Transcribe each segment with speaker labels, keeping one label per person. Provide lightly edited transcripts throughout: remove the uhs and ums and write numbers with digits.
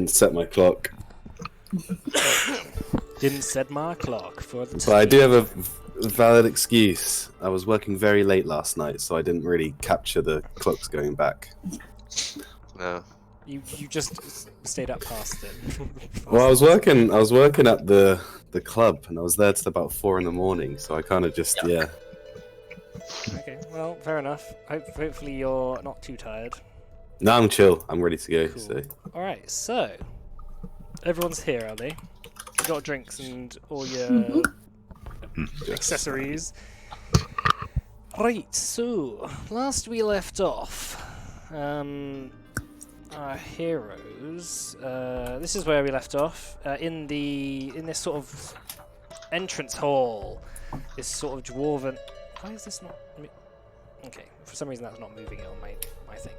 Speaker 1: and set my clock.
Speaker 2: Didn't set my clock for the
Speaker 1: But I do have a valid excuse. I was working very late last night, so I didn't really capture the clocks going back.
Speaker 3: No.
Speaker 2: You just stayed up past it.
Speaker 1: Well, I was working at the club, and I was there till about 4 in the morning. So I kind of just
Speaker 2: Okay, well, fair enough. Hopefully you're not too tired.
Speaker 1: No, I'm chill. I'm ready to go.
Speaker 2: Cool.
Speaker 1: So
Speaker 2: Alright, so everyone's here, are they? You got drinks and all your accessories. Right, so last we left off, our heroes. This is where we left off in this sort of entrance hall. This sort of dwarven. Why is this not? Okay, for some reason that's not moving it on my thing.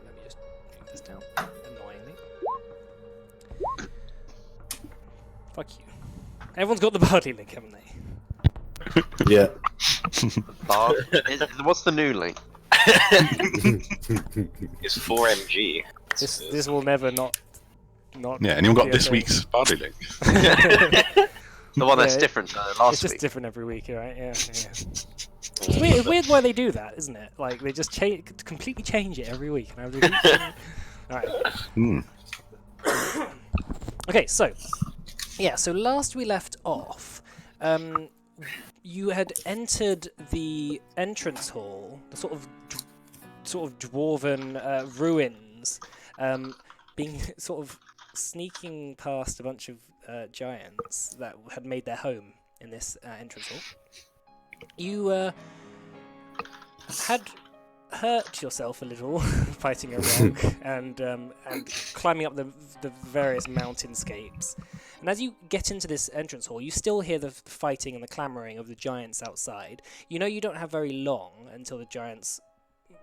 Speaker 2: Let me just move this down. Annoyingly. Fuck you. Everyone's got the party link, haven't they?
Speaker 1: yeah.
Speaker 3: What's the new link?
Speaker 4: It's 4MG.
Speaker 2: This will never not.
Speaker 5: Yeah, anyone got
Speaker 2: be
Speaker 5: this
Speaker 2: okay.
Speaker 5: week's party link?
Speaker 3: The one that's
Speaker 2: Yeah,
Speaker 3: different to
Speaker 2: It's
Speaker 3: last
Speaker 2: just
Speaker 3: week.
Speaker 2: different every week, right? Yeah. It's weird why they do that, isn't it? Like they just completely change it every week. And Alright. Okay, so so last we left off, you had entered the entrance hall, the sort of dwarven ruins, being sort of sneaking past a bunch of giants that had made their home in this entrance hall. You had hurt yourself a little fighting a rock and climbing up the various mountainscapes. And as you get into this entrance hall, you still hear the fighting and the clamoring of the giants outside. You know you don't have very long until the giants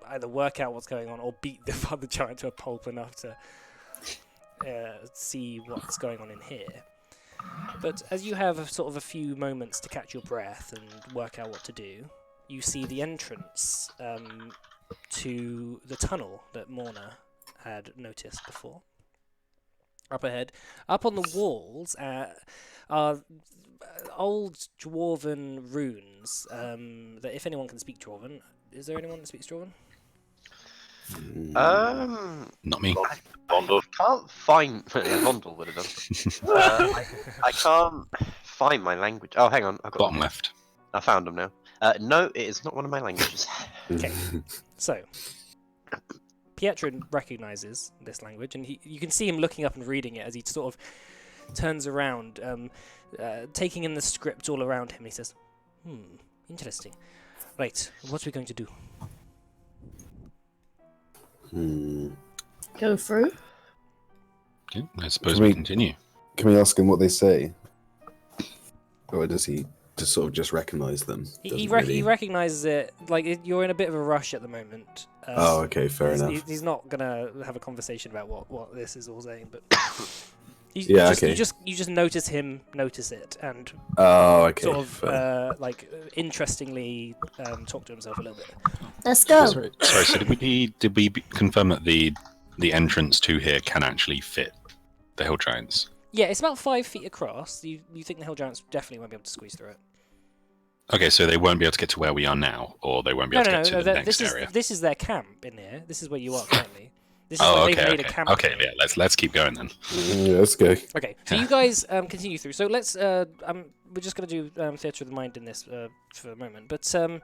Speaker 2: either work out what's going on or beat the other giant to a pulp enough to see what's going on in here. But as you have sort of a few moments to catch your breath and work out what to do, you see the entrance to the tunnel that Morna had noticed before. Up ahead, up on the walls are old dwarven runes that if anyone can speak Dwarven, is there anyone that speaks Dwarven?
Speaker 5: Not me.
Speaker 4: Bondle.
Speaker 3: Can't find. Vondel would have done. I can't find my language. Oh, hang on. I've got
Speaker 5: Bottom
Speaker 3: them.
Speaker 5: left.
Speaker 3: I found them now. No, it is not one of my languages.
Speaker 2: Okay, so Pietro recognizes this language, and you can see him looking up and reading it as he sort of turns around, taking in the script all around him. He says, interesting. Right, what are we going to do?
Speaker 6: Go through.
Speaker 5: Okay, I suppose
Speaker 1: Can
Speaker 5: we
Speaker 1: we-
Speaker 5: continue.
Speaker 1: Can we ask him what they say, or does he just recognize them?
Speaker 2: He
Speaker 1: Doesn't really-
Speaker 2: recognizes it. Like you're in a bit of a rush at the moment.
Speaker 1: Oh, okay, fair enough.
Speaker 2: He's not gonna have a conversation about what this is all saying, but
Speaker 1: Yeah, okay.
Speaker 2: You just notice him notice it and
Speaker 1: Oh, okay.
Speaker 2: sort of
Speaker 1: fair.
Speaker 2: interestingly talk to himself a little bit.
Speaker 6: Let's go.
Speaker 5: Sorry, so did we confirm that the entrance to here can actually fit the hill giants?
Speaker 2: Yeah, it's about 5 feet across. You think the hill giants definitely won't be able to squeeze through it?
Speaker 5: Okay, so they won't be able to get to where we are now, or they won't be able to get to the next area.
Speaker 2: This is their camp in here. This is where you are currently. This is
Speaker 5: Oh,
Speaker 2: where
Speaker 5: okay,
Speaker 2: they've made
Speaker 5: okay.
Speaker 2: a camp.
Speaker 5: Okay,
Speaker 2: here.
Speaker 5: yeah, let's keep going then.
Speaker 1: Yeah, let's go.
Speaker 2: Okay, so you guys continue through. So let's. We're just going to do theatre of the mind in this for a moment. But so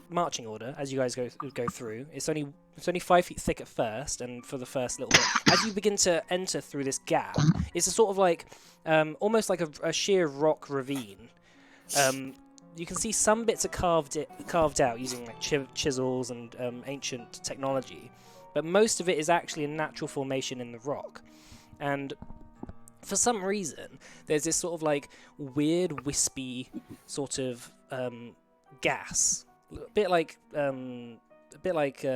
Speaker 2: marching order as you guys go through. It's only 5 feet thick at first, and for the first little bit, as you begin to enter through this gap, it's a sort of like almost like a sheer rock ravine. You can see some bits are carved out using like chisels and ancient technology, but most of it is actually a natural formation in the rock. And for some reason, there's this sort of like weird, wispy sort of gas, a bit like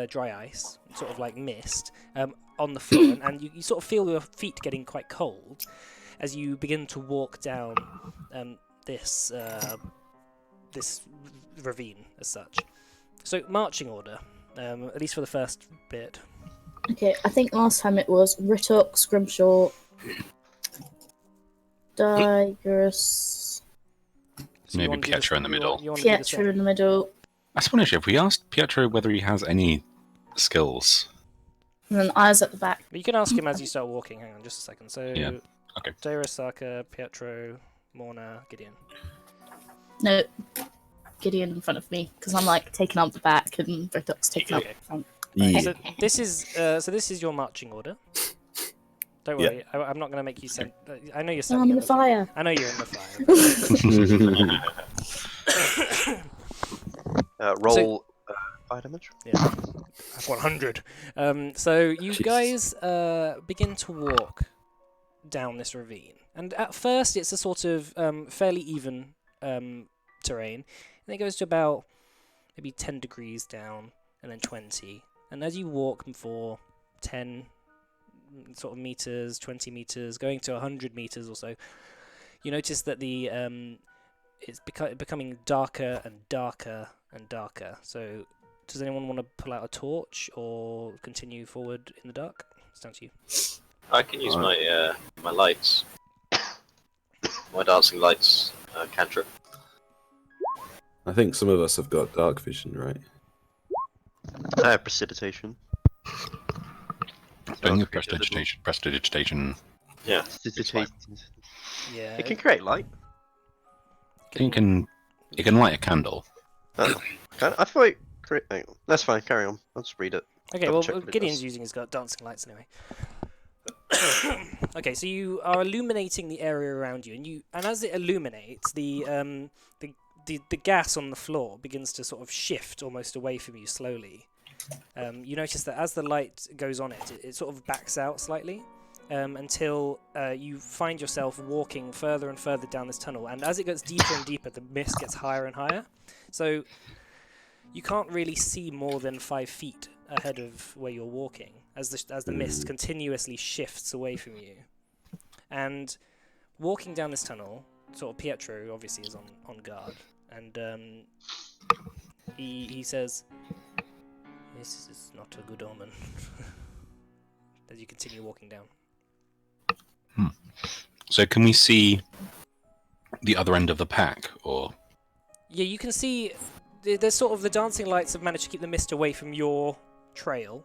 Speaker 2: dry ice, sort of like mist, on the floor, and you sort of feel your feet getting quite cold as you begin to walk down this ravine as such. So marching order, at least for the first bit.
Speaker 6: Okay, I think last time it was Ritok, Scrimshaw, Digress,
Speaker 2: So you
Speaker 5: Maybe
Speaker 2: wanna do the
Speaker 5: Pietro in the middle.
Speaker 2: You want to do the
Speaker 6: Pietro
Speaker 2: same?
Speaker 6: in the middle,
Speaker 5: I suppose if we asked Pietro whether he has any skills.
Speaker 6: and then Eyes at the back.
Speaker 2: But you can ask him as you start walking. Hang on, just a second. So,
Speaker 5: Yeah, okay.
Speaker 2: Dara, Saka, Pietro, Morna, Gideon.
Speaker 6: No, Gideon in front of me, because I'm like taking up the back and Ritok's taking up
Speaker 2: Okay.
Speaker 6: the front.
Speaker 1: Yeah.
Speaker 2: So this is your marching order. Don't
Speaker 1: Yeah.
Speaker 2: worry, I'm not going to make you send. I know you're
Speaker 6: Oh,
Speaker 2: sending.
Speaker 6: I'm in the fire.
Speaker 2: I know you're in the fire.
Speaker 3: Roll fire damage.
Speaker 2: Yeah, 100. So you guys begin to walk down this ravine, and at first it's a sort of fairly even terrain, and it goes to about maybe 10 degrees down, and then 20. And as you walk for 10 sort of meters, 20 meters, going to 100 meters or so, you notice that the it's becoming darker and darker and darker. So, does anyone want to pull out a torch or continue forward in the dark? It's down to you.
Speaker 4: I can use my my lights, my dancing lights cantrip.
Speaker 1: I think some of us have got dark vision, right?
Speaker 3: I have precipitation.
Speaker 5: Don't you prestidigitation.
Speaker 4: Yeah.
Speaker 3: Precipitation.
Speaker 2: Yeah.
Speaker 3: It can create light.
Speaker 5: You can light a candle.
Speaker 3: Oh. I thought it hang on. That's fine, carry on. I'll just read it.
Speaker 2: Okay,
Speaker 3: Double
Speaker 2: well,
Speaker 3: check what it
Speaker 2: Gideon's
Speaker 3: does.
Speaker 2: using his dancing lights anyway. Okay, so you are illuminating the area around you, and as it illuminates, the gas on the floor begins to sort of shift almost away from you slowly. You notice that as the light goes on it sort of backs out slightly until you find yourself walking further and further down this tunnel. And as it gets deeper and deeper, the mist gets higher and higher. So you can't really see more than 5 feet ahead of where you're walking as the mist continuously shifts away from you. And walking down this tunnel, sort of Pietro obviously is on guard, and he says, "This is not a good omen." As you continue walking down.
Speaker 5: So can we see the other end of the pack, or
Speaker 2: Yeah, you can see there's sort of the dancing lights have managed to keep the mist away from your trail,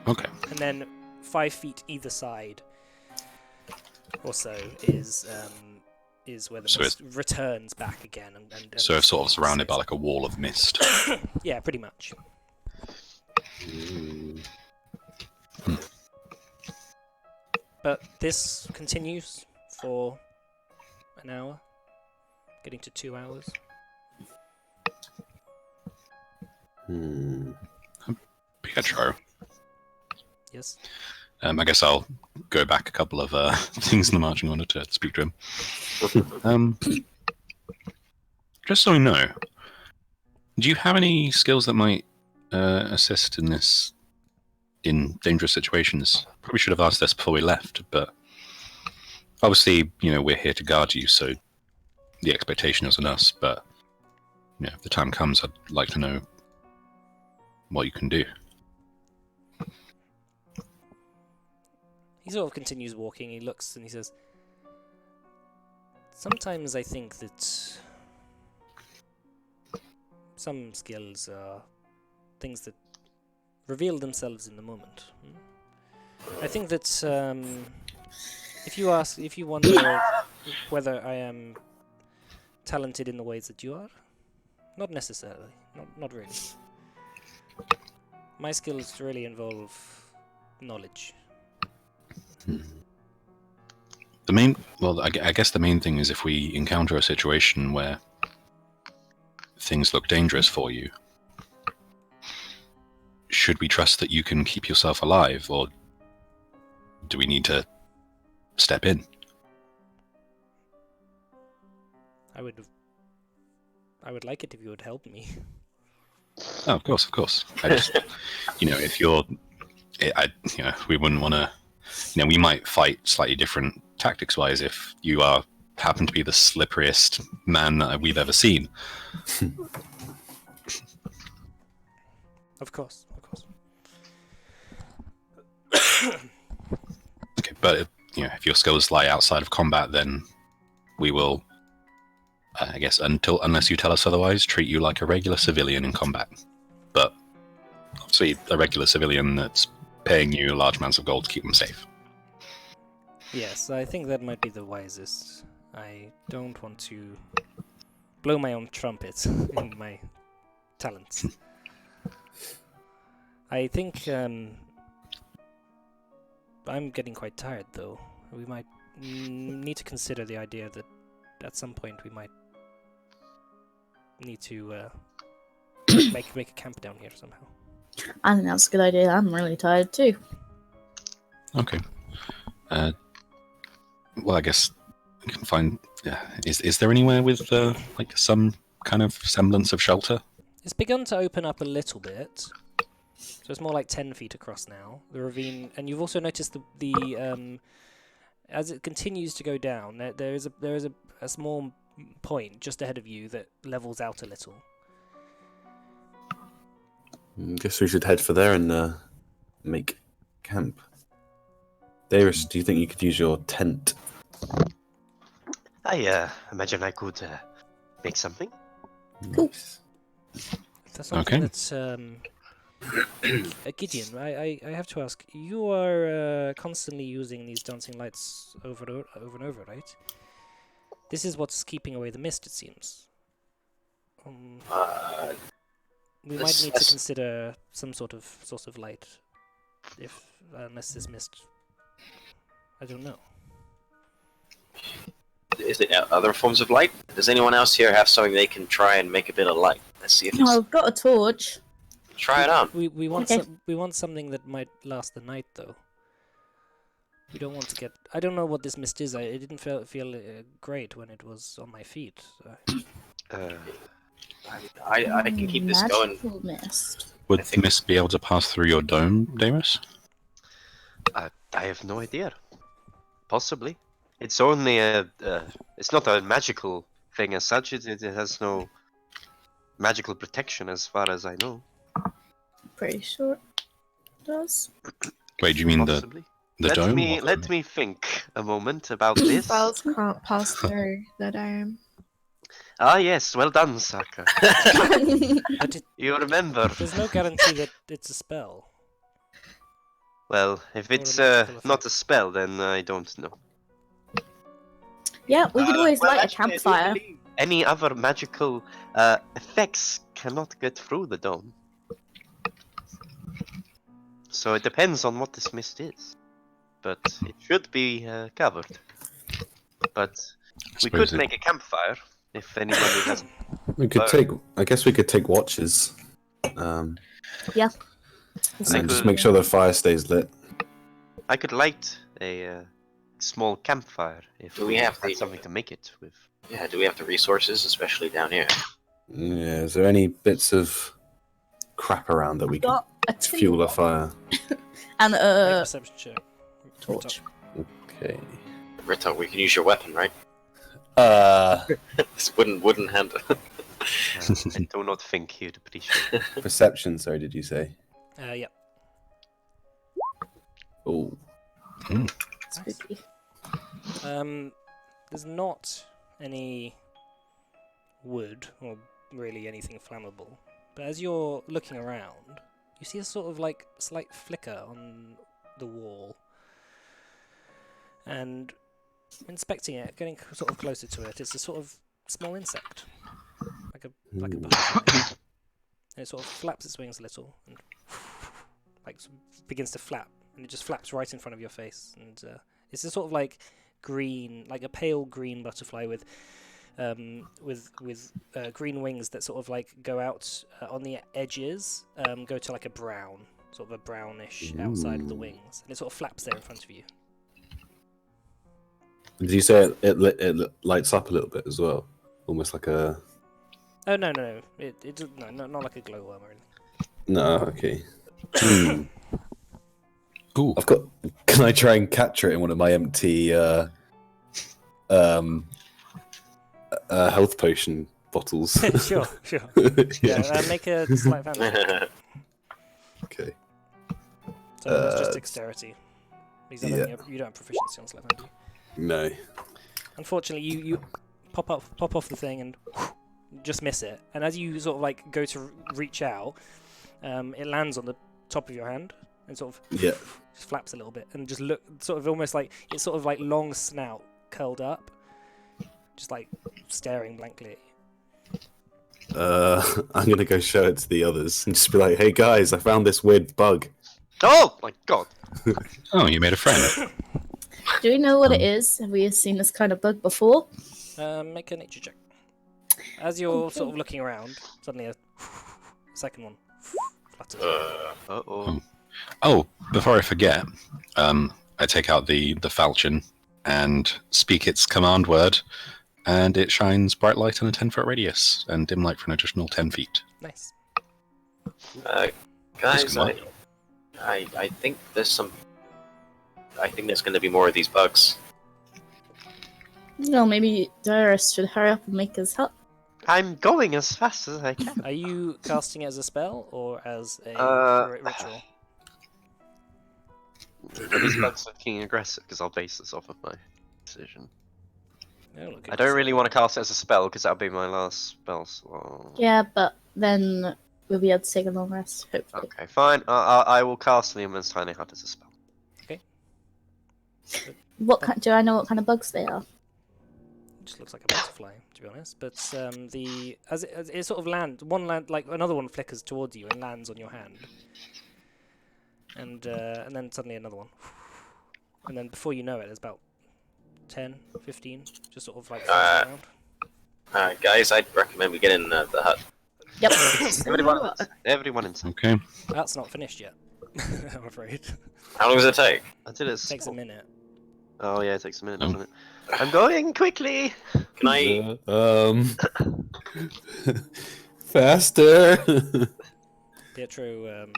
Speaker 5: okay?
Speaker 2: and then 5 feet either side or so is where the
Speaker 5: So
Speaker 2: mist returns back again. And
Speaker 5: So it's sort of surrounded by like a wall of mist.
Speaker 2: Yeah, pretty much. But this continues for an hour, getting to 2 hours.
Speaker 5: Pietro.
Speaker 2: Yes.
Speaker 5: I guess I'll go back a couple of things in the marching order to speak to him. Just so I know, do you have any skills that might assist in dangerous situations? Probably should have asked this before we left, but obviously, we're here to guard you, so the expectation is on us. But if the time comes, I'd like to know what you can do.
Speaker 2: He sort of continues walking. He looks and he says, "Sometimes I think that some skills are things that reveal themselves in the moment. I think that if you wonder whether I am talented in the ways that you are, not necessarily, not really. My skills really involve knowledge."
Speaker 5: I guess the main thing is if we encounter a situation where things look dangerous for you, should we trust that you can keep yourself alive, or do we need to step in?
Speaker 2: I would like it if you would help me.
Speaker 5: Oh, of course. I just, if we wouldn't want to. We might fight slightly different tactics-wise if you happen to be the slipperiest man that we've ever seen.
Speaker 2: Of course.
Speaker 5: Okay, but if your skills lie outside of combat, then we will, I guess, unless you tell us otherwise, treat you like a regular civilian in combat. But obviously, a regular civilian that's paying you large amounts of gold to keep them safe.
Speaker 2: Yes, I think that might be the wisest. I don't want to blow my own trumpet in my talents. I think I'm getting quite tired, though. We might need to consider the idea that at some point we might need to make a camp down here somehow.
Speaker 6: I think that's a good idea. I'm really tired too.
Speaker 5: Okay. Well, I guess we can find. Is there anywhere with like some kind of semblance of shelter?
Speaker 2: It's begun to open up a little bit, so it's more like 10 feet across now. The ravine, and you've also noticed the as it continues to go down, there is a small point just ahead of you that levels out a little.
Speaker 1: Guess we should head for there and make camp. Darius, do you think you could use your tent?
Speaker 3: I imagine I could make something.
Speaker 6: Cool.
Speaker 1: Nice.
Speaker 2: That's something
Speaker 5: Okay.
Speaker 2: that's Gideon, I have to ask, you are constantly using these dancing lights over and over, right? This is what's keeping away the mist, it seems. We might need to consider some sort of source of light, unless this mist. I don't know.
Speaker 4: Is there other forms of light? Does anyone else here have something they can try and make a bit of light? Let's see if it's...
Speaker 6: I've got a torch.
Speaker 4: Try it on.
Speaker 2: We want
Speaker 6: Okay.
Speaker 2: we want something that might last the night, though. We don't want to get. I don't know what this mist is. It didn't feel great when it was on my feet.
Speaker 4: I can keep this going.
Speaker 6: Magical mist.
Speaker 5: Would
Speaker 4: I think-
Speaker 5: the mist be able to pass through your dome, Darius?
Speaker 3: I have no idea. Possibly. It's only it's not a magical thing as such. It has no magical protection as far as I know.
Speaker 6: Pretty sure it does.
Speaker 5: Wait, do you mean
Speaker 3: Possibly.
Speaker 5: the dome? or
Speaker 3: Let
Speaker 5: the-
Speaker 3: me think a moment about this.
Speaker 7: Spells can't pass through the dome.
Speaker 3: Ah yes, well done, Saka.
Speaker 2: But
Speaker 3: You remember.
Speaker 2: there's no guarantee that it's a spell.
Speaker 3: Well, if
Speaker 2: Or a
Speaker 3: it's
Speaker 2: magical
Speaker 3: not
Speaker 2: effect.
Speaker 3: a spell, then I don't know.
Speaker 6: Yeah, we could always
Speaker 3: Well,
Speaker 6: light a
Speaker 3: actually, I do
Speaker 6: campfire.
Speaker 3: believe any other magical effects cannot get through the dome. So it depends on what this mist is. But it should be covered. But
Speaker 5: I
Speaker 3: we
Speaker 5: suppose
Speaker 3: could make a campfire if anybody has.
Speaker 1: We could take. I guess we could take watches. And then just make sure the fire stays lit.
Speaker 3: I could light a small campfire if
Speaker 4: Do we
Speaker 3: we
Speaker 4: have
Speaker 3: had
Speaker 4: the-
Speaker 3: something to make it with.
Speaker 4: Yeah, do we have the resources, especially down here?
Speaker 1: Yeah. Is there any bits of crap around that we could
Speaker 6: Got a
Speaker 1: fuel a fire?
Speaker 6: and
Speaker 2: Make a
Speaker 6: a
Speaker 2: perception check.
Speaker 6: torch.
Speaker 1: Okay.
Speaker 4: Rita, we can use your weapon, right? This wooden hand.
Speaker 3: I do not think he'd appreciate it.
Speaker 1: Perception. Sorry, did you say?
Speaker 2: Yeah.
Speaker 1: Oh.
Speaker 6: Spooky.
Speaker 2: There's not any wood or really anything flammable. But as you're looking around, you see a sort of like slight flicker on the wall. And inspecting it, getting sort of closer to it, it's a sort of small insect, like a butterfly. And it sort of flaps its wings a little and like begins to flap, and it just flaps right in front of your face. And it's a sort of like green, like a pale green butterfly with green wings that sort of like go out on the edges, go to like a brown, sort of a brownish outside of the
Speaker 1: Ooh.
Speaker 2: wings, and it sort of flaps there in front of you.
Speaker 1: Did you say it lights up a little bit as well? Almost like a.
Speaker 2: Oh no, it no, not like a glowworm or anything.
Speaker 1: No. Okay. Hmm.
Speaker 5: Ooh,
Speaker 1: I've got. Can I try and capture it in one of my empty health potion bottles?
Speaker 2: Sure.
Speaker 1: Yeah.
Speaker 2: Make a slight advantage.
Speaker 1: Okay.
Speaker 2: So that's just
Speaker 1: Uh,
Speaker 2: dexterity. Because you don't have proficiency on Sleight of Hand, do you?
Speaker 1: No.
Speaker 2: Unfortunately, you pop off the thing and just miss it. And as you sort of like go to reach out, it lands on the top of your hand and sort of
Speaker 1: Yeah.
Speaker 2: just flaps a little bit and just look sort of almost like it's sort of like long snout curled up, just like staring blankly at you.
Speaker 1: I'm gonna go show it to the others and just be like, "Hey guys, I found this weird bug."
Speaker 3: Oh my god!
Speaker 5: Oh, you made a friend.
Speaker 6: Do we know what it is? Have we seen this kind of bug before?
Speaker 2: Make a nature check. As you're sort of looking around, suddenly a second one flutters.
Speaker 3: Uh-oh.
Speaker 5: Oh, before I forget, I take out the falchion and speak its command word, and it shines bright light in a 10-foot radius and dim light for an additional 10 feet.
Speaker 2: Nice.
Speaker 4: Guys,
Speaker 5: good
Speaker 4: I think there's some. I think there's going to be more of these bugs.
Speaker 6: Well, maybe Dyrus should hurry up and make his hut.
Speaker 3: I'm going as fast as I can.
Speaker 2: Are you casting it as a spell or as a ritual?
Speaker 3: Are these bugs looking aggressive? Because I'll base this off of my decision.
Speaker 2: They look
Speaker 3: I don't really want to cast it as a spell because that'll be my last spell slot.
Speaker 6: Yeah, but then we'll be able to take a long rest, hopefully.
Speaker 3: Okay, fine. I will cast Leomund's Tiny Hut as a spell.
Speaker 6: Do I know what kind of bugs they are?
Speaker 2: It just looks like a butterfly, to be honest. But as it sort of like another one flickers towards you and lands on your hand, and then suddenly another one, and then before you know it, there's about 10, 15, just sort of like floating around.
Speaker 4: Guys, I'd recommend we get in the hut.
Speaker 6: Yep.
Speaker 3: Everyone inside.
Speaker 5: Okay.
Speaker 2: That's not finished yet, I'm afraid.
Speaker 4: How long does it take?
Speaker 3: Until
Speaker 2: It takes a minute.
Speaker 3: Oh yeah, it takes a minute, doesn't it? I'm going quickly.
Speaker 4: Can I?
Speaker 1: Faster.
Speaker 2: Pietro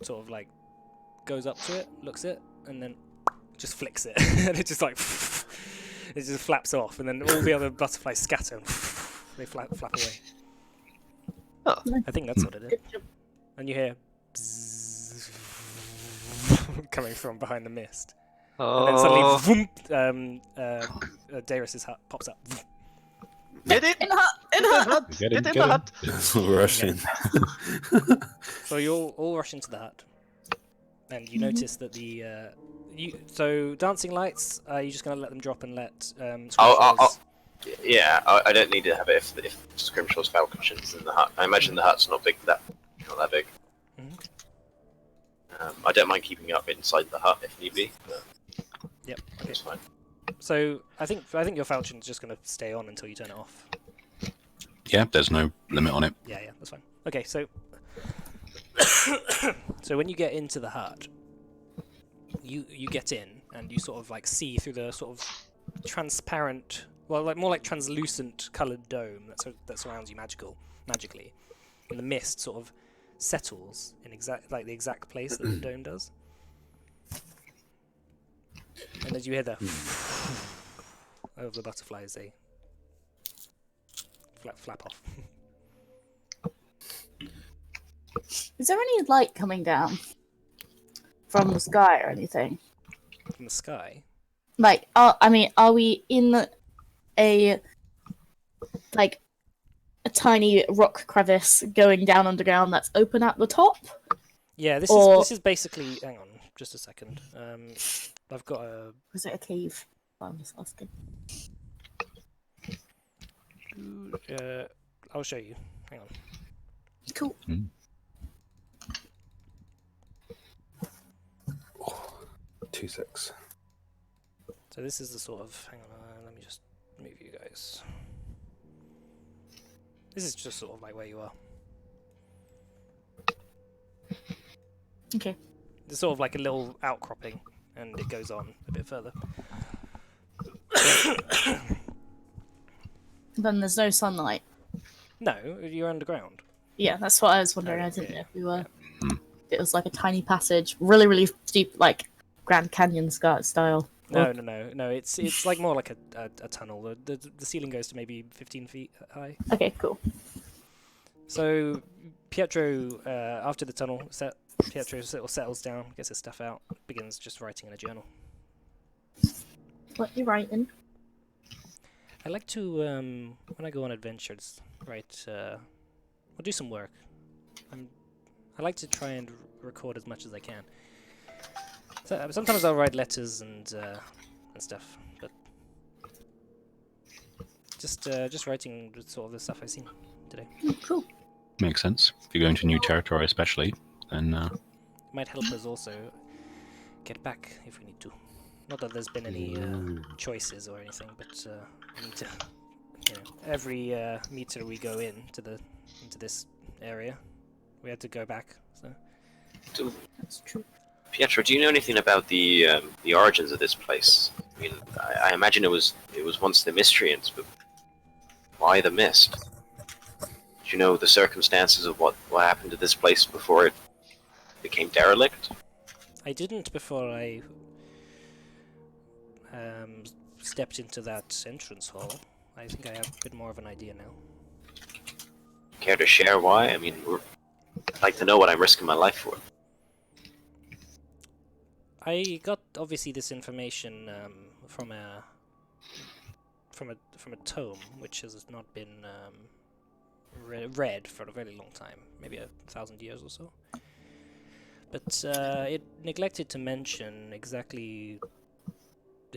Speaker 2: sort of like goes up to it, looks at it, and then just flicks it, and it just like it just flaps off, and then all the other butterflies scatter, and they flap away.
Speaker 3: Oh.
Speaker 2: I think that's what it is.
Speaker 6: Good job.
Speaker 2: And you hear bzzz coming from behind the mist, and then suddenly, voom, Dyrus's hut pops up.
Speaker 3: Get it!
Speaker 6: In the hut! In the hut!
Speaker 5: Get
Speaker 3: Get in the hut!
Speaker 1: Rushing.
Speaker 2: So you'll all rush into the hut, and you notice that so dancing lights. Are you just going to let them drop and let?
Speaker 4: I don't need to have it if Scrimshaw's Falcon's in the hut. I imagine the hut's not that big.
Speaker 2: Mhm.
Speaker 4: I don't mind keeping it up inside the hut if need be. But
Speaker 2: Yep. Okay.
Speaker 4: it's fine.
Speaker 2: So I think your falchion's just going to stay on until you turn it off.
Speaker 5: Yeah, there's no limit on it.
Speaker 2: Yeah, that's fine. Okay, so so when you get into the hut, you get in and you sort of like see through the sort of transparent, well, like more like translucent coloured dome that surrounds you magically, and the mist sort of settles in the exact place that the dome does. And as you hear the of the butterflies, they flap off.
Speaker 6: Is there any light coming down from the sky or anything?
Speaker 2: From the sky.
Speaker 6: Like, are we in a tiny rock crevice going down underground that's open at the top?
Speaker 2: Yeah, this
Speaker 6: Or-
Speaker 2: is basically. Hang on, just a second. I've got a.
Speaker 6: Was it a cave? I'm just asking.
Speaker 2: I'll show you. Hang on.
Speaker 6: Cool.
Speaker 1: 2-6.
Speaker 2: So this is the sort of. Hang on, let me just move you guys. This is just sort of like where you are.
Speaker 6: Okay.
Speaker 2: It's sort of like a little outcropping, and it goes on a bit further.
Speaker 6: Then there's no sunlight.
Speaker 2: No, you're underground.
Speaker 6: Yeah, that's what I was wondering.
Speaker 2: Oh,
Speaker 6: I didn't
Speaker 2: yeah.
Speaker 6: know if we were. It was like a tiny passage, really, really deep, like Grand Canyon style.
Speaker 2: No. It's like more like a tunnel. The ceiling goes to maybe 15 feet high.
Speaker 6: Okay, cool.
Speaker 2: So Pietro, after the tunnel set, Pietro settles down, gets his stuff out, begins just writing in a journal.
Speaker 6: What you writing?
Speaker 2: I like to, when I go on adventures, write, or do some work. I like to try and record as much as I can. So, sometimes I'll write letters and stuff, but just writing sort of the stuff I've seen today.
Speaker 6: Cool.
Speaker 5: Makes sense. If you're going to new territory, especially, then
Speaker 2: Might help us also get back if we need to. Not that there's been any choices or anything, but we need to. You know, every meter we go into this area, we had to go back. So
Speaker 6: That's true.
Speaker 4: Pietro, do you know anything about the origins of this place? I mean, I imagine it was once the Mystrians, but why the mist? Do you know the circumstances of what happened to this place before it became derelict?
Speaker 2: I didn't before I stepped into that entrance hall. I think I have a bit more of an idea now.
Speaker 4: Care to share why? I mean, I'd like to know what I'm risking my life for.
Speaker 2: I got obviously this information from a tome which has not been read for a very long time, maybe 1,000 years or so. But it neglected to mention exactly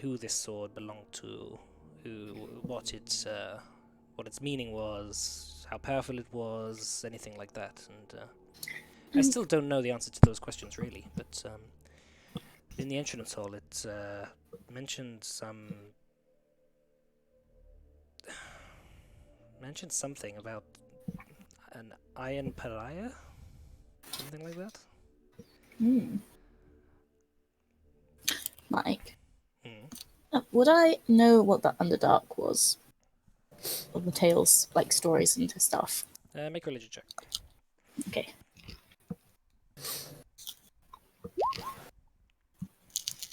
Speaker 2: who this sword belonged to, what its meaning was, how powerful it was, anything like that. And I still don't know the answer to those questions really. But in the entrance hall, it mentioned something about an iron pariah, something like that.
Speaker 6: Mike, would I know what that Underdark was? Or the tales, like stories and stuff?
Speaker 2: Make a religion check.
Speaker 6: Okay.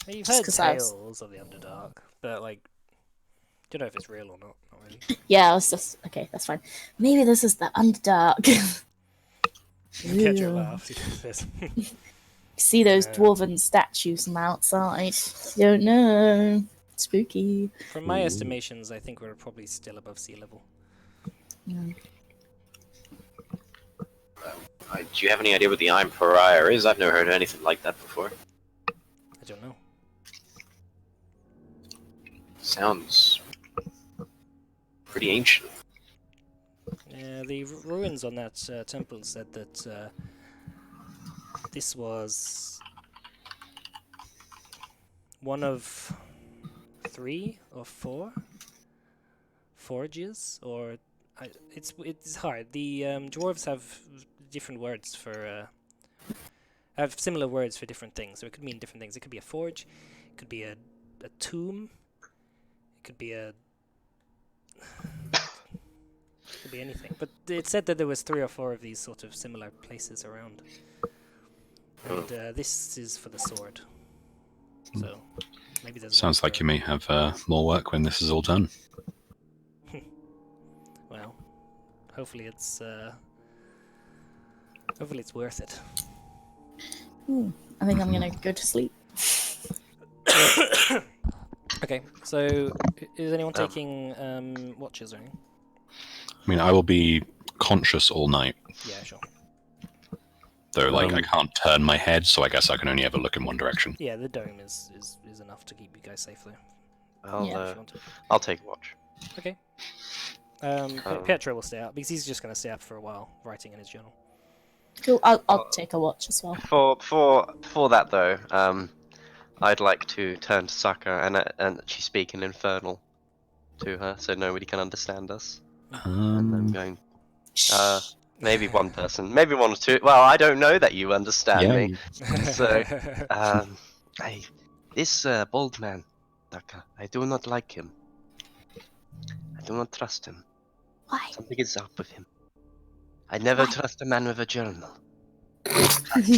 Speaker 2: You've
Speaker 6: Just
Speaker 2: heard
Speaker 6: 'cause I was-
Speaker 2: tales of the Underdark, but like, don't know if it's real or not. Not really.
Speaker 6: Yeah, I was just okay. That's fine. Maybe this is the Underdark.
Speaker 2: Catch your
Speaker 6: Ew.
Speaker 2: laugh.
Speaker 6: See those dwarven statues on the outside? You don't know. Spooky.
Speaker 2: From my estimations, I think we're probably still above sea level.
Speaker 6: Mm.
Speaker 4: Do you have any idea what the Iron Pariah is? I've never heard anything like that before.
Speaker 2: I don't know.
Speaker 4: Sounds pretty ancient.
Speaker 2: The ruins on that temple said that this was one of 3 or 4 forages, or it's hard. The dwarves have different words for have similar words for different things, so it could mean different things. It could be a forge, it could be a tomb, it could be a could be anything. But it said that there was 3 or 4 of these sort of similar places around. And this is for the sword. So maybe there's
Speaker 5: sounds like you may have more work when this is all done.
Speaker 2: Well, hopefully it's worth it.
Speaker 6: I think I'm gonna go to sleep.
Speaker 2: Okay, so is anyone taking watches or anything?
Speaker 5: I mean, I will be conscious all night,
Speaker 2: Yeah, sure.
Speaker 5: though. Like, I can't turn my head, so I guess I can only ever look in one direction.
Speaker 2: Yeah, the dome is enough to keep you guys safe though.
Speaker 3: I'll,
Speaker 6: Yeah.
Speaker 2: If you want to.
Speaker 3: I'll take a watch.
Speaker 2: Okay. Pietro will stay up because he's just going to stay up for a while writing in his journal.
Speaker 6: Cool. I'll take a watch as well.
Speaker 3: For that though, I'd like to turn to Saka and she's speaking Infernal to her, so nobody can understand us. And I'm going. Maybe one person, maybe 1 or 2. Well, I don't know that you understand me. So, this bald man, Saka, I do not like him. I do not trust him.
Speaker 6: Why?
Speaker 3: Something is up with him. I never
Speaker 6: Why?
Speaker 3: trust a man with a journal.
Speaker 7: Because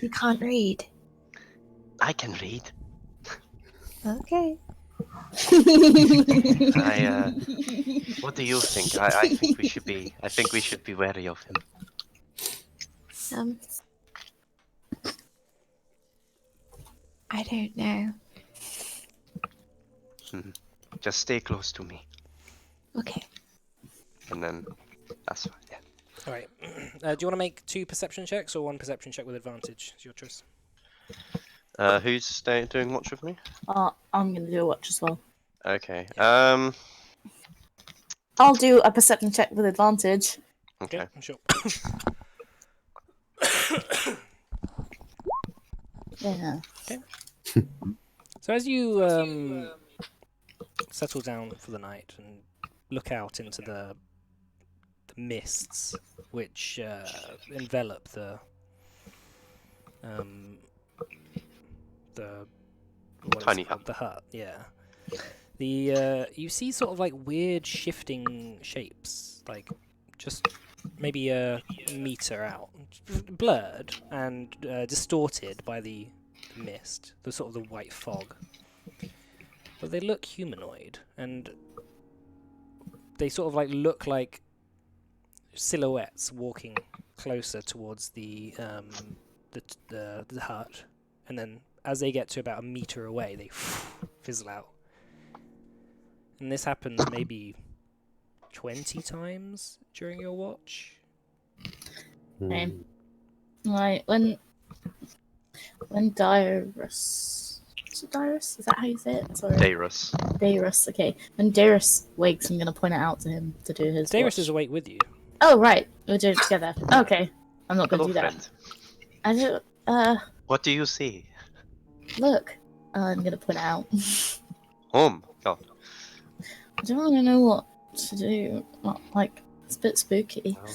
Speaker 7: you can't read.
Speaker 3: I can read.
Speaker 7: Okay.
Speaker 3: What do you think? I think we should be. I think we should be wary of him.
Speaker 7: I don't know.
Speaker 3: Just stay close to me,
Speaker 7: Okay.
Speaker 3: and then that's fine. Yeah.
Speaker 2: All right. Do you want to make 2 perception checks or 1 perception check with advantage? It's your choice.
Speaker 3: Who's doing watch with me?
Speaker 6: I'm gonna do a watch as well.
Speaker 3: Okay.
Speaker 6: I'll do a perception check with advantage.
Speaker 3: Okay.
Speaker 2: Sure.
Speaker 6: Yeah.
Speaker 2: So as you settle down for the night and look out into the mists which envelop the what is
Speaker 3: Tiny
Speaker 2: it called?
Speaker 3: hut.
Speaker 2: The hut, yeah. The you see sort of like weird shifting shapes, like just maybe a meter out, blurred and distorted by the mist, the sort of the white fog. But they look humanoid, and they sort of like look like silhouettes walking closer towards the hut, and then as they get to about a meter away, they fizzle out. And this happens maybe 20 times during your watch.
Speaker 6: Okay. Right, when Dyrus... Is it Dyrus? Is that how you say it? Sorry.
Speaker 3: Darius.
Speaker 6: Dyrus, okay. When Dyrus wakes, I'm going to point it out to him to do his
Speaker 2: Darius
Speaker 6: watch.
Speaker 2: is awake with you.
Speaker 6: Oh, right. We'll do it together. Okay. I'm not going to
Speaker 3: Hello,
Speaker 6: do that.
Speaker 3: friend.
Speaker 6: I don't...
Speaker 3: What do you see?
Speaker 6: Look. I'm going to point it out.
Speaker 3: Home. Oh,
Speaker 6: I don't really know what to do. Like, it's a bit spooky.
Speaker 3: well,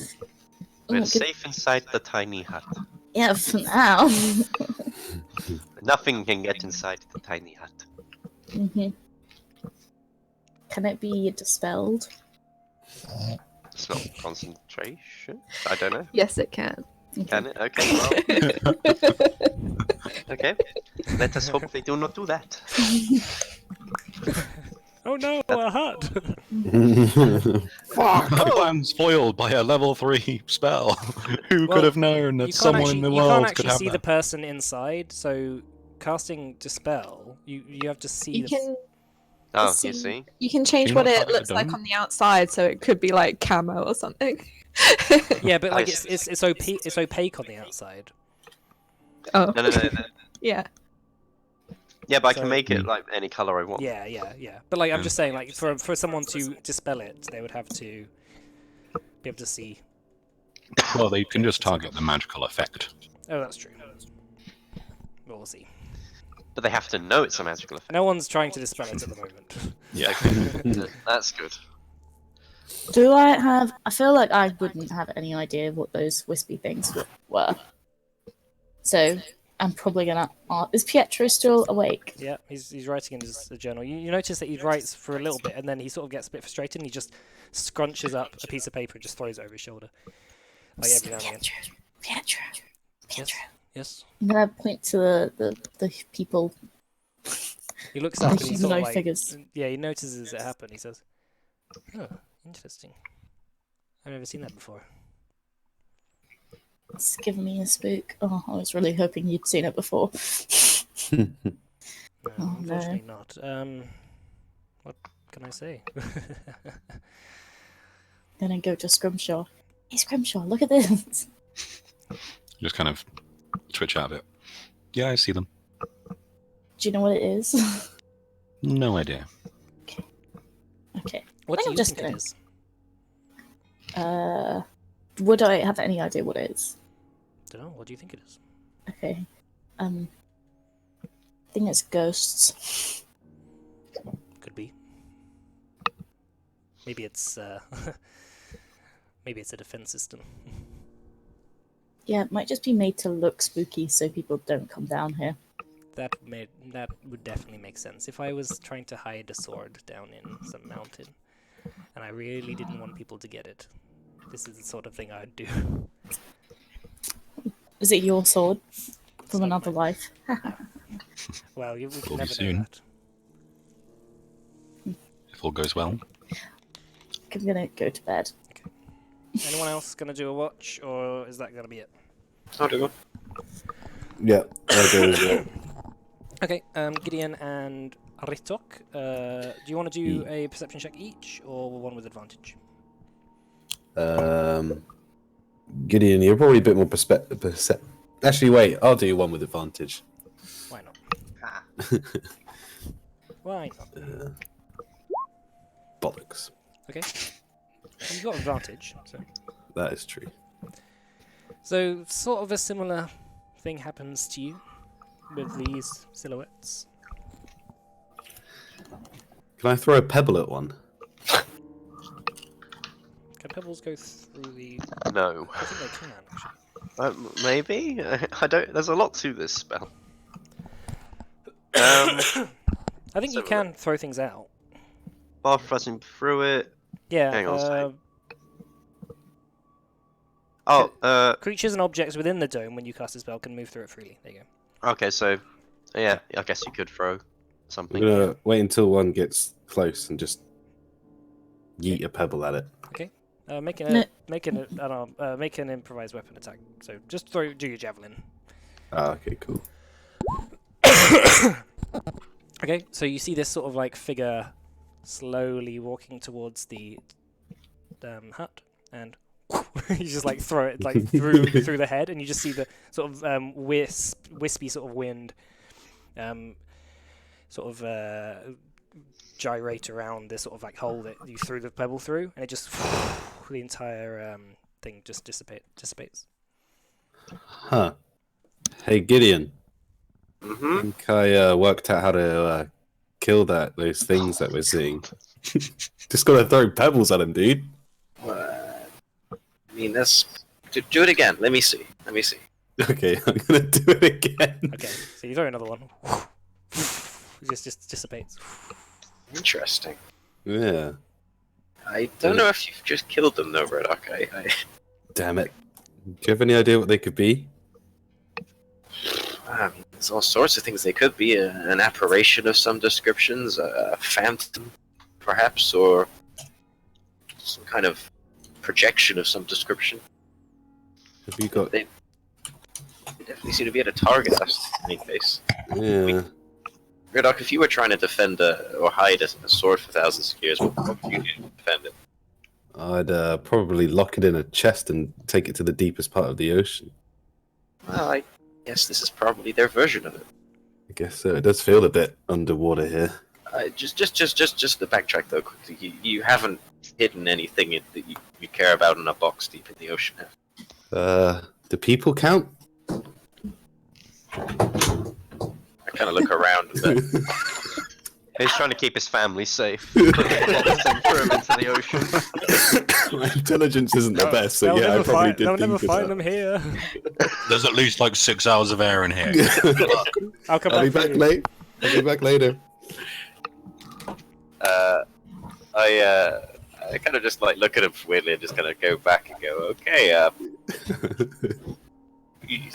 Speaker 6: Oh,
Speaker 3: we're
Speaker 6: good.
Speaker 3: safe inside the tiny hut.
Speaker 6: Yeah, for now.
Speaker 3: Nothing can get inside the tiny hut.
Speaker 6: hmm Can it be dispelled?
Speaker 3: It's not concentration. I don't know.
Speaker 7: Yes, it can.
Speaker 3: Can it? Okay. Well. Okay. Let us hope they do not do that.
Speaker 2: Oh no, a hut!
Speaker 5: Fuck! My plan's foiled by a level 3 spell. Who
Speaker 2: Well,
Speaker 5: could have known that someone in the
Speaker 2: you can't
Speaker 5: world could
Speaker 2: actually
Speaker 5: have
Speaker 2: see the
Speaker 5: that?
Speaker 2: person inside, so casting Dispel, you have to see
Speaker 7: You
Speaker 2: the...
Speaker 7: can
Speaker 3: Oh,
Speaker 7: see-
Speaker 3: you see?
Speaker 7: you can change
Speaker 5: you
Speaker 7: what
Speaker 5: not
Speaker 7: it
Speaker 5: hide
Speaker 7: looks like
Speaker 5: them?
Speaker 7: on the outside, so it could be like camo or something.
Speaker 2: Yeah, but like
Speaker 3: I
Speaker 2: it's opaque on the outside.
Speaker 7: Oh,
Speaker 3: No.
Speaker 7: yeah.
Speaker 3: Yeah, but I
Speaker 2: So-
Speaker 3: can make it like any color I want.
Speaker 2: Yeah. But like I'm just saying, like for someone to dispel it, they would have to be able to see.
Speaker 5: Well, they can just target the magical effect.
Speaker 2: Oh, that's true. Well, we'll see.
Speaker 3: But they have to know it's a magical effect.
Speaker 2: No one's trying to dispel it at the moment.
Speaker 5: Yeah.
Speaker 3: That's good.
Speaker 6: Do I have... I feel like I wouldn't have any idea what those wispy things were. So, I'm probably gonna... is Pietro still awake?
Speaker 2: Yeah, he's writing in his journal. You notice that he writes for a little bit, and then he sort of gets a bit frustrated, and he just scrunches up a piece of paper and just throws it over his shoulder, like every now and again.
Speaker 6: Pietro.
Speaker 2: Yes.
Speaker 6: I'm gonna point to the people.
Speaker 2: He looks up and he sort
Speaker 6: No
Speaker 2: of like,
Speaker 6: figures.
Speaker 2: yeah, he notices it happen. He says, "Oh, interesting. I've never seen that before."
Speaker 6: It's giving me a spook. Oh, I was really hoping you'd seen it before.
Speaker 2: No,
Speaker 6: Oh, no.
Speaker 2: unfortunately not. What can I say?
Speaker 6: Then I go to Scrimshaw. Hey, Scrimshaw, look at this.
Speaker 5: Just kind of twitch out of it. Yeah, I see them.
Speaker 6: Do you know what it is?
Speaker 5: No idea.
Speaker 6: Okay.
Speaker 2: What
Speaker 6: I
Speaker 2: do
Speaker 6: think I'm
Speaker 2: you
Speaker 6: just
Speaker 2: think it
Speaker 6: gonna-
Speaker 2: is?
Speaker 6: Would I have any idea what it is?
Speaker 2: Don't know. What do you think it is?
Speaker 6: Okay. I think it's ghosts.
Speaker 2: Could be. Maybe it's maybe it's a defense system.
Speaker 6: Yeah, it might just be made to look spooky so people don't come down here.
Speaker 2: That would definitely make sense. If I was trying to hide a sword down in some mountain, and I really didn't want people to get it, this is the sort of thing I'd do.
Speaker 6: Is it your sword from
Speaker 2: not
Speaker 6: another
Speaker 2: mine.
Speaker 6: life?
Speaker 2: Well, we can
Speaker 5: Will be
Speaker 2: never know
Speaker 5: soon.
Speaker 2: that.
Speaker 5: all goes well.
Speaker 6: I'm gonna go to bed.
Speaker 2: Anyone else gonna do a watch, or is that gonna be it?
Speaker 4: I'll do one.
Speaker 1: Yeah, I'll go as well.
Speaker 2: Okay, Gideon and Ritok, do you want to do a perception check each, or one with advantage?
Speaker 1: Gideon, you're probably a bit more Actually, wait, I'll do one with advantage.
Speaker 2: Why not? Why not?
Speaker 1: Bollocks.
Speaker 2: Okay. You've got advantage, so.
Speaker 1: That is true.
Speaker 2: So, sort of a similar thing happens to you with these silhouettes.
Speaker 1: Can I throw a pebble at one?
Speaker 2: Can pebbles go through the...
Speaker 3: No.
Speaker 2: I think they can, actually.
Speaker 3: Maybe? I don't. There's a lot to this spell.
Speaker 2: I think you
Speaker 3: So,
Speaker 2: can throw things out.
Speaker 3: Bar pressing through it.
Speaker 2: Yeah,
Speaker 3: Hang on a sec. Oh,
Speaker 2: creatures and objects within the dome, when you cast a spell, can move through it freely. There you go.
Speaker 3: okay, so, yeah, I guess you could throw
Speaker 1: I'm
Speaker 3: something.
Speaker 1: gonna wait until one gets close and just yeet a pebble at it.
Speaker 2: Make
Speaker 6: No.
Speaker 2: an improvised weapon attack. So just do your javelin.
Speaker 1: Ah, okay, cool.
Speaker 2: Okay, so you see this sort of like figure slowly walking towards the hut, and you just like throw it like through the head, and you just see the sort of wispy sort of wind, gyrate around this sort of like hole that you threw the pebble through, and it just the entire thing just dissipates.
Speaker 1: Huh. Hey, Gideon. I
Speaker 4: Mm-hmm.
Speaker 1: think I worked out how to kill those things that we're seeing. Just gotta throw pebbles at them, dude.
Speaker 4: I mean, do it again. Let me see.
Speaker 1: Okay, I'm gonna do it again.
Speaker 2: Okay, so you throw another one. It just dissipates.
Speaker 4: Interesting.
Speaker 1: Yeah.
Speaker 4: I don't know if you've just killed them, though, Reddock.
Speaker 1: Damn it. Do you have any idea what they could be?
Speaker 4: I mean, there's all sorts of things they could be. An apparition of some descriptions, a phantom, perhaps, or some kind of projection of some description.
Speaker 1: Have you got?
Speaker 4: They definitely seem to be at a target us, in any case.
Speaker 1: Yeah.
Speaker 4: Reddock, if you were trying to defend or hide a sword for thousands of years, what would you do to defend it?
Speaker 1: I'd probably lock it in a chest and take it to the deepest part of the ocean.
Speaker 4: Well, I guess this is probably their version of it.
Speaker 1: I guess so. It does feel a bit underwater here.
Speaker 4: Just to backtrack though quickly, you haven't hidden anything that you care about in a box deep in the ocean.
Speaker 1: Do people count?
Speaker 4: I kind of look around a bit.
Speaker 3: He's trying to keep his family safe. Put the box and throw him into the ocean.
Speaker 1: My intelligence isn't the best, so
Speaker 2: They'll
Speaker 1: yeah, I
Speaker 2: never
Speaker 1: probably
Speaker 2: find,
Speaker 1: did
Speaker 2: they'll
Speaker 1: think
Speaker 2: never
Speaker 1: of
Speaker 2: find
Speaker 1: that.
Speaker 2: them here.
Speaker 5: There's at least like 6 hours of air in here.
Speaker 2: I'll come
Speaker 1: I'll be
Speaker 2: back.
Speaker 1: back late. I'll be back later.
Speaker 4: I kind of just like look at him weirdly and just kind of go back and go, okay, as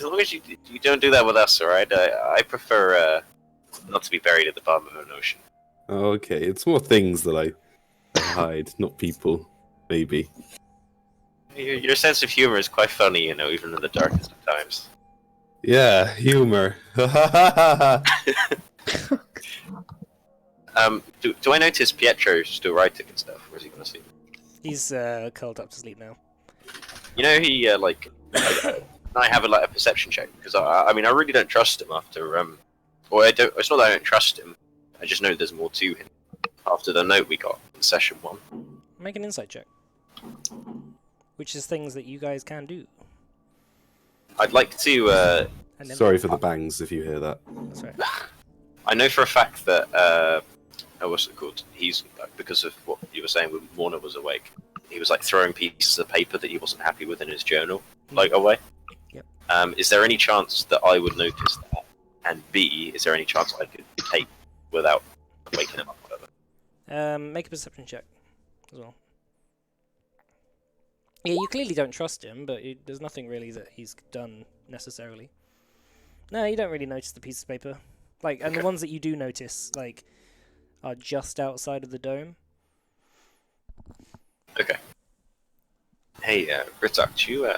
Speaker 4: long as you don't do that with us, alright? I prefer not to be buried at the bottom of an ocean.
Speaker 1: Okay, it's more things that I hide, not people. Maybe.
Speaker 4: Your sense of humor is quite funny, you know, even in the darkest of times.
Speaker 1: Yeah, humor.
Speaker 4: Do I notice Pietro still writing and stuff, or is he gonna sleep?
Speaker 2: He's curled up to sleep now.
Speaker 4: You know, he I have a perception check because I mean I really don't trust him after or I don't. It's not that I don't trust him. I just know there's more to him after the note we got in session 1.
Speaker 2: Make an insight check. Which is things that you guys can do.
Speaker 4: I'd like to.
Speaker 2: And then
Speaker 1: Sorry for the bangs if you hear that.
Speaker 2: That's right.
Speaker 4: I know for a fact that what's it called? He's because of what you were saying when Warner was awake. He was like throwing pieces of paper that he wasn't happy with in his journal, like away.
Speaker 2: Yep.
Speaker 4: Is there any chance that I would notice that? And B, is there any chance I could take without waking him up? Whatever.
Speaker 2: Make a perception check as well. Yeah, you clearly don't trust him, but there's nothing really that he's done necessarily. No, you don't really notice the piece of paper. Like, and the ones that you do notice, like, are just outside of the dome.
Speaker 4: Okay. Hey, Ritzok, do you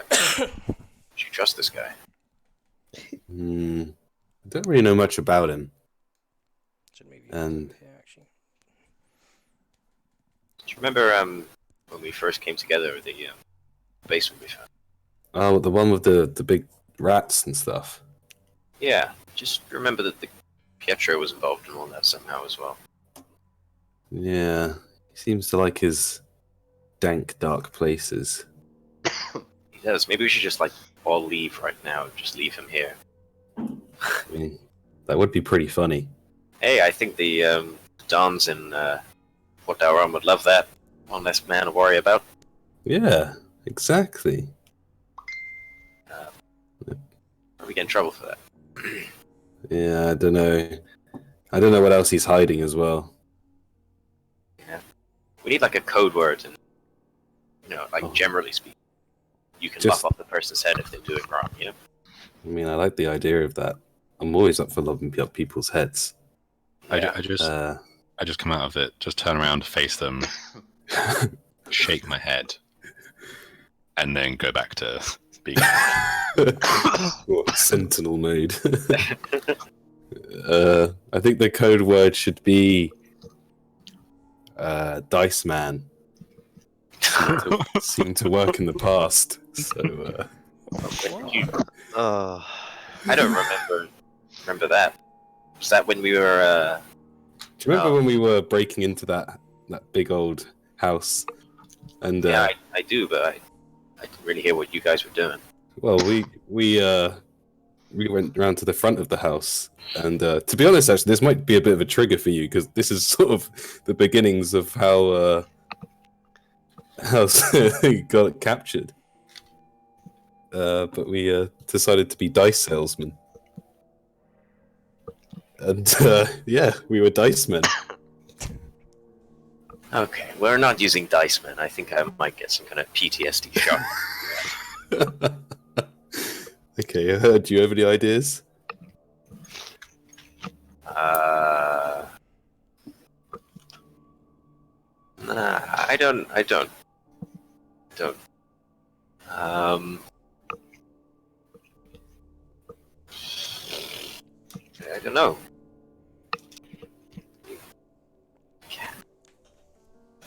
Speaker 4: trust this guy?
Speaker 1: I don't really know much about him.
Speaker 2: Should maybe
Speaker 1: And-
Speaker 2: here, actually.
Speaker 4: Do you remember when we first came together, the basement we found?
Speaker 1: Oh, the one with the big rats and stuff.
Speaker 4: Yeah, just remember that the Pietro was involved in all that somehow as well.
Speaker 1: Yeah, he seems to like his dank, dark places.
Speaker 4: He does. Maybe we should just all leave right now. Just leave him here.
Speaker 1: I mean, that would be pretty funny.
Speaker 4: Hey, I think the Dons in Port Dauron would love that. One less man to worry about.
Speaker 1: Yeah, exactly.
Speaker 4: Or we get in trouble for that.
Speaker 1: Yeah, I don't know. I don't know what else he's hiding as well.
Speaker 4: We need a code word, and
Speaker 1: Oh.
Speaker 4: generally speaking, you can
Speaker 1: Just-
Speaker 4: lop off the person's head if they do it wrong.
Speaker 1: I mean, I like the idea of that. I'm always up for lopping up people's heads.
Speaker 4: Yeah.
Speaker 5: I just
Speaker 1: Uh,
Speaker 5: I just come out of it, just turn around, face them, shake my head, and then go back to being.
Speaker 1: Sentinel mode. I think the code word should be Dice Man. Seemed to work in the past. So
Speaker 4: I don't remember that. Was that when we were?
Speaker 1: do you remember
Speaker 4: Oh.
Speaker 1: when we were breaking into that big old house? And
Speaker 4: Yeah, I do, but I didn't really hear what you guys were doing.
Speaker 1: well, we went round to the front of the house, and to be honest, actually, this might be a bit of a trigger for you because this is sort of the beginnings of how he got captured. But we decided to be dice salesmen, and yeah, we were dice men.
Speaker 4: Okay, we're not using dice, man. I think I might get some kind of PTSD shock.
Speaker 1: Okay, do you have any ideas?
Speaker 4: Nah, I don't. I don't know.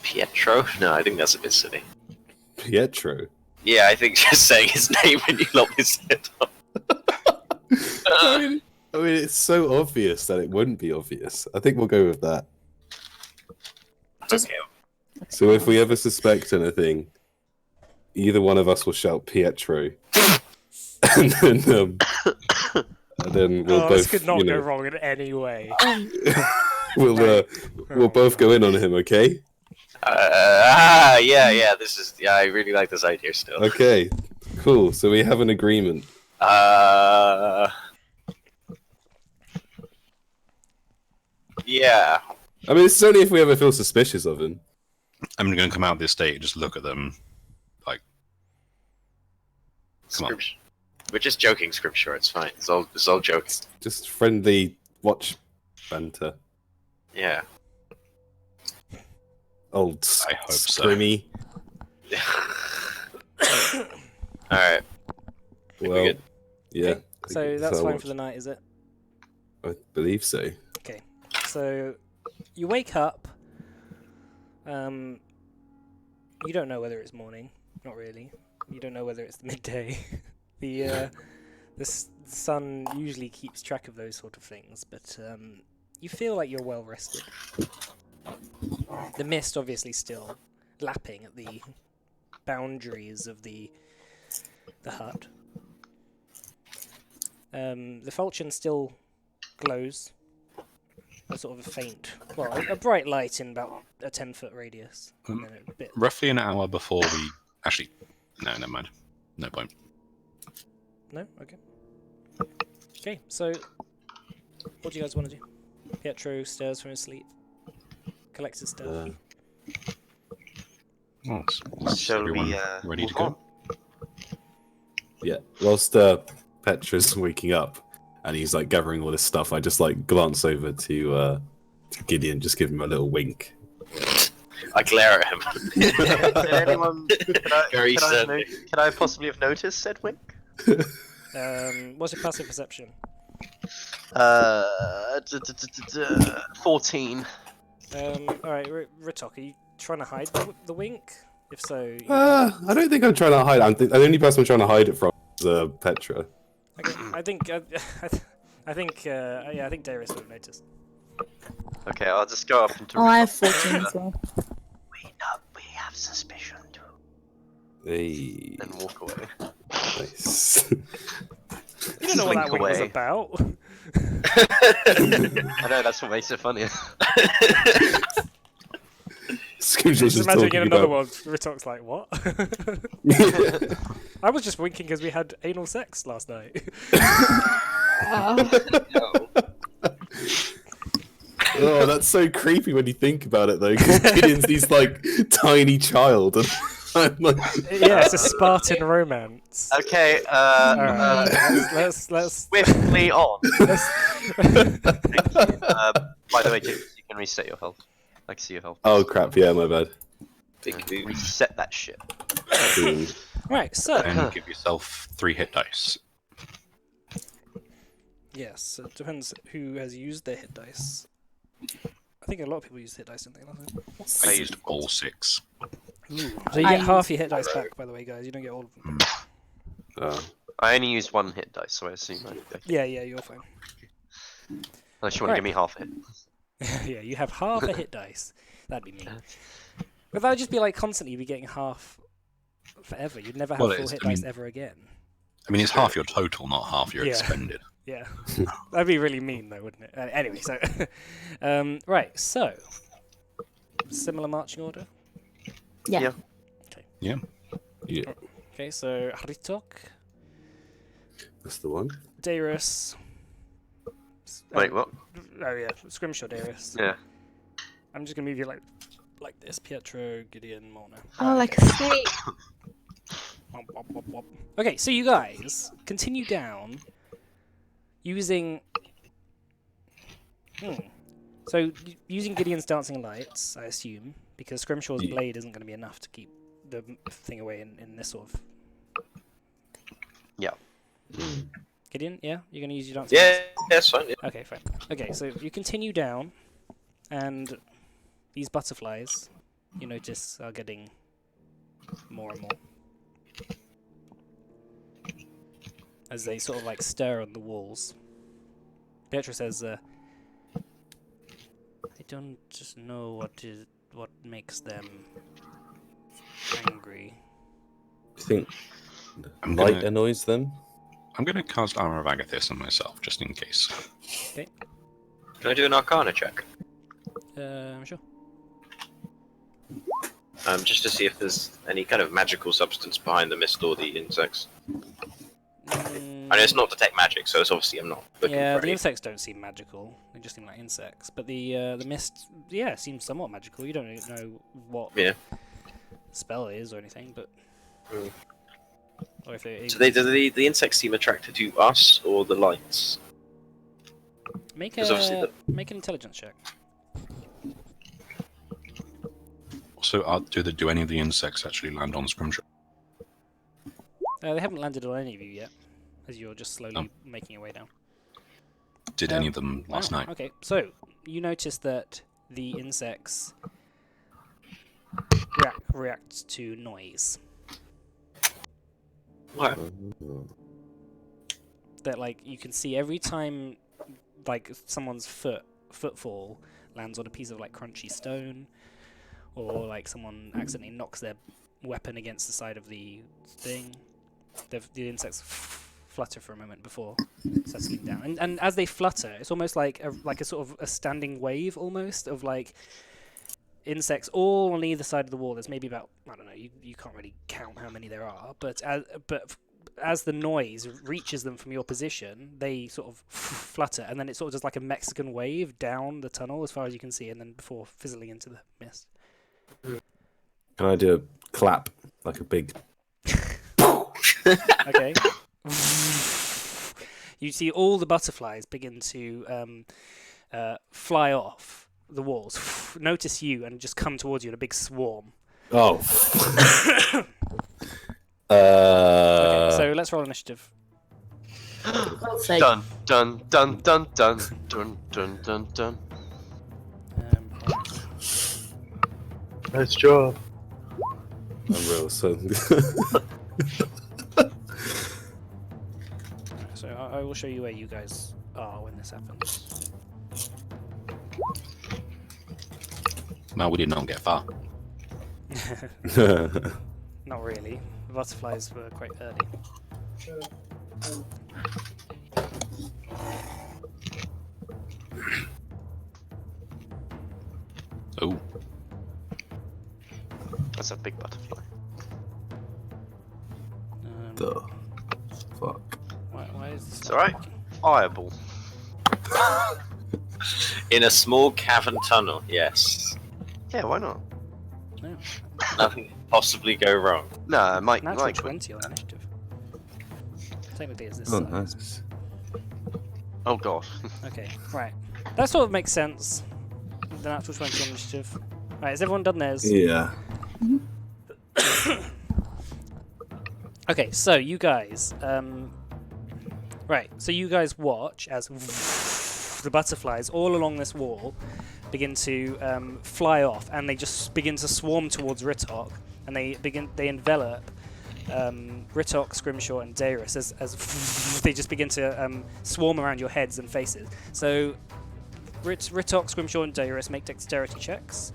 Speaker 4: Pietro? No, I think that's a bit silly.
Speaker 1: Pietro.
Speaker 4: Yeah, I think just saying his name when you lop his head off.
Speaker 1: I mean, it's so obvious that it wouldn't be obvious. I think we'll go with that.
Speaker 6: Just-
Speaker 4: Okay.
Speaker 1: So if we ever suspect anything, either one of us will shout Pietro, and then we'll
Speaker 2: Oh,
Speaker 1: both.
Speaker 2: this could not
Speaker 1: you
Speaker 2: go
Speaker 1: know,
Speaker 2: wrong in any way.
Speaker 1: we'll both go in on him. Okay.
Speaker 4: Yeah. This is. Yeah, I really like this idea still.
Speaker 1: Okay. Cool. So we have an agreement.
Speaker 4: Yeah.
Speaker 1: I mean, it's only if we ever feel suspicious of him.
Speaker 5: I'm going to come out of the estate and just look at them. Come on.
Speaker 4: Scripture. We're just joking, Scripture. It's fine. It's all joking.
Speaker 1: Just friendly watch banter.
Speaker 4: Yeah.
Speaker 1: Old
Speaker 5: I hope so.
Speaker 1: scrimmy.
Speaker 4: All right. Think we're
Speaker 1: Well,
Speaker 4: good?
Speaker 1: yeah.
Speaker 2: So that's fine for the night, is it?
Speaker 1: I believe so.
Speaker 2: Okay. So you wake up. You don't know whether it's morning. Not really. You don't know whether it's midday. The sun usually keeps track of those sort of things, but you feel like you're well rested. The mist obviously still lapping at the boundaries of the hut. The falchion still glows. A sort of a faint, well, a bright light in about a 10-foot radius. And then a bit.
Speaker 5: Roughly an hour before we actually. No, never mind. No point.
Speaker 2: No? Okay. Okay, so what do you guys want to do? Pietro stirs from his sleep, collects his stuff.
Speaker 5: Well, is
Speaker 3: Shall
Speaker 5: everyone
Speaker 3: we
Speaker 5: ready
Speaker 3: move
Speaker 5: to go?
Speaker 3: on?
Speaker 1: Yeah. Whilst Petra's waking up and he's like gathering all this stuff, I just like glance over to Gideon, just give him a little wink.
Speaker 4: I glare at him.
Speaker 3: Did anyone?
Speaker 4: Very
Speaker 3: Could
Speaker 4: sadly.
Speaker 3: I possibly have noticed said wink?
Speaker 2: What's your passive perception?
Speaker 3: 14.
Speaker 2: Alright, Ritok, are you trying to hide the wink? If so, you...
Speaker 1: I don't think I'm trying to hide. The only person I'm trying to hide it from is Petra.
Speaker 2: okay, I think I think Darius would have noticed.
Speaker 3: Okay, I'll just go up and.
Speaker 6: Oh, I have 14 as well.
Speaker 3: We have suspicion too.
Speaker 1: Hey,
Speaker 3: And walk away.
Speaker 1: nice.
Speaker 2: You don't know what that
Speaker 3: Slink
Speaker 2: wink was
Speaker 3: away.
Speaker 2: about.
Speaker 3: I know that's what makes it funny.
Speaker 1: Scrooge
Speaker 2: Just
Speaker 1: was
Speaker 2: imagine
Speaker 1: talking
Speaker 2: in another
Speaker 1: about.
Speaker 2: one, Ritok's like, what? I was just winking because we had anal sex last night.
Speaker 1: Oh, that's so creepy when you think about it, though. Because Gideon's this like tiny child, and I'm like,
Speaker 2: Yeah, it's a Spartan romance.
Speaker 3: Okay,
Speaker 2: Alright, let's
Speaker 3: swiftly on.
Speaker 2: let's
Speaker 3: By the way, you can reset your health. I can see your health.
Speaker 1: oh crap, yeah, my bad.
Speaker 4: Big boot.
Speaker 3: Reset that shit.
Speaker 1: Boom.
Speaker 2: right. So
Speaker 5: And give yourself 3 hit dice.
Speaker 2: yes, it depends who has used their hit dice. I think a lot of people used hit dice, didn't they? Last time?
Speaker 5: I used all 6.
Speaker 2: Ooh. So you
Speaker 6: I
Speaker 2: get half
Speaker 6: used-
Speaker 2: your hit dice back, by the way, guys. You don't get all of them.
Speaker 1: Oh.
Speaker 3: I only used 1 hit dice, so I assume I.
Speaker 2: Yeah, you're fine.
Speaker 3: Unless you want to give me half a hit.
Speaker 2: Yeah, you have half a hit dice. That'd be mean. But that would just be like constantly you'd be getting half forever. You'd never have
Speaker 5: Well, it
Speaker 2: full
Speaker 5: is,
Speaker 2: hit
Speaker 5: I
Speaker 2: dice
Speaker 5: mean-
Speaker 2: ever again.
Speaker 5: I mean, it's half your total, not half your
Speaker 2: Yeah.
Speaker 5: expended.
Speaker 2: Yeah, that'd be really mean, though, wouldn't it? Anyway, so right, so similar marching order.
Speaker 6: Yeah.
Speaker 1: Yeah,
Speaker 2: Okay, so Haritok,
Speaker 1: that's the one.
Speaker 2: Darius.
Speaker 3: Wait, what?
Speaker 2: Oh yeah, Scrimshaw, Darius.
Speaker 3: Yeah.
Speaker 2: I'm just gonna move you like this: Pietro, Gideon, Mona.
Speaker 7: Oh, like a snake.
Speaker 2: Womp, womp, womp, womp. Okay, so you guys continue down using. So using Gideon's dancing lights, I assume, because Scrimshaw's
Speaker 1: Yeah.
Speaker 2: blade isn't going to be enough to keep the thing away in this sort of.
Speaker 3: Yeah.
Speaker 2: Gideon, yeah, you're going to use your dancing
Speaker 4: Yeah,
Speaker 2: lights.
Speaker 4: that's fine. Yeah.
Speaker 2: Okay, fine. Okay, so you continue down, and these butterflies, you notice, are getting more and more as they sort of like stir on the walls. Pietro says, "I don't just know what makes them angry."
Speaker 1: Do you think
Speaker 5: I'm
Speaker 1: light
Speaker 5: gonna,
Speaker 1: annoys them?
Speaker 5: I'm gonna cast Armor of Agathis on myself, just in case.
Speaker 4: Can I do an Arcana check?
Speaker 2: Sure.
Speaker 4: Just to see if there's any kind of magical substance behind the mist or the insects. I know it's not detect magic, so it's obviously I'm not looking
Speaker 2: Yeah,
Speaker 4: for
Speaker 2: the
Speaker 4: any.
Speaker 2: insects don't seem magical. They just seem like insects. But the mist, yeah, seems somewhat magical. You don't know what
Speaker 4: Yeah.
Speaker 2: spell it is or anything, but
Speaker 4: Mm.
Speaker 2: or if it
Speaker 4: So do the insects seem attracted to us or the lights?
Speaker 2: make
Speaker 4: 'cause obviously
Speaker 2: make an intelligence check.
Speaker 5: Also, do any of the insects actually land on Scrimshaw?
Speaker 2: They haven't landed on any of you yet, as you're just slowly
Speaker 5: Oh.
Speaker 2: making your way down.
Speaker 5: Did any of them
Speaker 2: Oh,
Speaker 5: last night?
Speaker 2: Okay, so you notice that the insects react to noise.
Speaker 4: What?
Speaker 2: That like you can see every time like someone's footfall lands on a piece of like crunchy stone, or like someone accidentally knocks their weapon against the side of the thing, the insects flutter for a moment before settling down. And as they flutter, it's almost like a sort of a standing wave almost of like insects all on either side of the wall. There's maybe about, I don't know, you can't really count how many there are, but as the noise reaches them from your position, they sort of flutter, and then it sort of does like a Mexican wave down the tunnel as far as you can see, and then before fizzling into the mist.
Speaker 1: Can I do a clap like a big?
Speaker 2: Okay. You see all the butterflies begin to fly off the walls notice you and just come towards you in a big swarm.
Speaker 1: Oh.
Speaker 2: Okay, so let's roll initiative.
Speaker 6: God's sake.
Speaker 3: Dun dun dun dun dun dun dun dun dun. Nice job.
Speaker 1: I'm real. So.
Speaker 2: So I will show you where you guys are when this happens.
Speaker 5: Well, we did not get far.
Speaker 2: Not really. The butterflies were quite early.
Speaker 5: Oh,
Speaker 3: That's a big butterfly.
Speaker 1: The fuck.
Speaker 2: Why is this
Speaker 3: It's
Speaker 2: not
Speaker 3: alright.
Speaker 2: working?
Speaker 3: Fireball.
Speaker 4: In a small cavern tunnel, yes.
Speaker 3: Yeah, why not?
Speaker 2: No.
Speaker 4: Nothing can possibly go wrong.
Speaker 3: No, Mike.
Speaker 2: Natural
Speaker 3: Mike.
Speaker 2: 20 on initiative. Technically it's this
Speaker 1: Oh,
Speaker 2: size.
Speaker 1: nice.
Speaker 3: Oh god.
Speaker 2: Okay, right. That sort of makes sense. The natural 20 on initiative. Right, has everyone done theirs?
Speaker 1: Yeah.
Speaker 2: Okay, so you guys, right, so you guys watch as the butterflies all along this wall begin to fly off, and they just begin to swarm towards Ritok, and they envelop Ritok, Scrimshaw, and Darius as they just begin to swarm around your heads and faces. So Ritok, Scrimshaw, and Darius make dexterity checks.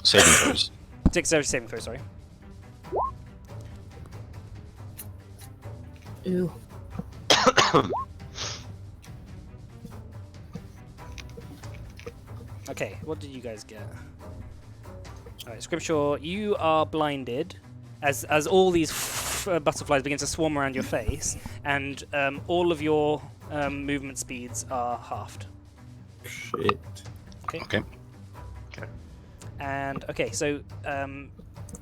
Speaker 5: saving throws.
Speaker 2: Dexterity saving throw, sorry.
Speaker 6: Ooh.
Speaker 2: Okay, what did you guys get? Alright, Scrimshaw, you are blinded as all these butterflies begin to swarm around your face, and all of your movement speeds are halved.
Speaker 1: Shit.
Speaker 5: Okay.
Speaker 2: And okay, so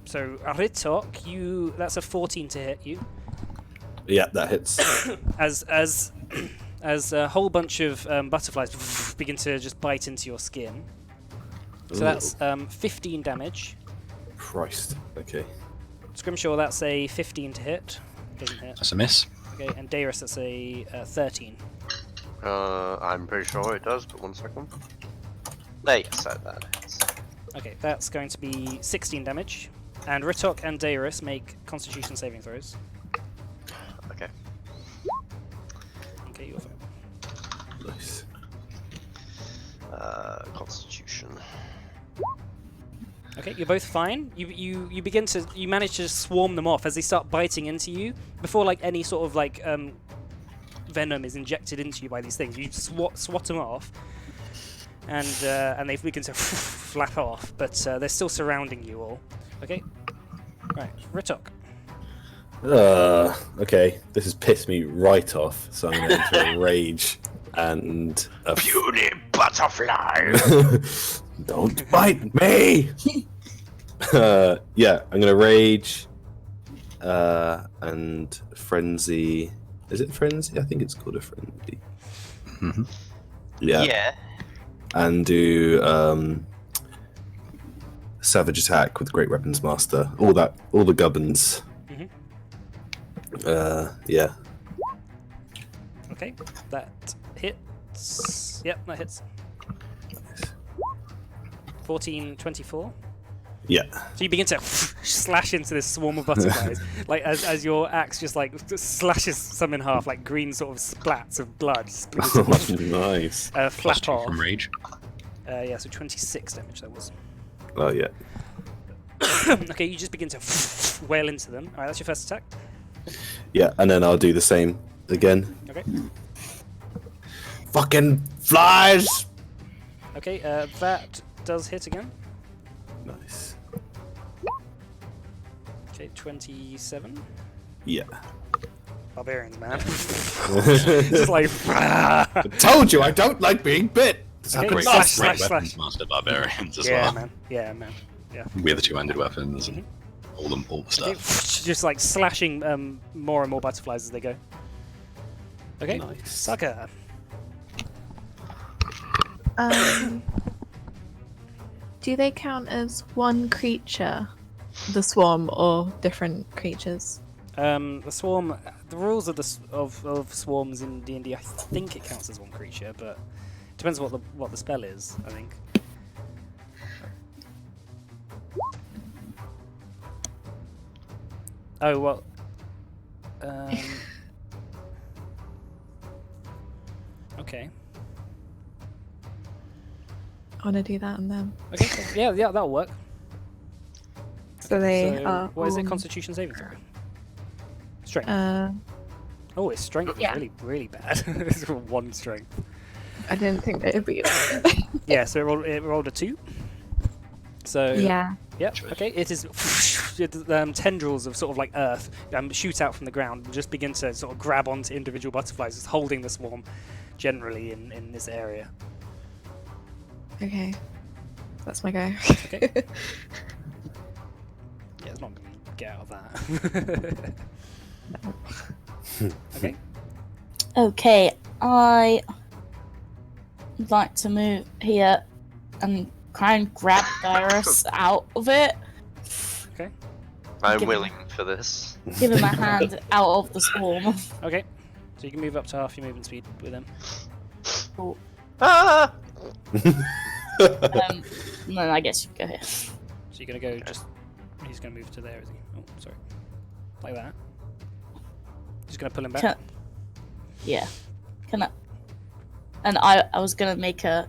Speaker 2: Ritok, that's a 14 to hit you.
Speaker 1: Yeah, that hits.
Speaker 2: As a whole bunch of butterflies begin to just bite into your skin. So that's 15 damage.
Speaker 1: Christ. Okay.
Speaker 2: Scrimshaw, that's a 15 to hit. Doesn't hit.
Speaker 5: That's a miss.
Speaker 2: Okay, and Darius, that's a 13.
Speaker 3: I'm pretty sure it does, but 1 second. There you said that.
Speaker 2: Okay, that's going to be 16 damage. And Ritok and Darius make Constitution saving throws.
Speaker 3: Okay.
Speaker 2: Okay, you're fine.
Speaker 1: Nice.
Speaker 3: Constitution.
Speaker 2: Okay, you're both fine. You manage to swarm them off as they start biting into you before like any sort of like venom is injected into you by these things. You swat them off, and they begin to flap off, but they're still surrounding you all. Okay, right, Ritok.
Speaker 1: Okay. This has pissed me right off, so I'm going to enter a rage and a
Speaker 3: Puny butterfly!
Speaker 1: Don't bite me! Yeah, I'm gonna rage and frenzy. Is it frenzy? I think it's called a frenzy.
Speaker 5: Mm-hmm.
Speaker 1: Yeah. And do savage attack with Great Weapons Master. All the gubbins. Yeah.
Speaker 2: Okay, that hits. Yep, that hits. 14, 24.
Speaker 1: Yeah.
Speaker 2: So you begin to slash into this swarm of butterflies, like as your axe just like slashes some in half, like green sort of splats of blood.
Speaker 1: Nice.
Speaker 5: Plus
Speaker 2: Flap
Speaker 5: 2
Speaker 2: off.
Speaker 5: from rage.
Speaker 2: Yeah, so 26 damage that was.
Speaker 1: Oh yeah.
Speaker 2: Okay, you just begin to wail into them. Alright, that's your first attack.
Speaker 1: Yeah, and then I'll do the same again.
Speaker 2: Okay.
Speaker 1: Fucking flies!
Speaker 2: Okay, that does hit again.
Speaker 1: Nice.
Speaker 2: Okay, 27.
Speaker 1: Yeah.
Speaker 2: Barbarians, man. Just like.
Speaker 1: I told you I don't like being bit. This
Speaker 2: Okay,
Speaker 1: happened
Speaker 2: slash,
Speaker 1: last
Speaker 2: slash,
Speaker 1: night.
Speaker 2: slash.
Speaker 5: Weapons master barbarians as
Speaker 2: Yeah,
Speaker 5: well.
Speaker 2: man. Yeah, man.
Speaker 5: We're the two-handed weapons and all the
Speaker 2: Okay,
Speaker 5: stuff.
Speaker 2: just like slashing more and more butterflies as they go. Okay,
Speaker 1: Nice.
Speaker 2: Sucker.
Speaker 7: Do they count as one creature, the swarm, or different creatures?
Speaker 2: The swarm. The rules of of swarms in D&D, I think it counts as one creature, but it depends what the spell is. I think. Oh well. Okay.
Speaker 7: I want to do that on them.
Speaker 2: Okay. Yeah, that'll work.
Speaker 7: So they
Speaker 2: So,
Speaker 7: are.
Speaker 2: what is it?
Speaker 7: all-
Speaker 2: Constitution saving throw. Strength. Oh, it's strength.
Speaker 7: yeah.
Speaker 2: Really, really bad. It's one strength.
Speaker 7: I didn't think they would be.
Speaker 2: Yeah. So it rolled a 2. So
Speaker 7: Yeah.
Speaker 2: Yep. Okay. It is. Tendrils of sort of like earth shoot out from the ground and just begin to sort of grab onto individual butterflies, just holding the swarm generally in this area.
Speaker 7: Okay. That's my go.
Speaker 2: Okay. Yeah, it's not going to get out of that. Okay.
Speaker 6: Okay, I would like to move here and try and grab Dyrus out of it.
Speaker 2: Okay.
Speaker 3: I'm
Speaker 6: Give
Speaker 3: willing for this.
Speaker 6: Give him a hand out of the swarm.
Speaker 2: Okay. So you can move up to half your movement speed with him.
Speaker 3: Ah!
Speaker 6: No, I guess you can go here.
Speaker 2: So you're going to go just. He's going to move to there, is he? Oh, sorry. Like that. Just going to pull him back.
Speaker 6: Yeah. Can I? And I was gonna make a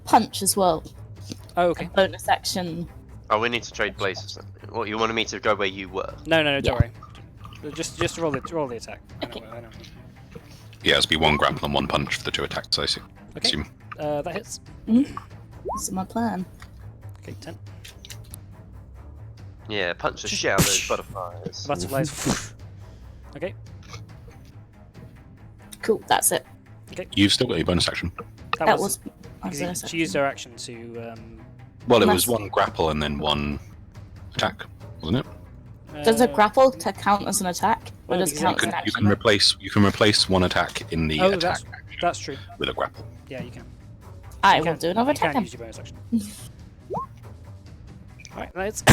Speaker 6: punch as well.
Speaker 2: Oh, okay.
Speaker 6: Bonus action.
Speaker 3: Oh, we need to trade places then. What, you wanted me to go where you were?
Speaker 2: No, don't
Speaker 6: Yeah.
Speaker 2: worry. Just roll the attack.
Speaker 6: Okay.
Speaker 2: I know.
Speaker 5: Yeah, it'll be one grapple and one punch for the 2 attacks, I assume.
Speaker 2: Okay. That hits.
Speaker 6: This is my plan.
Speaker 2: Okay, 10.
Speaker 3: Yeah, punch the shit out of those butterflies.
Speaker 2: Butterflies. Okay.
Speaker 6: Cool. That's it.
Speaker 5: You've still got your bonus action.
Speaker 6: That was.
Speaker 2: Because she used her action to.
Speaker 5: Well, it
Speaker 6: Nice.
Speaker 5: was one grapple and then one attack, wasn't it?
Speaker 6: Does a grapple to count as an attack, or
Speaker 2: no,
Speaker 6: does it
Speaker 2: because
Speaker 6: count as an
Speaker 5: You
Speaker 6: action?
Speaker 5: can replace one attack in the
Speaker 2: Oh,
Speaker 5: attack
Speaker 2: that's true.
Speaker 5: with a grapple.
Speaker 2: Yeah, you can.
Speaker 6: I
Speaker 2: You
Speaker 6: will
Speaker 2: can-
Speaker 6: do another
Speaker 2: you can
Speaker 6: attack.
Speaker 2: use your bonus action. Alright, that's.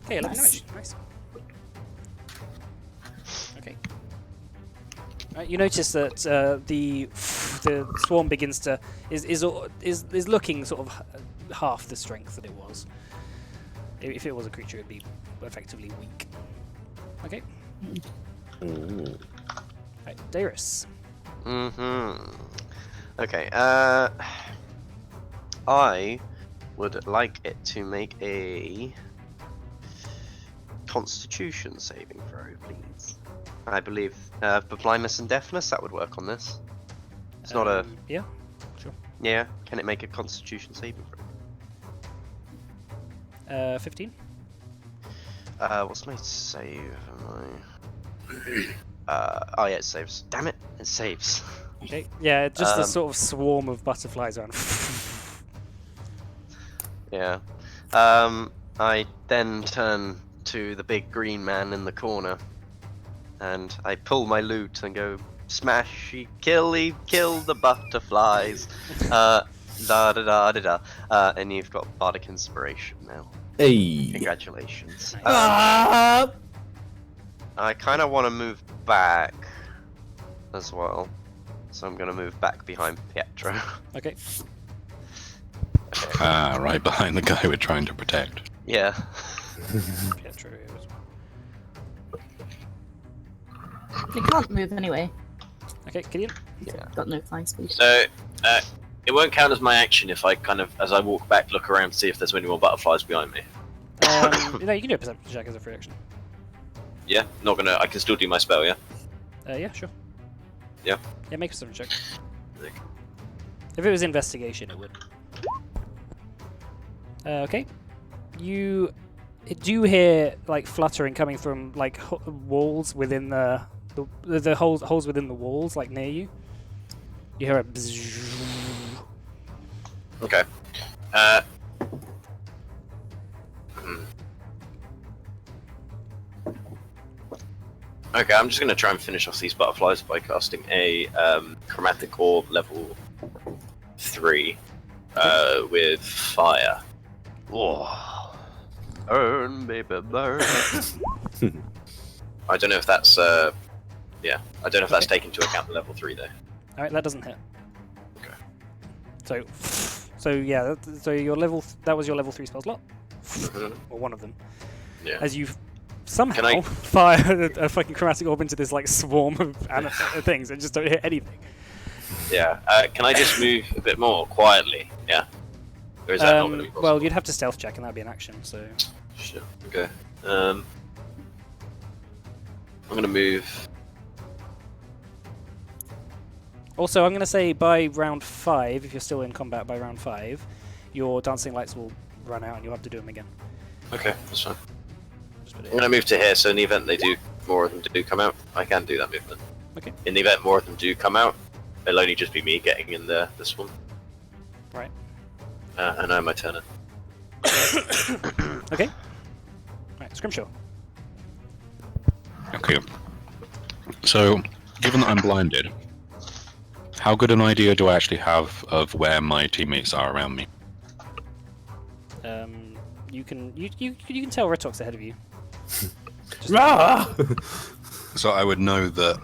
Speaker 2: Okay, 11
Speaker 6: Nice.
Speaker 2: damage. Nice. Okay. You notice that the swarm begins to is looking sort of half the strength that it was. If it was a creature, it'd be effectively weak. Okay. Right, Darius.
Speaker 3: Okay, I would like it to make a Constitution saving throw, please. I believe for blindness and deafness, that would work on this. It's not a...
Speaker 2: Yeah.
Speaker 3: Yeah, can it make a Constitution saving throw?
Speaker 2: 15.
Speaker 3: What's my save? Oh yeah, it saves. Damn it, it saves.
Speaker 2: Okay. Yeah, just a
Speaker 3: Um,
Speaker 2: sort of swarm of butterflies around.
Speaker 3: Yeah. I then turn to the big green man in the corner, and I pull my lute and go, smashy, kill the butterflies. Da da da da da. And you've got bardic inspiration now.
Speaker 1: Hey.
Speaker 3: Congratulations.
Speaker 2: Nice.
Speaker 3: I kind of want to move back as well, so I'm gonna move back behind Pietro.
Speaker 2: Okay.
Speaker 5: Right behind the guy we're trying to protect.
Speaker 3: Yeah.
Speaker 2: Pietro.
Speaker 6: You can't move anyway.
Speaker 2: Okay, Gideon.
Speaker 6: Got no flying speed.
Speaker 4: So, it won't count as my action if I kind of, as I walk back, look around to see if there's any more butterflies behind me.
Speaker 2: No, you can do a perception check as a free action.
Speaker 4: Yeah, not gonna. I can still do my spell. Yeah.
Speaker 2: Yeah, sure.
Speaker 4: Yeah.
Speaker 2: Yeah, make a perception check.
Speaker 4: Okay.
Speaker 2: If it was investigation, it would. Okay. You do hear like fluttering coming from like walls within the holes within the walls, like near you. You hear a bzzz.
Speaker 4: Okay. Okay, I'm just going to try and finish off these butterflies by casting a chromatic orb level 3 with fire.
Speaker 3: Oh. Burn, baby, burn.
Speaker 4: I don't know if that's I don't know if that's taken into account the level 3 though.
Speaker 2: All right, that doesn't hit.
Speaker 4: Okay.
Speaker 2: So yeah, so your level that was your level 3 spell slot,
Speaker 4: Mhm.
Speaker 2: or one of them.
Speaker 4: Yeah.
Speaker 2: As you somehow
Speaker 4: Can I-
Speaker 2: fire a fucking chromatic orb into this like swarm of things and just don't hit anything.
Speaker 4: Yeah. Can I just move a bit more quietly? Yeah. Or is that not going to be possible?
Speaker 2: Well, you'd have to stealth check, and that'd be an action. So
Speaker 4: Sure. Okay. I'm going to move.
Speaker 2: also, I'm going to say by round 5, if you're still in combat by round 5, your dancing lights will run out, and you'll have to do them again.
Speaker 4: Okay, that's fine.
Speaker 2: Just put it
Speaker 4: I'm going to move to here, so in the event more of them do come out, I can do that movement.
Speaker 2: Okay.
Speaker 4: In the event more of them do come out, it'll only just be me getting in this one.
Speaker 2: Right.
Speaker 4: And I'm my turn.
Speaker 2: Okay. Right, Scrimshaw.
Speaker 5: Okay. So, given that I'm blinded, how good an idea do I actually have of where my teammates are around me?
Speaker 2: You can tell Ritok's ahead of you.
Speaker 1: Rah!
Speaker 5: So I would know that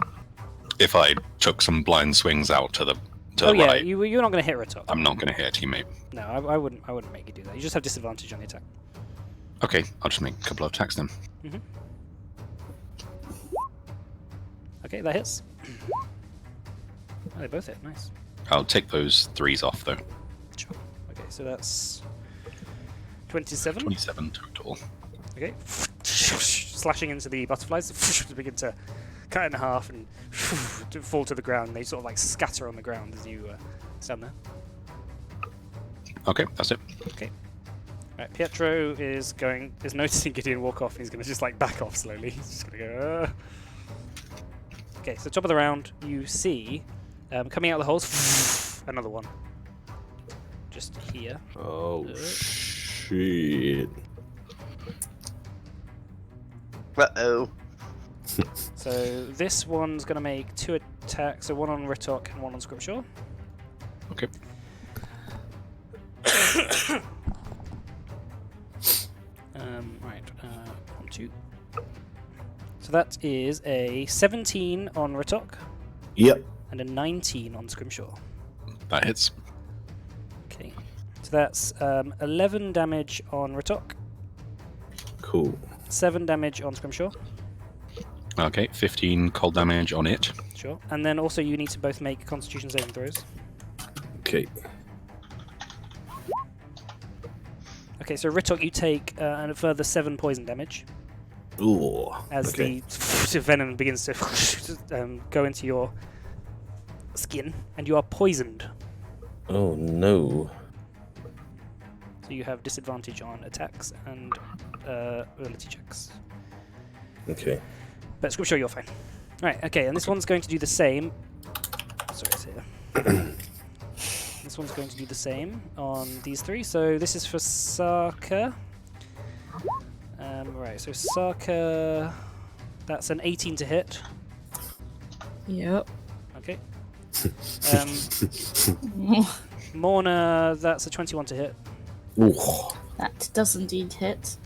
Speaker 5: if I took some blind swings out to the
Speaker 2: Oh yeah,
Speaker 5: right,
Speaker 2: you're not going to hit Ritok.
Speaker 5: I'm not going to hit a teammate.
Speaker 2: No, I wouldn't make you do that. You just have disadvantage on the attack.
Speaker 5: Okay, I'll just make a couple of attacks then.
Speaker 2: Okay, that hits. Oh, they both hit. Nice.
Speaker 5: I'll take those 3s off though.
Speaker 2: Sure. Okay, so that's 27.
Speaker 5: 27 total.
Speaker 2: Okay. Slashing into the butterflies, they begin to cut in half and to fall to the ground. They sort of like scatter on the ground as you stand there.
Speaker 5: Okay, that's it.
Speaker 2: Right, Pietro is noticing Gideon walk off, and he's going to just like back off slowly. He's just going to go. Okay, so top of the round, you see coming out of the holes, another one. Just here.
Speaker 1: Oh shit!
Speaker 3: Uh-oh.
Speaker 2: So this one's going to make 2 attacks, so one on Ritok and one on Scrimshaw.
Speaker 5: Okay.
Speaker 2: Right, 1, 2. So that is a 17 on Ritok
Speaker 1: Yep.
Speaker 2: and a 19 on Scrimshaw.
Speaker 5: That hits.
Speaker 2: Okay, so that's 11 damage on Ritok,
Speaker 1: Cool.
Speaker 2: 7 damage on Scrimshaw.
Speaker 5: Okay, 15 cold damage on it.
Speaker 2: Sure. And then also you need to both make Constitution saving throws.
Speaker 1: Okay.
Speaker 2: Okay, so Ritok, you take a further 7 poison damage
Speaker 1: Ooh.
Speaker 2: as
Speaker 1: okay.
Speaker 2: the venom begins to go into your skin, and you are poisoned.
Speaker 1: Oh no.
Speaker 2: So you have disadvantage on attacks and ability checks.
Speaker 1: Okay.
Speaker 2: But Scrimshaw, you're fine. Right, okay, and this one's going to do the same. Sorry, it's here. This one's going to do the same on these 3. So this is for Saka. Right, so Saka, that's an 18 to hit.
Speaker 7: Yep.
Speaker 2: Okay. Morna, that's a 21 to hit.
Speaker 1: Ooh.
Speaker 6: That does indeed hit.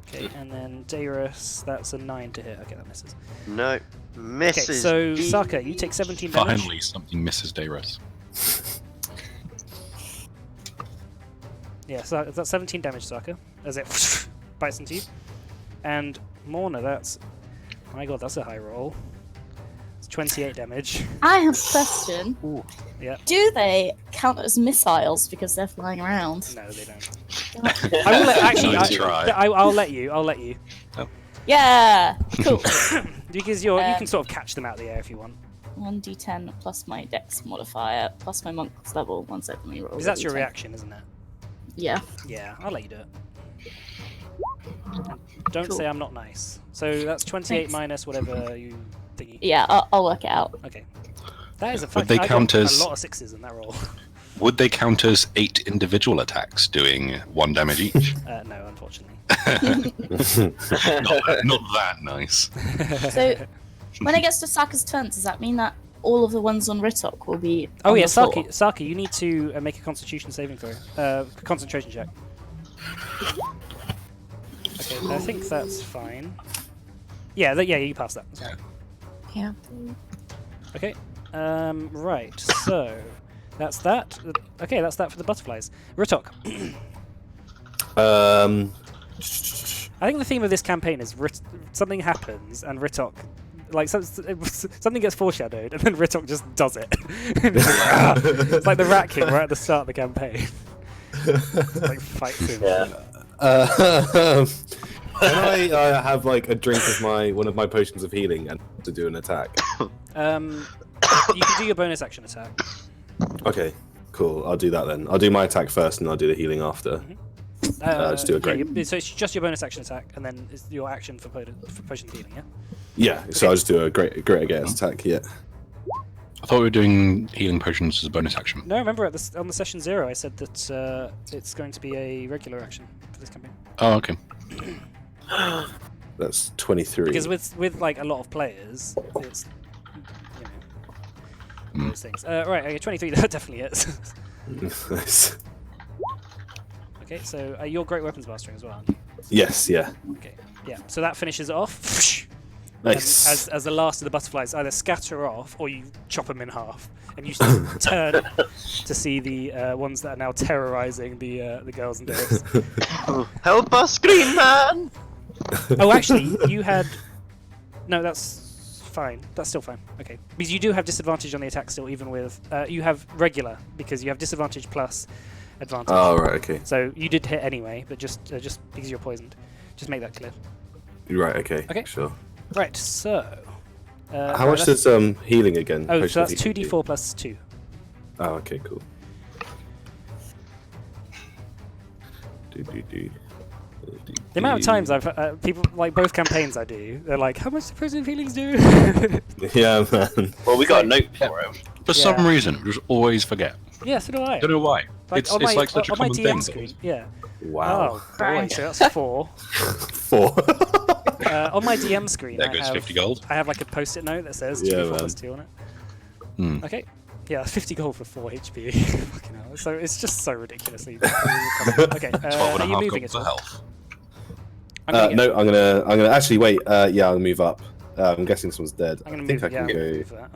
Speaker 2: Okay, and then Darius, that's a 9 to hit. Okay, that misses.
Speaker 3: No.
Speaker 2: Okay,
Speaker 3: Misses.
Speaker 2: so
Speaker 3: B.
Speaker 2: Saka, you take 17 damage.
Speaker 5: Finally, something misses Darius.
Speaker 2: Yeah, so that's 17 damage, Saka, as it bites into you. And Morna, that's... Oh my god, that's a high roll. It's 28 damage.
Speaker 6: I have a question.
Speaker 2: Yeah.
Speaker 6: Do they count as missiles because they're flying around?
Speaker 2: No, they don't. I will actually,
Speaker 5: Nice try.
Speaker 2: I'll let you. I'll let you.
Speaker 6: Yeah! Cool.
Speaker 2: Because you can sort of catch them out of the air if you want.
Speaker 6: 1d10 plus my dex modifier plus my monk's level. 1 second, let me roll.
Speaker 2: Because
Speaker 6: the
Speaker 2: that's your
Speaker 6: D10.
Speaker 2: reaction, isn't it?
Speaker 6: Yeah.
Speaker 2: Yeah, I'll let you do it. Don't
Speaker 6: Cool.
Speaker 2: say I'm not nice. So that's 28
Speaker 6: Thanks.
Speaker 2: minus whatever you thingy.
Speaker 6: Yeah, I'll work it out.
Speaker 2: Okay. That is a
Speaker 5: Would
Speaker 2: fucking...
Speaker 5: they
Speaker 2: I
Speaker 5: count
Speaker 2: got
Speaker 5: as-
Speaker 2: a lot of 6s in that roll.
Speaker 5: Would they count as 8 individual attacks doing 1 damage each?
Speaker 2: No, unfortunately.
Speaker 5: not that nice.
Speaker 6: So, When it gets to Saka's turn, does that mean that all of the ones on Ritok will be?
Speaker 2: Oh
Speaker 6: on
Speaker 2: yeah,
Speaker 6: the floor?
Speaker 2: Saki, you need to make a Constitution saving throw. Concentration check. Okay, I think that's fine. Yeah, yeah, you pass that. That's fine.
Speaker 7: Yeah.
Speaker 2: Okay. Right. So that's that. Okay, that's that for the butterflies. Ritok. I think the theme of this campaign is something happens and Ritok, like something gets foreshadowed and then Ritok just does it. It's like the Rat King right at the start of the campaign. Like fights him.
Speaker 1: Can I have like a drink of one of my potions of healing and to do an attack?
Speaker 2: You can do your bonus action attack.
Speaker 1: Okay, cool. I'll do that then. I'll do my attack first, and I'll do the healing after. Just do a great.
Speaker 2: Yeah, so it's just your bonus action attack, and then it's your action for potion of healing. Yeah.
Speaker 1: Yeah. So I'll just do a great against attack. Yeah.
Speaker 5: I thought we were doing healing potions as a bonus action.
Speaker 2: No, remember on the session 0, I said that it's going to be a regular action for this campaign.
Speaker 5: Oh, okay.
Speaker 1: That's 23.
Speaker 2: Because with like a lot of players, it's those things. Right, okay, 23. That definitely is.
Speaker 1: Nice.
Speaker 2: Okay, so you're great weapons mastering as well, aren't you?
Speaker 1: Yes. Yeah.
Speaker 2: Okay, yeah. So that finishes it off.
Speaker 1: Nice.
Speaker 2: As the last of the butterflies either scatter off or you chop them in half, and you turn to see the ones that are now terrorizing the girls and boys.
Speaker 3: Help us, Green Man!
Speaker 2: Oh, actually, you had. No, that's fine. That's still fine. Okay, because you do have disadvantage on the attack still, even with you have regular because you have disadvantage plus advantage.
Speaker 1: Oh right. Okay.
Speaker 2: So you did hit anyway, but just because you're poisoned, just make that clear.
Speaker 1: Right. Okay.
Speaker 2: Okay.
Speaker 1: Sure.
Speaker 2: Right. So.
Speaker 1: How much does healing again?
Speaker 2: Oh,
Speaker 1: potion
Speaker 2: so
Speaker 1: of
Speaker 2: that's
Speaker 1: healing
Speaker 2: 2d4 plus 2.
Speaker 1: Oh, okay, cool.
Speaker 2: The amount of times I've people like both campaigns I do, they're like, "How much do potion of healings do?"
Speaker 1: Yeah, man.
Speaker 4: Well, we got a note for him.
Speaker 5: For some reason, we just always forget.
Speaker 2: Yeah, so do I.
Speaker 5: Don't know why.
Speaker 2: Like,
Speaker 5: It's
Speaker 2: on
Speaker 5: like such a
Speaker 2: on my
Speaker 5: common
Speaker 2: DM
Speaker 5: thing.
Speaker 2: screen. Yeah.
Speaker 1: Wow.
Speaker 2: Oh, boy, so that's 4.
Speaker 1: 4.
Speaker 2: On my DM screen,
Speaker 5: There
Speaker 2: I
Speaker 5: goes
Speaker 2: have
Speaker 5: 50 gold.
Speaker 2: I have like a post-it note that says
Speaker 1: Yeah,
Speaker 2: 2d4
Speaker 1: man.
Speaker 2: plus 2 on it.
Speaker 5: Hmm.
Speaker 2: Okay. Yeah, that's 50 gold for 4 HP. Fucking hell. So it's just so ridiculously. Okay.
Speaker 5: 12 and
Speaker 2: Are
Speaker 5: a
Speaker 2: you
Speaker 5: half
Speaker 2: moving
Speaker 5: gold
Speaker 2: at
Speaker 5: for
Speaker 2: all?
Speaker 5: health.
Speaker 2: I'm gonna
Speaker 1: No, I'm gonna actually wait. Yeah, I'll move up. I'm guessing someone's dead.
Speaker 2: I'm gonna
Speaker 1: I think
Speaker 2: move.
Speaker 1: I can
Speaker 2: Yeah, I'm gonna
Speaker 1: go.
Speaker 2: move that.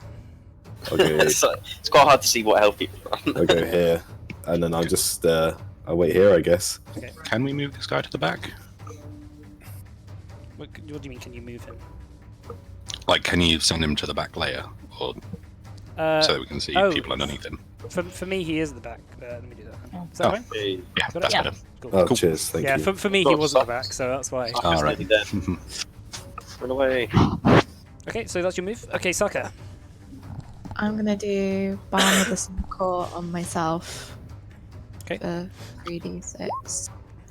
Speaker 1: I'll go.
Speaker 4: It's quite hard to see what health people are on.
Speaker 1: I'll go here, and then I'll just I'll wait here, I guess.
Speaker 5: Can we move this guy to the back?
Speaker 2: What do you mean? Can you move him?
Speaker 5: Like, can you send him to the back layer, or so that we can see
Speaker 2: oh.
Speaker 5: people underneath him?
Speaker 2: For me, he is at the back. Let me do that.
Speaker 6: Oh.
Speaker 2: Is that
Speaker 5: Oh.
Speaker 2: fine?
Speaker 5: Yeah,
Speaker 2: Got it?
Speaker 5: that's
Speaker 6: Yeah.
Speaker 5: better.
Speaker 2: Cool.
Speaker 1: Oh,
Speaker 5: Cool.
Speaker 1: cheers, thank
Speaker 2: Yeah,
Speaker 1: you.
Speaker 2: for me, he wasn't at the back, so that's why.
Speaker 5: All right.
Speaker 4: Run away.
Speaker 2: Okay, so that's your move. Okay, Saka.
Speaker 7: I'm gonna do Balm of the Core on myself.
Speaker 2: Okay.
Speaker 7: For 3d6.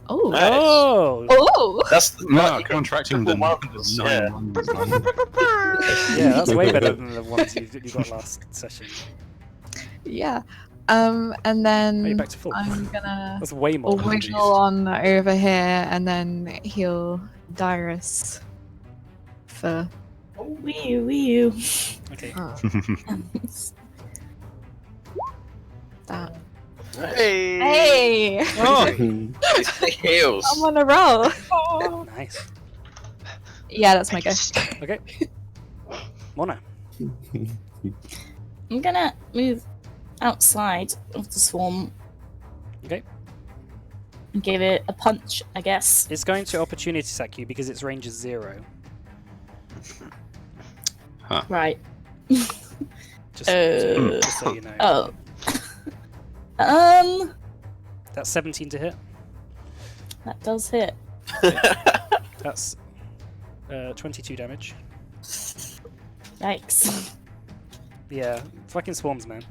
Speaker 7: Oh.
Speaker 4: Nice.
Speaker 2: Oh!
Speaker 7: Oh!
Speaker 4: That's
Speaker 5: No, contracting the
Speaker 4: marbles,
Speaker 5: 9
Speaker 4: yeah.
Speaker 5: ones.
Speaker 2: Yeah, that's way better than the ones you got last session.
Speaker 7: Yeah. And
Speaker 2: Oh, you're
Speaker 7: then
Speaker 2: back to full.
Speaker 7: I'm gonna
Speaker 2: That's way more. than
Speaker 7: wiggle on over here and then heal Dyrus for
Speaker 6: Wee.
Speaker 2: Okay.
Speaker 7: that.
Speaker 3: Hey!
Speaker 7: Hey!
Speaker 5: Oh,
Speaker 4: Heals.
Speaker 7: I'm on a roll!
Speaker 2: Nice.
Speaker 7: Yeah, that's my go.
Speaker 2: Okay. Mona.
Speaker 6: I'm gonna move outside of the swarm
Speaker 2: Okay.
Speaker 6: and give it a punch, I guess.
Speaker 2: It's going to opportunity attack you because its range is 0.
Speaker 6: Right.
Speaker 2: Just so you know.
Speaker 6: Oh.
Speaker 2: That's 17 to hit.
Speaker 6: That does hit.
Speaker 2: That's 22 damage.
Speaker 6: Yikes.
Speaker 2: Yeah, fucking swarms, man.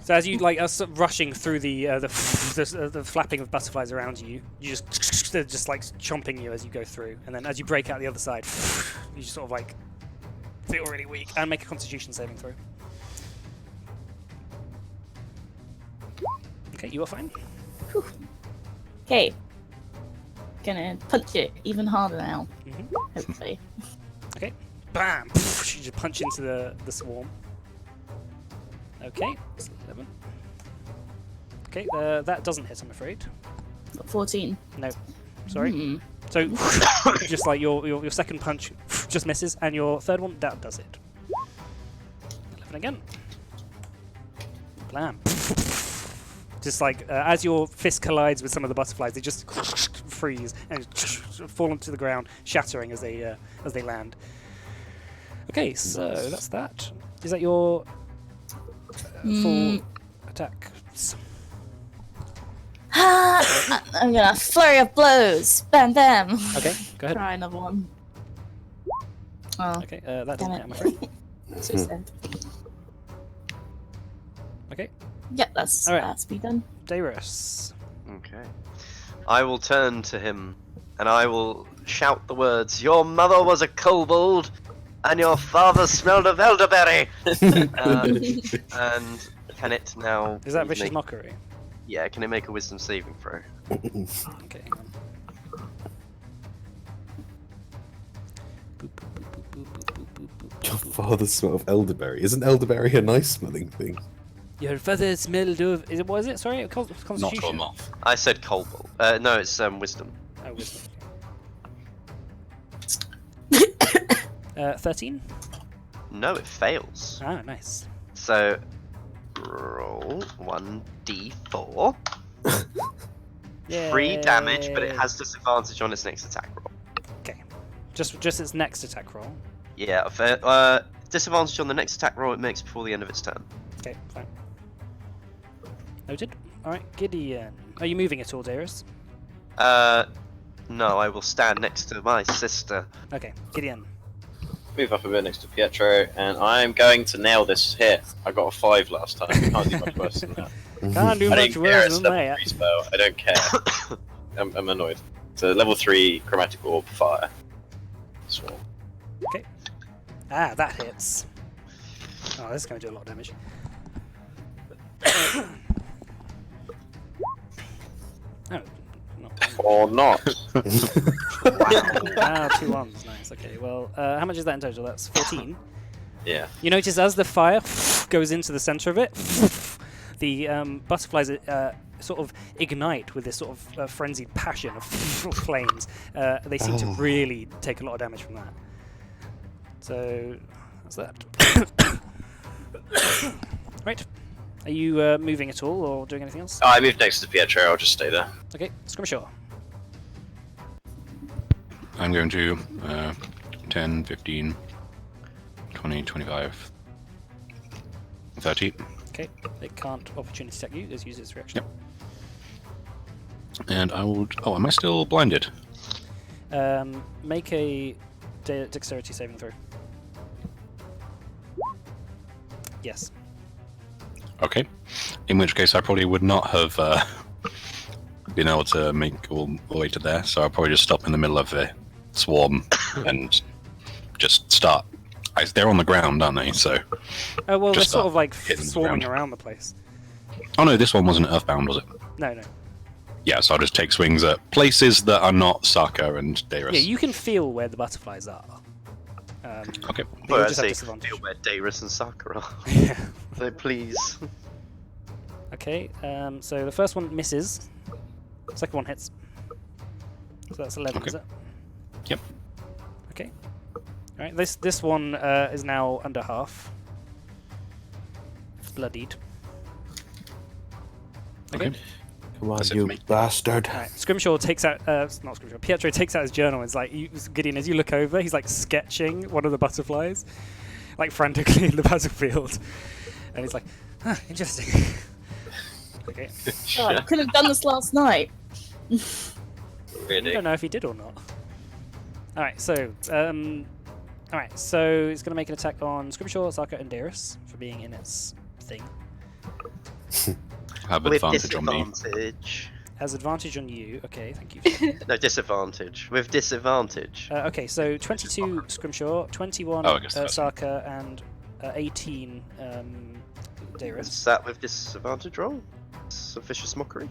Speaker 2: So as you like are sort of rushing through the flapping of butterflies around you, they're just like chomping you as you go through, and then as you break out the other side, you just sort of like feel really weak and make a Constitution saving throw. Okay, you are fine.
Speaker 6: Okay. Gonna punch it even harder now.
Speaker 2: Mhm.
Speaker 6: Hopefully.
Speaker 2: Okay. Bam! You just punch into the swarm. Okay. That's 11. Okay, that doesn't hit, I'm afraid.
Speaker 6: 14.
Speaker 2: No. Sorry.
Speaker 6: Hmm.
Speaker 2: So, just like your second punch just misses, and your third one, that does it. 11 again. Blam. Just like, as your fist collides with some of the butterflies, they just freeze and fall onto the ground, shattering as they land. Okay, so that's that. Is that your full attack?
Speaker 6: I'm gonna flurry of blows. Bam, bam.
Speaker 2: Okay, go ahead.
Speaker 6: Try another one. Oh,
Speaker 2: Okay, that doesn't hit,
Speaker 6: damn
Speaker 2: I'm
Speaker 6: it.
Speaker 2: afraid.
Speaker 6: So sad.
Speaker 2: Okay,
Speaker 6: Yep, that's
Speaker 2: All right.
Speaker 6: that's me done.
Speaker 2: Darius.
Speaker 3: Okay. I will turn to him and I will shout the words, "Your mother was a kobold and your father smelled of elderberry!" And can it now...
Speaker 2: Is that
Speaker 3: please
Speaker 2: vicious
Speaker 3: make-
Speaker 2: mockery?
Speaker 3: Yeah, can it make a wisdom saving throw?
Speaker 2: Okay, hang on. Boop, boop, boop, boop, boop, boop, boop, boop,
Speaker 1: Your
Speaker 2: boop.
Speaker 1: father smell of elderberry. Isn't elderberry a nice smelling thing?
Speaker 2: Your father smelled of. Is it? What is it? Sorry,
Speaker 5: Not
Speaker 2: Constitution.
Speaker 5: to a moth.
Speaker 3: I said kobold. No, it's wisdom.
Speaker 2: Oh, wisdom. 13.
Speaker 3: No, it fails.
Speaker 2: Ah, nice.
Speaker 3: So, roll 1d4. 3 damage, but it has disadvantage on its next attack roll.
Speaker 2: Okay. Just its next attack roll.
Speaker 3: Yeah, disadvantage on the next attack roll it makes before the end of its turn.
Speaker 2: Okay, fine. Noted. All right, Gideon. Are you moving at all, Darius?
Speaker 3: No, I will stand next to my sister.
Speaker 2: Okay, Gideon.
Speaker 4: Move up a bit next to Pietro, and I'm going to nail this hit. I got a 5 last time. Can't do much worse than that.
Speaker 2: Can't do
Speaker 4: I
Speaker 2: much
Speaker 4: don't care.
Speaker 2: worse
Speaker 4: It's
Speaker 2: than
Speaker 4: level
Speaker 2: that.
Speaker 4: 3 spell. I don't care. I'm annoyed. So level 3 chromatic orb fire. Swarm.
Speaker 2: Ah, that hits. Oh, this is going to do a lot of damage. Oh, not.
Speaker 4: Or not.
Speaker 2: Ah, 2 ones. Nice. Okay. Well, how much is that in total? That's 14.
Speaker 4: Yeah.
Speaker 2: You notice as the fire goes into the center of it, the butterflies sort of ignite with this sort of frenzied passion of flames. They seem to really take a lot of damage from that. So that's that. Right. Are you moving at all or doing anything else?
Speaker 4: Oh, I moved next to Pietro. I'll just stay there.
Speaker 2: Okay, Scrimshaw.
Speaker 5: I'm going to 10, 15, 20, 25, 30.
Speaker 2: Okay, it can't opportunity attack you. Just use its reaction.
Speaker 5: And I will. Oh, am I still blinded?
Speaker 2: Make a dexterity saving throw. Yes.
Speaker 5: Okay. In which case, I probably would not have been able to make all the way to there, so I'll probably just stop in the middle of the swarm and just start. They're on the ground, aren't they? So.
Speaker 2: Oh well, they're
Speaker 5: Just
Speaker 2: sort of like
Speaker 5: hitting the
Speaker 2: swarming
Speaker 5: ground.
Speaker 2: around the place.
Speaker 5: Oh no, this one wasn't earthbound, was it?
Speaker 2: No, no.
Speaker 5: Yeah, so I'll just take swings at places that are not Saka and Darius.
Speaker 2: Yeah, you can feel where the butterflies are.
Speaker 5: Okay.
Speaker 2: But
Speaker 3: Well,
Speaker 2: you
Speaker 3: I
Speaker 2: just have
Speaker 3: say,
Speaker 2: disadvantage.
Speaker 3: feel where Darius and Sakura are.
Speaker 2: Yeah.
Speaker 3: So please.
Speaker 2: Okay, so the first one misses. Second one hits. So that's 11,
Speaker 5: Okay.
Speaker 2: is it?
Speaker 5: Yep.
Speaker 2: Okay. Alright, this one is now under half. Bloodied. Okay.
Speaker 1: Come on,
Speaker 5: That's it
Speaker 1: you
Speaker 5: for me.
Speaker 1: bastard.
Speaker 2: Alright, Scrimshaw takes out, not Scrimshaw, Pietro takes out his journal and it's like, Gideon, as you look over, he's like sketching one of the butterflies, like frantically in the battlefield. And he's like, interesting. Okay.
Speaker 6: God, I could have done this last night.
Speaker 2: I
Speaker 4: Really?
Speaker 2: don't know if he did or not. Alright, so, alright, so it's going to make an attack on Scrimshaw, Saka, and Darius for being in its thing.
Speaker 5: Have
Speaker 3: With
Speaker 5: advantage on me.
Speaker 3: disadvantage.
Speaker 2: Has advantage on you. Okay, thank you.
Speaker 3: No, disadvantage. With disadvantage.
Speaker 2: Okay, so 22 Scrimshaw, 21
Speaker 5: Oh, I guess that's-
Speaker 2: Saka, and 18 Darius.
Speaker 3: Is that with disadvantage roll? It's a vicious mockery.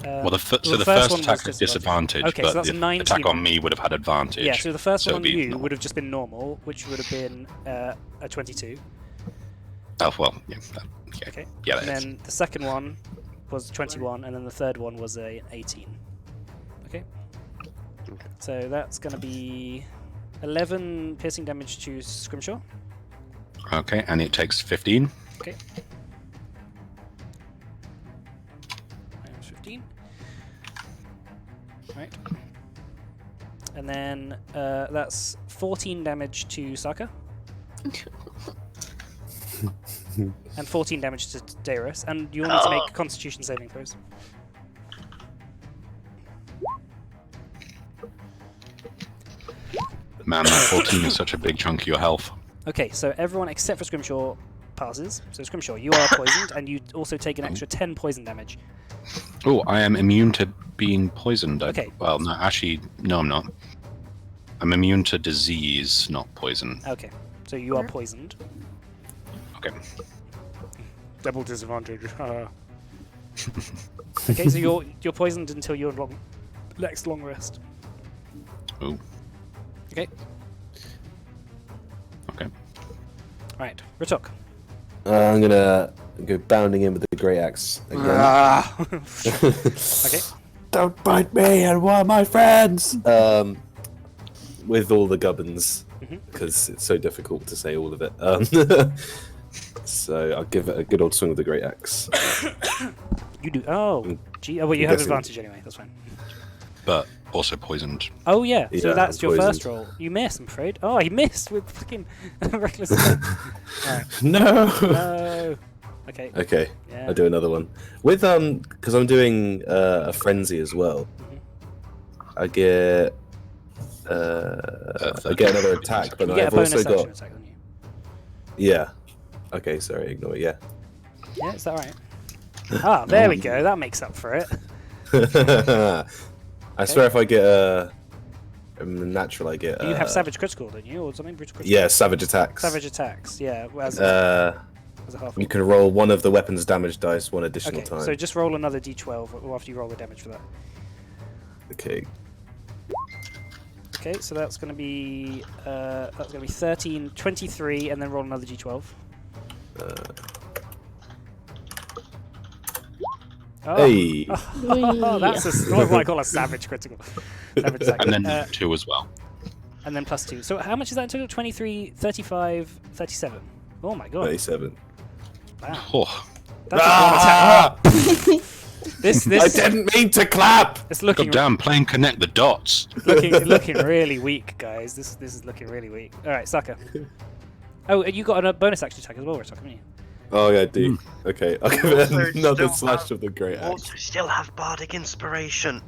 Speaker 5: Well, the first
Speaker 2: one
Speaker 5: attack
Speaker 2: was
Speaker 5: was disadvantage,
Speaker 2: Okay, so
Speaker 5: but
Speaker 2: that's
Speaker 5: the
Speaker 2: 19.
Speaker 5: attack on me would have had advantage.
Speaker 2: Yeah, so the first
Speaker 5: so
Speaker 2: one on
Speaker 5: it'd be
Speaker 2: you
Speaker 5: normal.
Speaker 2: would have just been normal, which would have been a 22.
Speaker 5: Oh well, yeah. Yeah,
Speaker 2: Okay.
Speaker 5: yeah,
Speaker 2: And
Speaker 5: that is.
Speaker 2: then the second one was 21, and then the third one was a 18. Okay. So that's going to be 11 piercing damage to Scrimshaw.
Speaker 5: Okay, and it takes 15.
Speaker 2: Okay. Minus 15. Right. And then that's 14 damage to Saka. And 14 damage to Darius. And you'll need to make Constitution saving throws.
Speaker 5: Man, that 14 is such a big chunk of your health.
Speaker 2: Okay, so everyone except for Scrimshaw passes. So Scrimshaw, you are poisoned, and you also take an extra 10 poison damage.
Speaker 5: Oh, I am immune to being poisoned.
Speaker 2: Okay.
Speaker 5: Well, no, actually, no, I'm not. I'm immune to disease, not poison.
Speaker 2: Okay, so you are poisoned.
Speaker 5: Okay.
Speaker 2: Double disadvantage. Okay, so you're poisoned until your next long rest.
Speaker 5: Oh.
Speaker 2: Okay.
Speaker 5: Okay.
Speaker 2: Right, Ritok.
Speaker 1: I'm gonna go bounding in with the great axe again.
Speaker 2: Okay.
Speaker 1: Don't bite me and one of my friends. With all the gubbins, because it's so difficult to say all of it. So I'll give it a good old swing with the great axe.
Speaker 2: You do. Oh, gee. Oh, well, you
Speaker 1: I'm
Speaker 2: have
Speaker 1: guessing-
Speaker 2: advantage anyway. That's fine.
Speaker 5: But also poisoned.
Speaker 2: Oh yeah. So
Speaker 1: Yeah,
Speaker 2: that's your
Speaker 1: poisoned.
Speaker 2: first roll. You miss, I'm afraid. Oh, he missed with fucking reckless. Alright.
Speaker 1: No.
Speaker 2: No. Okay.
Speaker 1: Okay,
Speaker 2: Yeah.
Speaker 1: I'll do another one with because I'm doing a frenzy as well. I get another attack, but
Speaker 2: You get
Speaker 1: I've
Speaker 2: a bonus
Speaker 1: also
Speaker 2: action
Speaker 1: got
Speaker 2: attack on you.
Speaker 1: yeah. Okay, sorry, ignore it. Yeah.
Speaker 2: Yeah, is that right? Ah, there we go. That makes up for it.
Speaker 1: I swear, if I get a natural, I get.
Speaker 2: You have savage critical, don't you, or something? Brutal critical.
Speaker 1: Yeah, savage attacks.
Speaker 2: Savage attacks. Yeah. As
Speaker 1: Uh,
Speaker 2: a half.
Speaker 1: you can roll one of the weapon's damage dice one additional
Speaker 2: Okay,
Speaker 1: time.
Speaker 2: so just roll another d12 after you roll the damage for that.
Speaker 1: Okay.
Speaker 2: Okay, so that's going to be 13, 23, and then roll another d12. Oh,
Speaker 1: Hey.
Speaker 2: that's what I call a savage critical. Savage attack.
Speaker 5: And then 2 as well.
Speaker 2: And then plus 2. So how much is that in total? 23, 35, 37. Oh my god.
Speaker 1: 37.
Speaker 2: Wow.
Speaker 5: Oh,
Speaker 2: That's
Speaker 1: Ah!
Speaker 2: a good attack. This
Speaker 1: I didn't mean to clap.
Speaker 2: it's looking
Speaker 5: God damn, playing connect the dots.
Speaker 2: looking really weak, guys. This is looking really weak. All right, Saka. Oh, and you got a bonus action attack as well, Ritok, haven't you?
Speaker 1: Oh yeah, I do. Okay, I'll give it
Speaker 3: Also
Speaker 1: another
Speaker 3: still
Speaker 1: slash
Speaker 3: have-
Speaker 1: of the great axe.
Speaker 3: Also, still have bardic inspiration.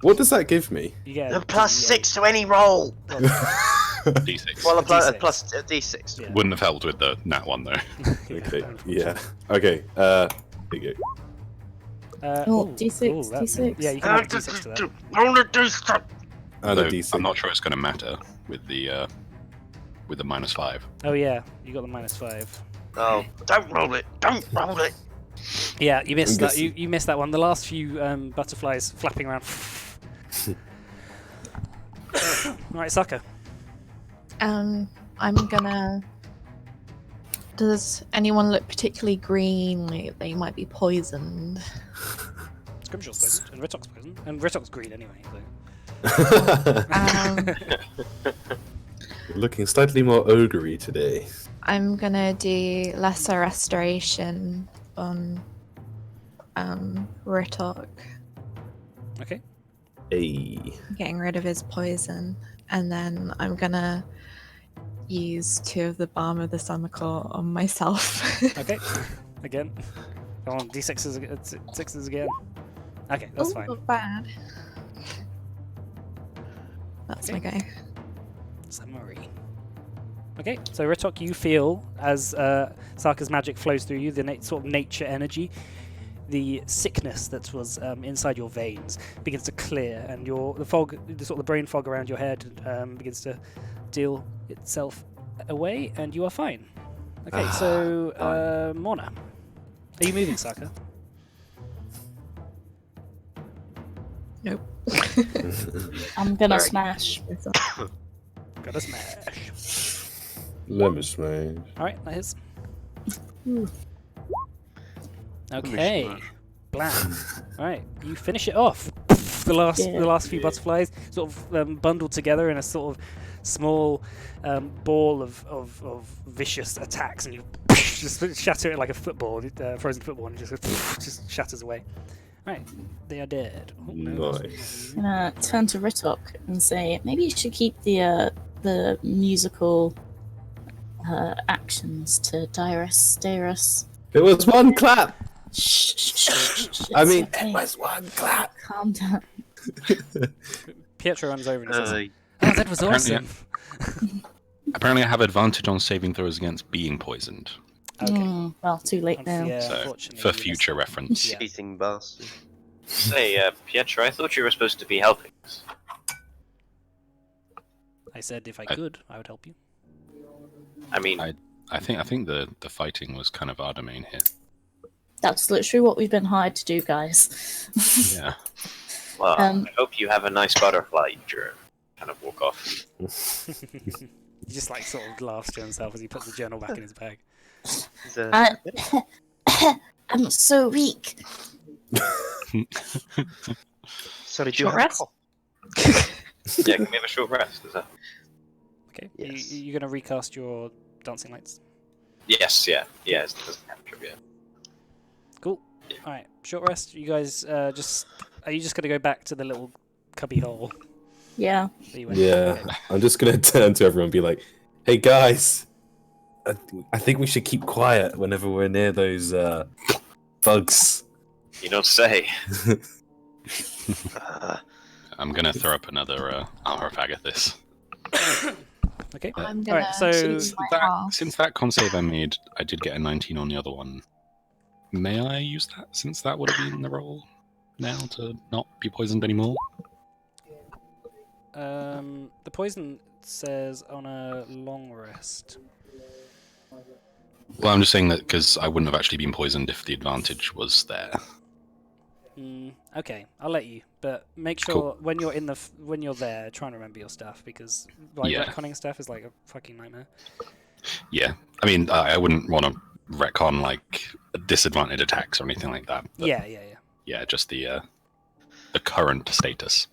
Speaker 1: What does that give me?
Speaker 2: You get
Speaker 3: And +6 to any roll.
Speaker 5: D6.
Speaker 3: Well, a
Speaker 2: D6.
Speaker 3: plus a d6.
Speaker 2: Yeah.
Speaker 5: Wouldn't have helped with the nat one though.
Speaker 1: Okay, yeah. Okay, here you go.
Speaker 6: Oh, D6,
Speaker 2: that-
Speaker 6: D6.
Speaker 2: Yeah, you can add a d6 to that.
Speaker 3: Roll a d6.
Speaker 1: And
Speaker 5: Though
Speaker 1: a d6.
Speaker 5: I'm not sure it's going to matter with the -5.
Speaker 2: Oh yeah, you got the -5.
Speaker 3: Oh, don't roll it. Don't roll it.
Speaker 2: Yeah, you missed
Speaker 1: I'm
Speaker 2: that. You missed that one. The last few butterflies flapping around. Right, Saka.
Speaker 7: I'm gonna. Does anyone look particularly green? Like they might be poisoned.
Speaker 2: Scrimshaw's poisoned, and Ritok's poisoned, and Ritok's green anyway. So.
Speaker 7: Um,
Speaker 1: Looking slightly more ogre-y today.
Speaker 7: I'm gonna do lesser restoration on Ritok,
Speaker 1: Hey.
Speaker 7: getting rid of his poison, and then I'm gonna use 2 of the balm of the Summercore on myself.
Speaker 2: Okay. Again. Come on, d6s, 6s again. Okay, that's
Speaker 7: Ooh,
Speaker 2: fine.
Speaker 7: Not bad. That's my go.
Speaker 2: Summary. Okay, so Ritok, you feel as Saka's magic flows through you, the sort of nature energy, the sickness that was inside your veins begins to clear, and the fog, the sort of the brain fog around your head, begins to deal itself away, and you are fine. Okay, so Morna, are you moving, Saka?
Speaker 7: Nope.
Speaker 6: I'm gonna
Speaker 3: Sorry.
Speaker 6: smash with them.
Speaker 2: Gotta smash.
Speaker 1: Let me smash.
Speaker 2: All right, that hits.
Speaker 6: Ooh.
Speaker 2: Okay, blam. All right, you finish it off. The last few butterflies sort of bundled together in a sort of small ball of vicious attacks, and you just shatter it like a football, frozen football, and it just shatters away. Right, they are dead. Oh, no.
Speaker 1: Nice.
Speaker 6: I'm gonna turn to Ritok and say, maybe you should keep the musical actions to Dyrus.
Speaker 1: It was one clap.
Speaker 6: Shh.
Speaker 1: I mean,
Speaker 6: okay.
Speaker 1: it was one clap.
Speaker 6: Calm down.
Speaker 2: Pietro runs over and says,
Speaker 3: Uh,
Speaker 2: "Oh, that was
Speaker 5: Apparently-
Speaker 2: awesome."
Speaker 5: Apparently, I have advantage on saving throws against being poisoned.
Speaker 2: Okay.
Speaker 6: Well, too late now.
Speaker 2: Yeah,
Speaker 5: So,
Speaker 2: unfortunately,
Speaker 5: for
Speaker 2: you missed
Speaker 5: future
Speaker 2: it.
Speaker 5: reference.
Speaker 2: Yeah.
Speaker 3: cheating bastard.
Speaker 4: Say, Pietro, I thought you were supposed to be helping us.
Speaker 2: I said if I
Speaker 5: I-
Speaker 2: could, I would help you.
Speaker 4: I mean,
Speaker 5: I think the fighting was kind of our domain here.
Speaker 6: That's literally what we've been hired to do, guys.
Speaker 5: Yeah.
Speaker 4: well,
Speaker 6: Um,
Speaker 4: I hope you have a nice butterfly, Drew. Kind of walk off.
Speaker 2: He just like sort of laughs to himself as he puts the journal back in his bag.
Speaker 6: I'm so weak.
Speaker 3: Sorry, do
Speaker 6: Short
Speaker 3: you have a
Speaker 6: rest?
Speaker 3: cough?
Speaker 4: Yeah, can we have a short rest? Is that?
Speaker 2: Okay.
Speaker 3: Yes.
Speaker 2: You're gonna recast your dancing lights.
Speaker 4: Yes, yeah, yeah. It doesn't capture yet.
Speaker 2: Cool. All right. Short rest. You guys are you just gonna go back to the little cubby hole
Speaker 6: Yeah.
Speaker 2: that you went?
Speaker 1: Yeah,
Speaker 2: Okay.
Speaker 1: I'm just gonna turn to everyone and be like, "Hey guys, I think we should keep quiet whenever we're near those bugs."
Speaker 4: You don't say.
Speaker 5: I'm gonna throw up another Armor of Agathis.
Speaker 2: Okay.
Speaker 7: I'm
Speaker 2: All
Speaker 7: gonna
Speaker 2: right. So
Speaker 7: choose my half.
Speaker 5: Since that con save I made, I did get a 19 on the other one. May I use that, since that would have been the roll now to not be poisoned anymore?
Speaker 2: the poison says on a long rest.
Speaker 5: Well, I'm just saying that because I wouldn't have actually been poisoned if the advantage was there.
Speaker 2: Okay, I'll let you, but make sure
Speaker 5: Cool.
Speaker 2: when you're when you're there, try and remember your stuff because like
Speaker 5: Yeah.
Speaker 2: retconning stuff is like a fucking nightmare.
Speaker 5: Yeah, I mean, I wouldn't want to retcon like disadvantaged attacks or anything like that. But
Speaker 2: Yeah.
Speaker 5: yeah, just the current status.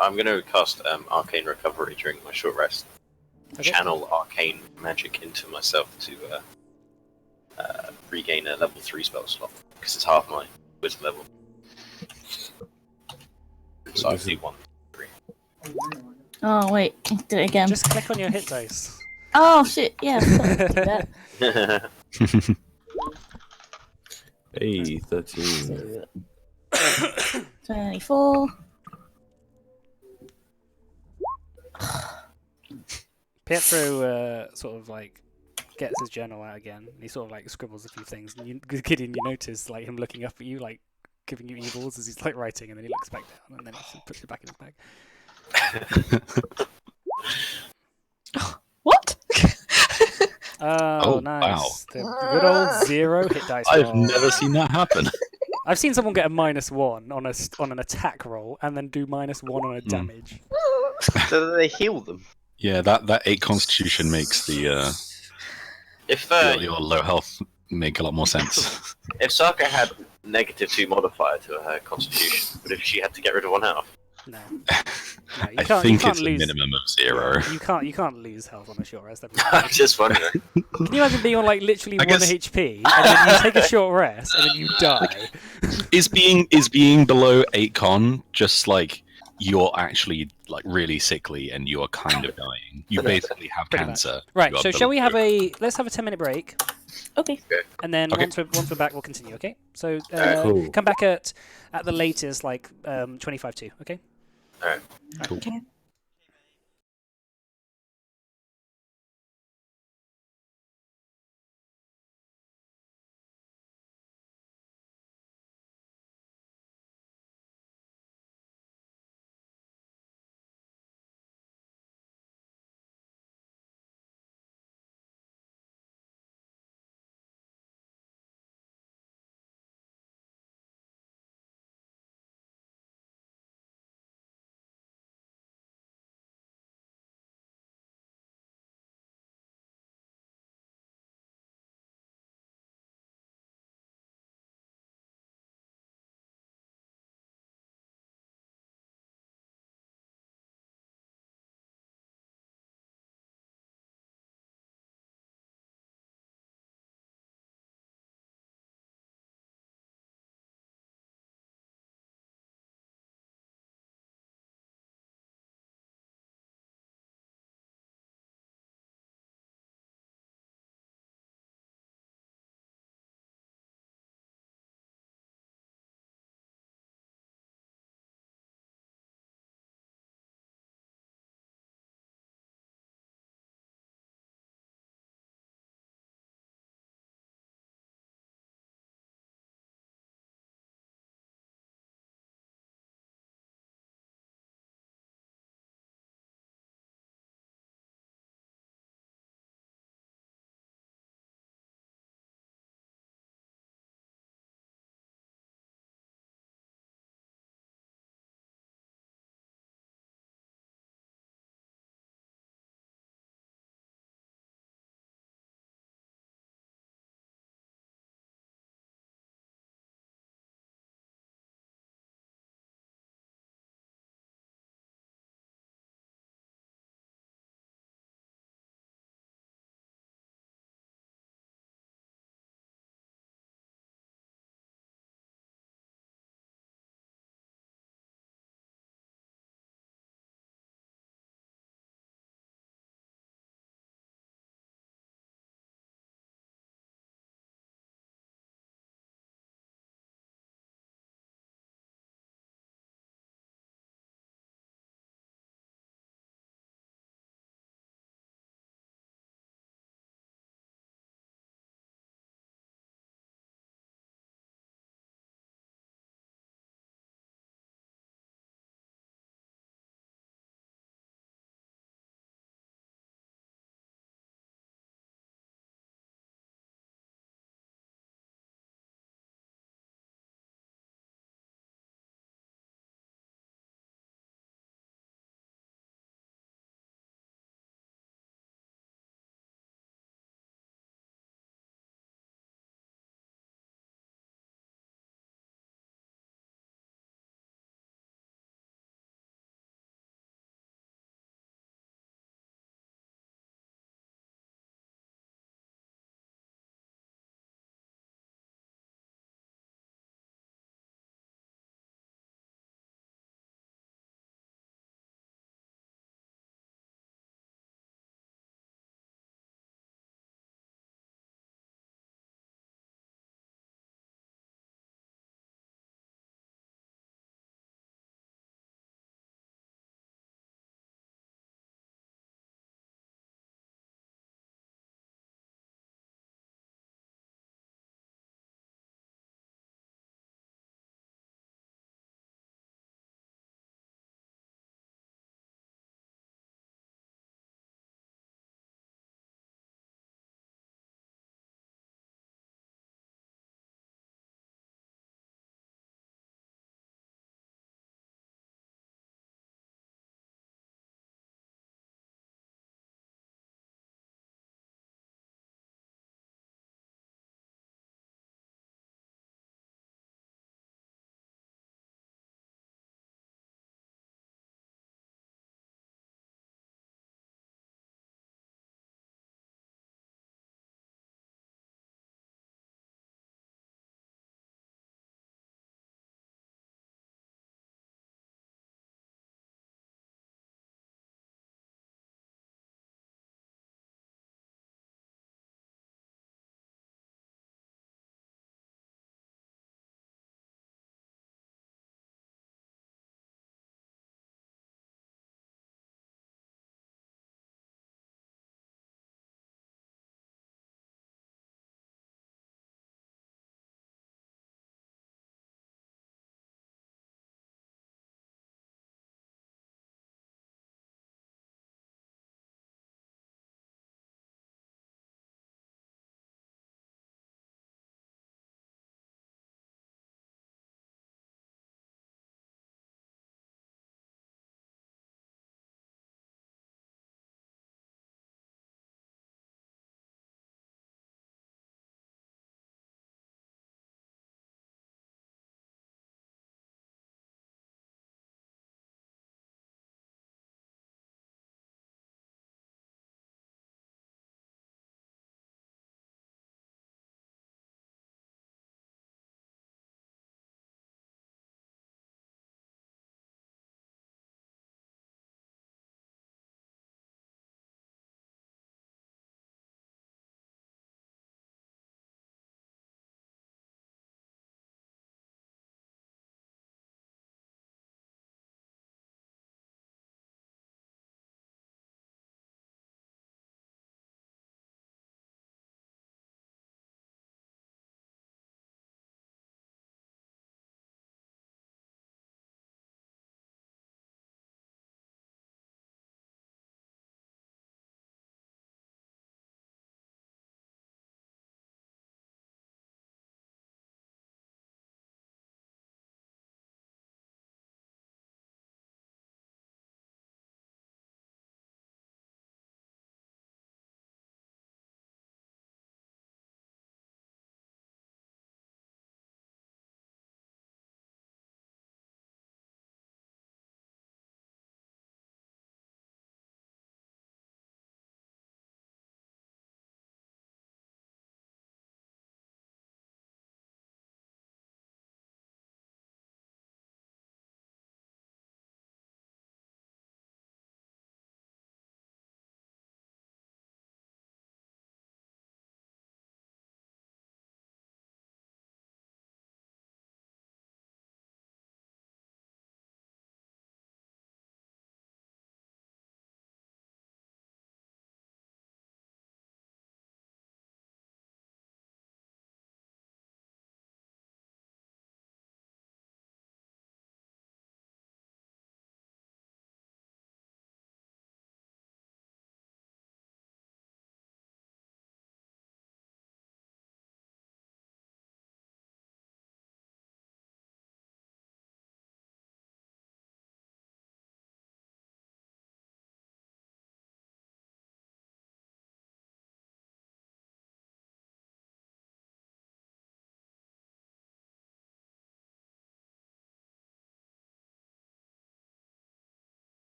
Speaker 4: I'm going to cast Arcane Recovery during my short rest.
Speaker 2: Okay.
Speaker 4: Channel Arcane Magic into myself to regain a level 3 spell slot, because it's half my wisdom level. So I do 1.
Speaker 6: Oh wait, did it again.
Speaker 2: Just click on your hit dice.
Speaker 6: Oh shit! Yeah. I forgot to do that.
Speaker 1: Hey, 13.
Speaker 6: 24.
Speaker 2: Pietro sort of like gets his journal out again. And he sort of like scribbles a few things. And Gideon, you notice like him looking up at you, like giving you evils as he's like writing, and then he looks back down, and then he puts it back in his bag.
Speaker 7: What?
Speaker 2: Oh,
Speaker 5: Oh,
Speaker 2: nice.
Speaker 5: wow.
Speaker 2: The good old 0 hit dice
Speaker 5: I've
Speaker 2: roll.
Speaker 5: never seen that happen.
Speaker 2: I've seen someone get a -1 on an attack roll and then do -1 on a damage.
Speaker 3: So that they heal them.
Speaker 5: Yeah, that 8 Constitution makes the
Speaker 4: If
Speaker 5: your low health make a lot more sense.
Speaker 4: if Saka had -2 modifier to her Constitution, but if she had to get rid of 1/2,
Speaker 2: No, you
Speaker 5: I
Speaker 2: can't,
Speaker 5: think
Speaker 2: you can't
Speaker 5: it's a
Speaker 2: lose.
Speaker 5: minimum of 0.
Speaker 2: You can't lose health on a short rest. That'd be
Speaker 4: I'm
Speaker 2: weird.
Speaker 4: just wondering.
Speaker 2: Can you imagine being on like literally
Speaker 5: I
Speaker 2: 1
Speaker 5: guess-
Speaker 2: HP and then you take a short rest and then you die?
Speaker 5: Is being below 8 con just like you're actually like really sickly and you're kind of dying? You basically have
Speaker 2: Pretty much.
Speaker 5: cancer.
Speaker 2: Right.
Speaker 5: you are
Speaker 2: So shall we have
Speaker 5: below.
Speaker 2: let's have a 10-minute break,
Speaker 6: Okay.
Speaker 2: and then
Speaker 5: Okay.
Speaker 2: once we're back, we'll continue. Okay. So
Speaker 1: Cool.
Speaker 2: come back at the latest like 25 to. Okay.
Speaker 4: Alright.
Speaker 5: Cool.
Speaker 7: Okay.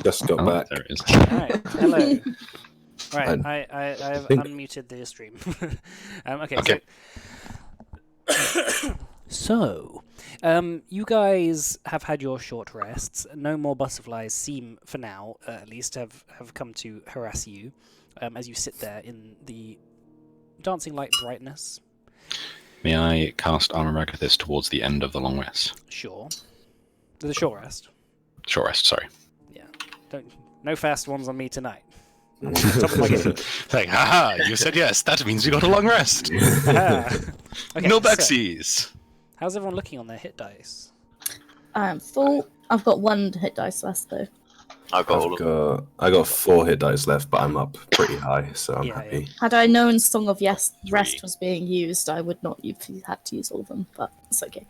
Speaker 1: Just got
Speaker 5: Oh,
Speaker 1: back.
Speaker 5: there it is.
Speaker 2: Right, hello. Right,
Speaker 1: And
Speaker 2: I have
Speaker 1: think-
Speaker 2: unmuted the stream. Okay.
Speaker 5: Okay.
Speaker 2: So, you guys have had your short rests. No more butterflies seem, for now, at least, have come to harass you as you sit there in the dancing light brightness.
Speaker 5: May I cast Armor Agathis towards the end of the long rest?
Speaker 2: Sure. The short rest.
Speaker 5: Short rest, sorry.
Speaker 2: Yeah. No fast ones on me tonight. I'm on top of my game.
Speaker 5: Like, haha, you said yes. That means you got a long rest.
Speaker 2: Okay,
Speaker 5: No
Speaker 2: so,
Speaker 5: backsies.
Speaker 2: how's everyone looking on their hit dice?
Speaker 6: I'm full. I've got 1 hit dice left though.
Speaker 4: I've got all of them.
Speaker 1: I got 4 hit dice left, but I'm up pretty high, so I'm
Speaker 2: Yeah,
Speaker 1: happy.
Speaker 6: Had I known Song of Rest
Speaker 5: 3.
Speaker 6: was being used, I would not have had to use all of them, but it's okay.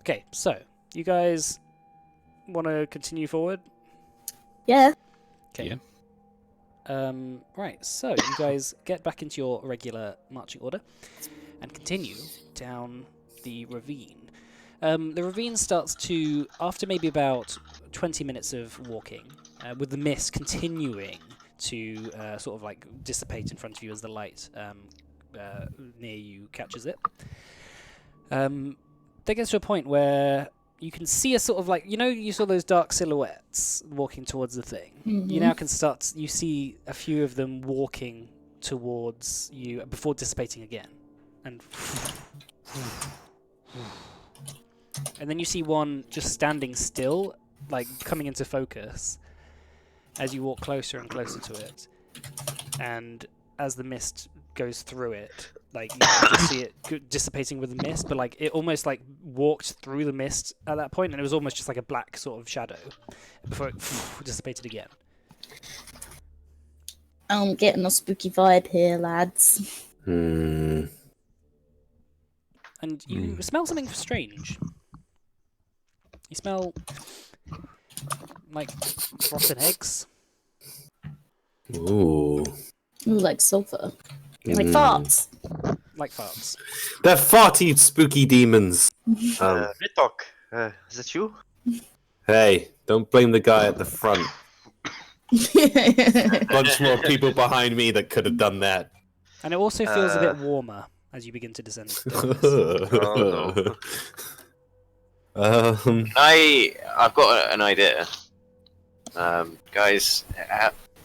Speaker 2: Okay, so you guys want to continue forward?
Speaker 6: Yeah.
Speaker 2: Okay.
Speaker 5: Yeah.
Speaker 2: Right, so you guys get back into your regular marching order and continue down the ravine. The ravine starts to, after maybe about 20 minutes of walking, with the mist continuing to sort of like dissipate in front of you as the light near you catches it. There gets to a point where you can see a sort of like, you saw those dark silhouettes walking towards the thing. You now can you see a few of them walking towards you before dissipating again. And then you see one just standing still, like coming into focus as you walk closer and closer to it. And as the mist goes through it, like you can just see it dissipating with the mist, but like it almost like walked through the mist at that point, and it was almost just like a black sort of shadow before it dissipated again.
Speaker 6: I'm getting a spooky vibe here, lads.
Speaker 1: Hmm.
Speaker 2: And you smell something strange. You smell like rotten eggs.
Speaker 1: Ooh.
Speaker 6: Ooh, like sulfur. Like
Speaker 1: Mm.
Speaker 6: farts.
Speaker 2: Like farts.
Speaker 1: They're farty, spooky demons.
Speaker 3: Ritok, is it you?
Speaker 1: Hey, don't blame the guy at the front. Bunch more people behind me that could have done that.
Speaker 2: And it also feels a bit warmer as you begin to descend down this.
Speaker 4: I've got an idea. Guys,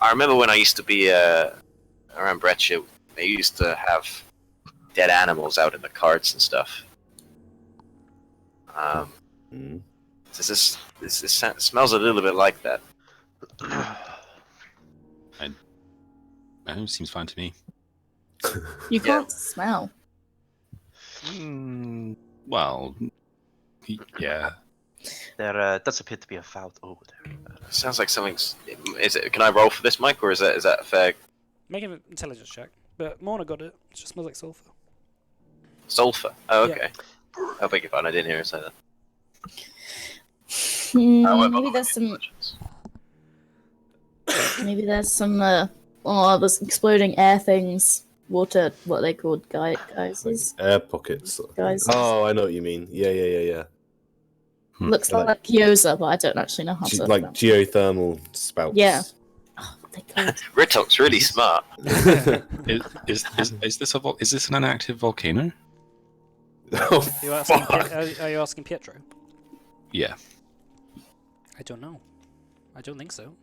Speaker 4: I remember when I used to be around Breccia, they used to have dead animals out in the carts and stuff.
Speaker 1: Mm.
Speaker 4: This smells a little bit like that.
Speaker 5: Oh, seems fine to me.
Speaker 6: You can't smell.
Speaker 5: Well, yeah.
Speaker 3: There does appear to be a foul over there.
Speaker 4: Sounds like something's. Is it? Can I roll for this, Mike, or is that fair?
Speaker 2: Make an intelligence check. But Morna got it. It just smells like sulfur.
Speaker 4: Sulfur. Oh,
Speaker 2: Yeah.
Speaker 4: okay. I beg your pardon. I didn't hear her say that.
Speaker 6: Maybe there's some. Maybe there's some. There's exploding air things. Water. What are they called? Geysers.
Speaker 1: Air pockets.
Speaker 6: Guys.
Speaker 1: Oh, I know what you mean. Yeah.
Speaker 6: Looks
Speaker 1: Like-
Speaker 6: like Gyoza, but I don't actually know how to.
Speaker 1: Like geothermal spouts.
Speaker 6: Yeah. Oh, what they called.
Speaker 4: Ritok's really smart.
Speaker 5: Is this an inactive volcano?
Speaker 1: Oh,
Speaker 2: Are you asking,
Speaker 1: fuck.
Speaker 2: are you asking Pietro?
Speaker 5: Yeah.
Speaker 2: I don't know. I don't think so.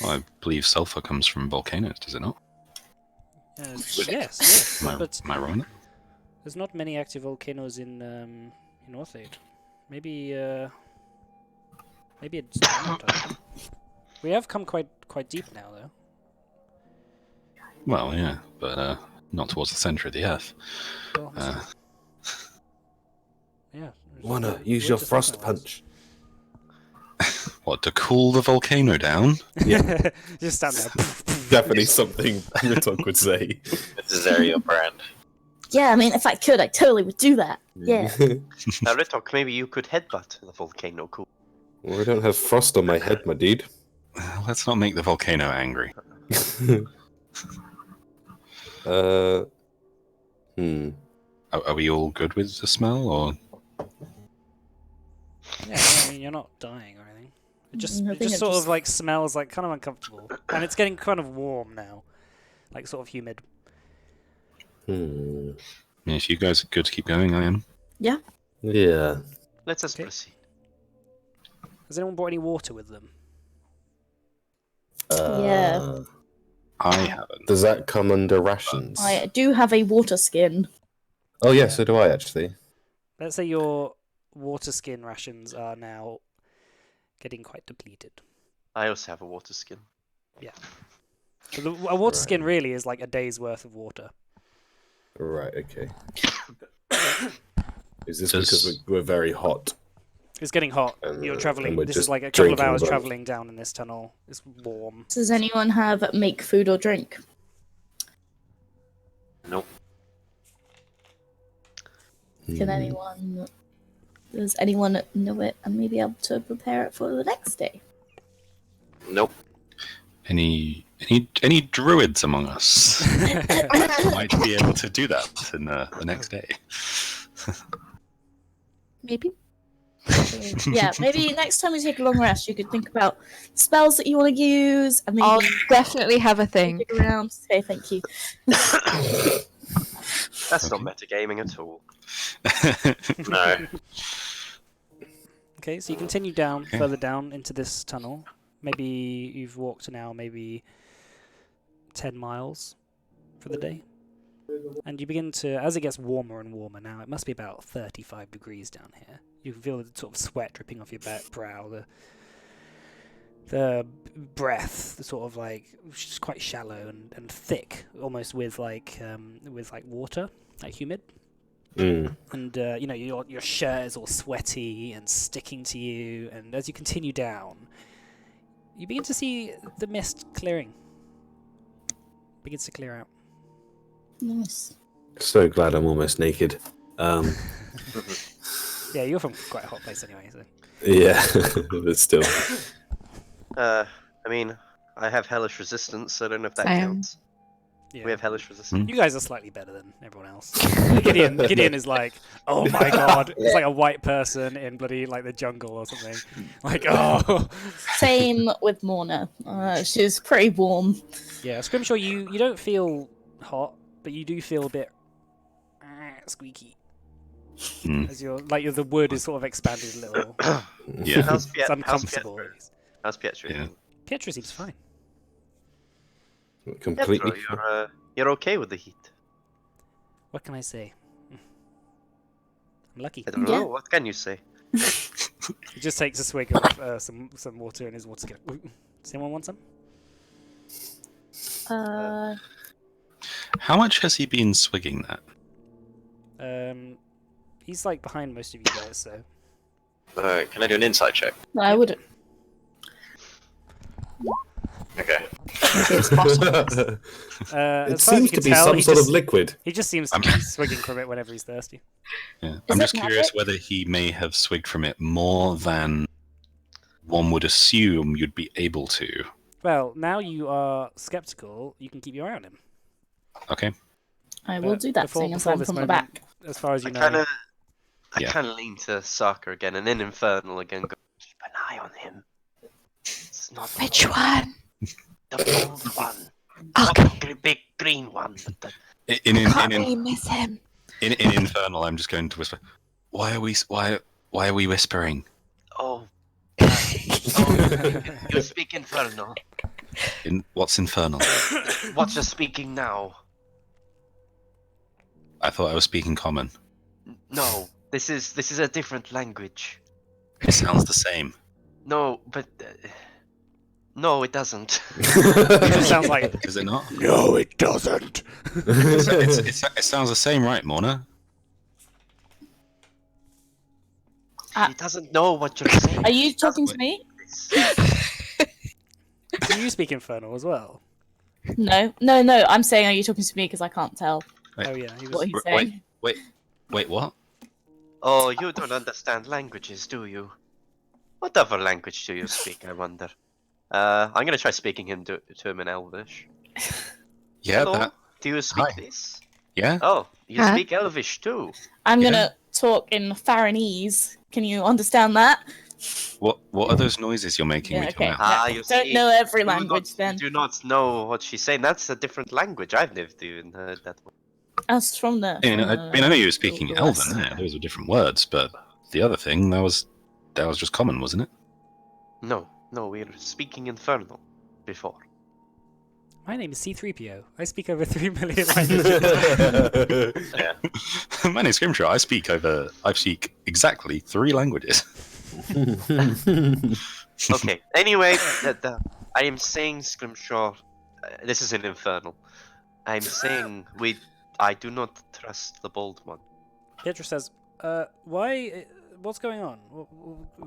Speaker 5: Well, I believe sulfur comes from volcanoes, does it not?
Speaker 2: Yes. But
Speaker 5: Am I wrong?
Speaker 2: there's not many active volcanoes in Northaid. Maybe it's not. I don't know. We have come quite deep now, though.
Speaker 5: Well, yeah, but not towards the center of the Earth.
Speaker 2: Well, yeah.
Speaker 1: Wanna use
Speaker 2: We're
Speaker 1: your
Speaker 2: just
Speaker 1: frost
Speaker 2: talking about
Speaker 1: punch?
Speaker 5: What, to cool the volcano down?
Speaker 2: this. Just stand there.
Speaker 1: Definitely something Ritok would say.
Speaker 4: This is Ariel brand.
Speaker 6: Yeah, I mean, if I could, I totally would do that. Yeah.
Speaker 3: Now, Ritok, maybe you could headbutt the volcano. Cool.
Speaker 1: Well, I don't have frost on my head, my dude.
Speaker 5: Let's not make the volcano angry. Are we all good with the smell, or
Speaker 2: Yeah, I mean, you're not dying or anything. It just
Speaker 6: I
Speaker 2: it
Speaker 6: think
Speaker 2: just
Speaker 6: it
Speaker 2: sort
Speaker 6: just-
Speaker 2: of like smells like kind of uncomfortable, and it's getting kind of warm now, like sort of humid.
Speaker 1: Hmm.
Speaker 5: Yeah, if you guys are good to keep going, I am.
Speaker 1: Yeah.
Speaker 3: Let us
Speaker 2: Okay.
Speaker 3: proceed.
Speaker 2: Has anyone brought any water with them?
Speaker 6: Yeah.
Speaker 5: I haven't.
Speaker 1: Does that come under rations?
Speaker 6: I do have a water skin.
Speaker 1: Oh yeah, so do I actually.
Speaker 2: Let's say your water skin rations are now getting quite depleted.
Speaker 3: I also have a water skin.
Speaker 2: So a water
Speaker 1: Right.
Speaker 2: skin really is like a day's worth of water.
Speaker 1: Right. Okay. Is this
Speaker 5: Does-
Speaker 1: because we're very hot?
Speaker 2: It's getting hot.
Speaker 1: And,
Speaker 2: You're
Speaker 1: and
Speaker 2: traveling.
Speaker 1: we're
Speaker 2: This is
Speaker 1: just
Speaker 2: like a couple of
Speaker 1: drinking
Speaker 2: hours
Speaker 1: both?
Speaker 2: traveling down in this tunnel. It's warm.
Speaker 6: Does anyone have make food or drink?
Speaker 4: Nope.
Speaker 6: Can anyone? Does anyone know it and maybe able to prepare it for the next day?
Speaker 4: Nope.
Speaker 5: Any druids among us might be able to do that in the next day.
Speaker 6: Maybe. Yeah, maybe next time we take a long rest, you could think about spells that you want to use, and maybe
Speaker 7: I'll definitely have a thing.
Speaker 6: dig around. Say thank you.
Speaker 3: That's not metagaming at all.
Speaker 4: No.
Speaker 2: Okay, so you continue down,
Speaker 5: Okay.
Speaker 2: further down into this tunnel. Maybe you've walked now maybe 10 miles for the day. And you begin to, as it gets warmer and warmer now, it must be about 35 degrees down here. You can feel the sort of sweat dripping off your brow, the breath, the sort of like, which is quite shallow and thick, almost with like water, like humid.
Speaker 1: Mm.
Speaker 2: And you know, your shirt is all sweaty and sticking to you. And as you continue down, you begin to see the mist clearing. Begins to clear out.
Speaker 6: Nice.
Speaker 1: So glad I'm almost naked.
Speaker 2: Yeah, you're from quite a hot place anyway. So.
Speaker 1: Yeah, but still.
Speaker 3: I mean, I have hellish resistance, so I don't know if that
Speaker 7: Same.
Speaker 3: counts.
Speaker 2: Yeah.
Speaker 3: We have hellish resistance.
Speaker 2: You guys are slightly better than everyone else. Gideon is like, oh my god, it's like a white person in bloody like the jungle or something. Like, oh.
Speaker 6: Same with Morna. She's pretty warm.
Speaker 2: Yeah, Scrimshaw, you don't feel hot, but you do feel a bit squeaky
Speaker 5: Hmm.
Speaker 2: as the wood is sort of expanded a little.
Speaker 5: Yeah.
Speaker 3: How's
Speaker 2: It's uncomfortable.
Speaker 3: Pietro? How's Pietro?
Speaker 5: Yeah.
Speaker 2: Pietro seems fine.
Speaker 1: Completely.
Speaker 3: Pietro, you're okay with the heat.
Speaker 2: What can I say? I'm lucky.
Speaker 3: I don't
Speaker 6: Yeah.
Speaker 3: know. What can you say?
Speaker 2: He just takes a swig of some water in his water skin. Does anyone want some?
Speaker 5: How much has he been swigging that?
Speaker 2: He's like behind most of you guys, so
Speaker 4: Can I do an insight check?
Speaker 6: No, I wouldn't.
Speaker 4: Okay.
Speaker 6: It's possible.
Speaker 1: It
Speaker 2: as far as
Speaker 1: seems
Speaker 2: you
Speaker 1: to
Speaker 2: can
Speaker 1: be
Speaker 2: tell,
Speaker 1: some
Speaker 2: he
Speaker 1: sort
Speaker 2: just,
Speaker 1: of liquid.
Speaker 2: he just seems to be swigging from it whenever he's thirsty.
Speaker 5: Yeah.
Speaker 6: Is
Speaker 5: I'm
Speaker 6: it
Speaker 5: just curious
Speaker 6: magic?
Speaker 5: whether he may have swigged from it more than one would assume you'd be able to.
Speaker 2: Well, now you are skeptical. You can keep your eye on him.
Speaker 5: Okay.
Speaker 6: I will
Speaker 2: But
Speaker 6: do that,
Speaker 2: before-
Speaker 6: seeing as
Speaker 2: before
Speaker 6: I'm
Speaker 2: this
Speaker 6: from the
Speaker 2: moment-
Speaker 6: back.
Speaker 2: As far as you
Speaker 3: I
Speaker 2: know,
Speaker 3: kind of,
Speaker 5: Yeah.
Speaker 3: lean to Saka again, and in Infernal again. Go, keep an eye on him. It's not the
Speaker 7: Which
Speaker 3: old-
Speaker 7: one?
Speaker 3: The old one.
Speaker 7: Okay.
Speaker 3: Not the big green one. But the...
Speaker 5: In
Speaker 7: Can't really miss him.
Speaker 5: in Infernal, I'm just going to whisper. Why are we whispering?
Speaker 3: Oh. You speak Infernal.
Speaker 5: What's Infernal?
Speaker 3: What's you speaking now?
Speaker 5: I thought I was speaking Common.
Speaker 3: No, this is a different language.
Speaker 5: It sounds the same.
Speaker 3: No, but no, it doesn't.
Speaker 2: it just sounds like
Speaker 5: Does it not?
Speaker 2: no, it doesn't.
Speaker 5: It sounds the same, right, Morna?
Speaker 3: He doesn't know what you're saying.
Speaker 6: Are you talking to me?
Speaker 2: Do you speak Infernal as well?
Speaker 6: No. I'm saying, are you talking to me? Because I can't tell
Speaker 5: Wait.
Speaker 2: Oh yeah, he was.
Speaker 6: what he's
Speaker 5: Wait.
Speaker 6: saying.
Speaker 5: Wait, what?
Speaker 3: Oh, you don't understand languages, do you? What other language do you speak, I wonder? I'm gonna try speaking him to him in Elvish.
Speaker 5: Yeah,
Speaker 3: Hello?
Speaker 5: that.
Speaker 3: Do you speak
Speaker 5: Hi.
Speaker 3: this?
Speaker 5: Yeah.
Speaker 3: Oh, you
Speaker 7: Huh?
Speaker 3: speak Elvish too.
Speaker 6: I'm
Speaker 5: Yeah.
Speaker 6: gonna talk in Faranese. Can you understand that?
Speaker 5: What are those noises you're making
Speaker 6: Yeah,
Speaker 5: with
Speaker 6: okay.
Speaker 5: your mouth?
Speaker 3: Ah,
Speaker 6: Yeah,
Speaker 3: you
Speaker 6: don't
Speaker 3: see,
Speaker 6: know every
Speaker 3: you
Speaker 6: language
Speaker 3: not,
Speaker 6: then.
Speaker 3: You do not know what she's saying. That's a different language. I've never even heard that one.
Speaker 6: As from the.
Speaker 5: I know you were speaking
Speaker 6: the
Speaker 5: Elven.
Speaker 6: West.
Speaker 5: Yeah, those were different words, but the other thing that was just common, wasn't it?
Speaker 3: No, we were speaking Infernal before.
Speaker 2: My name is C3PO. I speak over 3 million languages.
Speaker 4: Yeah.
Speaker 5: My name's Grimshaw. I speak exactly 3 languages.
Speaker 3: Okay. Anyway, I am saying Scrimshaw. This is an Infernal. I'm saying I do not trust the bold one.
Speaker 2: Pietro says, why? What's going on?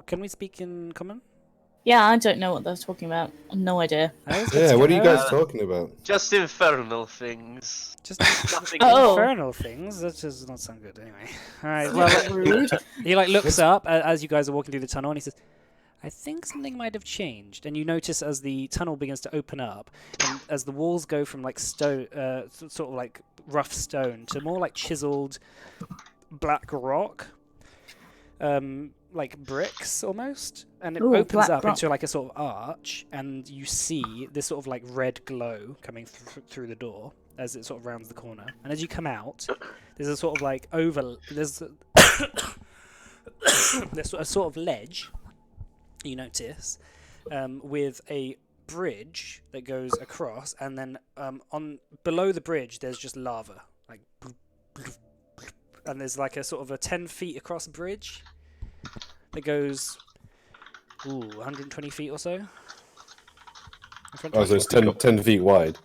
Speaker 2: Can we speak in common?
Speaker 6: Yeah, I don't know what they're talking about. No idea.
Speaker 1: Yeah, what are you guys talking about?
Speaker 3: Just infernal things.
Speaker 2: Just
Speaker 3: Nothing.
Speaker 6: Oh.
Speaker 2: infernal things? That does not sound good anyway. Alright, well,
Speaker 6: Rude.
Speaker 2: he like looks up as you guys are walking through the tunnel and he says, I think something might have changed. And you notice as the tunnel begins to open up, and as the walls go from like stone, sort of like rough stone, to more like chiseled black rock, like bricks almost, and it
Speaker 6: Ooh,
Speaker 2: opens
Speaker 6: black
Speaker 2: up
Speaker 6: rock.
Speaker 2: into like a sort of arch, and you see this sort of like red glow coming through the door as it sort of rounds the corner. And as you come out, there's a sort of like there's a sort of ledge, you notice, with a bridge that goes across, and then on below the bridge there's just lava, like, and there's like a sort of a 10 feet across bridge that goes 120 feet or so.
Speaker 1: Oh, so it's 10 feet wide.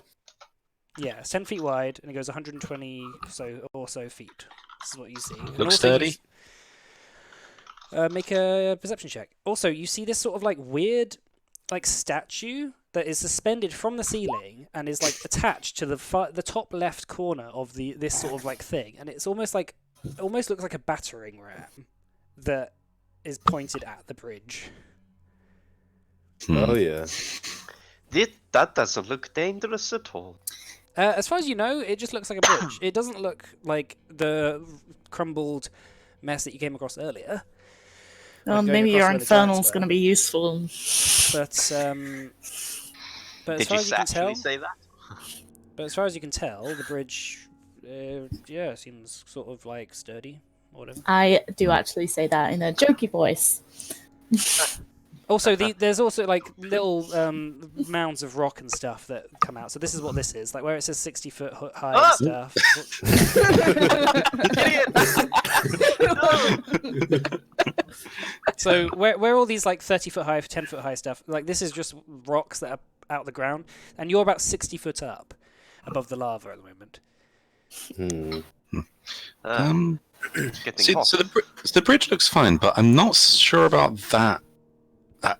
Speaker 2: Yeah, it's 10 feet wide, and it goes 120 or so feet. This is what you see. And
Speaker 5: Looks
Speaker 2: also you
Speaker 5: sturdy.
Speaker 2: make a perception check. Also, you see this sort of like weird, like statue that is suspended from the ceiling and is like attached to the top left corner of this sort of like thing, and it's almost looks like a battering ram that is pointed at the bridge.
Speaker 1: Oh yeah.
Speaker 3: That doesn't look dangerous at all.
Speaker 2: As far as you know, it just looks like a bridge. It doesn't look like the crumbled mess that you came across earlier.
Speaker 6: Well,
Speaker 2: Going
Speaker 6: maybe
Speaker 2: across
Speaker 6: your
Speaker 2: where the
Speaker 6: infernal's
Speaker 2: giants
Speaker 6: going to
Speaker 2: were.
Speaker 6: be useful.
Speaker 2: But as
Speaker 3: Did
Speaker 2: far
Speaker 3: you
Speaker 2: as you can tell,
Speaker 3: actually say that?
Speaker 2: but as far as you can tell, the bridge, seems sort of like sturdy or whatever.
Speaker 6: I do actually say that in a jokey voice.
Speaker 2: Also, there's also like little mounds of rock and stuff that come out. So this is what this is, like where it says 60 foot high
Speaker 3: Ah!
Speaker 2: and stuff. So where all these like 30 foot high, 10 foot high stuff, like this is just rocks that are out of the ground, and you're about 60 foot up above the lava at the moment.
Speaker 3: It's getting
Speaker 5: See,
Speaker 3: hot.
Speaker 5: so the bridge looks fine, but I'm not sure about that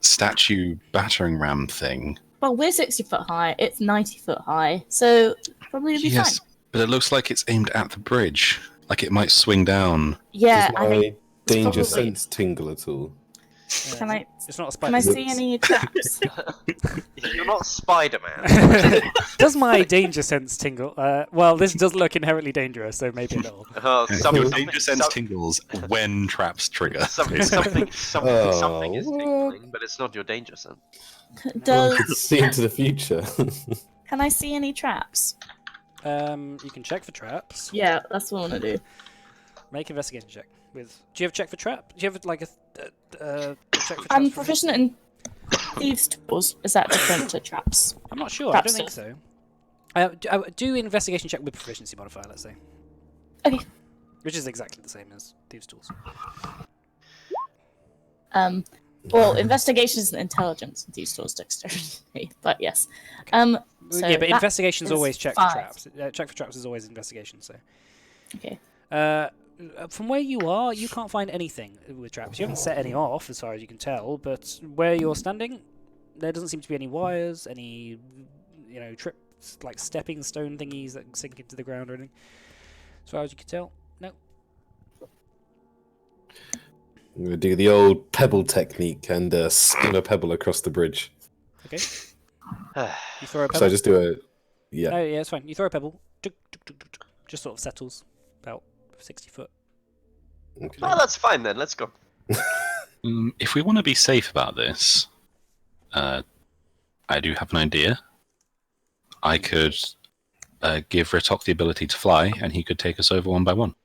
Speaker 5: statue battering ram thing.
Speaker 6: Well, we're 60 foot high. It's 90 foot high. So probably it'll be
Speaker 5: Yes,
Speaker 6: fine.
Speaker 5: but it looks like it's aimed at the bridge. Like it might swing down.
Speaker 6: Yeah,
Speaker 1: Does
Speaker 6: I
Speaker 1: my
Speaker 6: think.
Speaker 1: danger
Speaker 6: probably-
Speaker 1: sense tingle at all?
Speaker 6: Can I?
Speaker 2: It's not a spider.
Speaker 6: Can I see any traps?
Speaker 3: You're not Spider-Man.
Speaker 2: Does my danger sense tingle? Well, this does look inherently dangerous, so maybe a little.
Speaker 3: Oh,
Speaker 5: Your
Speaker 3: something,
Speaker 5: danger sense tingles when traps trigger.
Speaker 3: something is tingling, but it's not your danger sense.
Speaker 6: Does
Speaker 2: Um,
Speaker 1: See into the future.
Speaker 6: Can I see any traps?
Speaker 2: You can check for traps.
Speaker 6: Yeah, that's what I want to do.
Speaker 2: Make an investigation check. Do you have check for trap? Do you have like a check for traps?
Speaker 6: I'm proficient in thieves' tools. Is that different to traps?
Speaker 2: I'm not sure.
Speaker 6: Traps
Speaker 2: I don't think so. Do investigation check with proficiency modifier. Let's say.
Speaker 6: Okay.
Speaker 2: Which is exactly the same as thieves' tools.
Speaker 6: Well, investigation is intelligence, and thieves' tools dexterity. But yes. So
Speaker 2: yeah, but
Speaker 6: that
Speaker 2: investigation is
Speaker 6: is
Speaker 2: always check
Speaker 6: 5.
Speaker 2: for traps. Check for traps is always investigation. So.
Speaker 6: Okay.
Speaker 2: From where you are, you can't find anything with traps. You haven't set any off, as far as you can tell. But where you're standing, there doesn't seem to be any wires, any trips like stepping stone thingies that sink into the ground or anything. As far as you can tell, no.
Speaker 1: I'm gonna do the old pebble technique and skim a pebble across the bridge.
Speaker 2: Okay. You throw a pebble.
Speaker 1: So I just do a yeah.
Speaker 2: Oh yeah, it's fine. You throw a pebble, tuk, tuk, tuk, tuk, tuk, just sort of settles about 60 foot.
Speaker 1: Okay.
Speaker 3: Oh, that's fine then. Let's go.
Speaker 5: If we want to be safe about this, I do have an idea. I could give Ritok the ability to fly, and he could take us over one by one.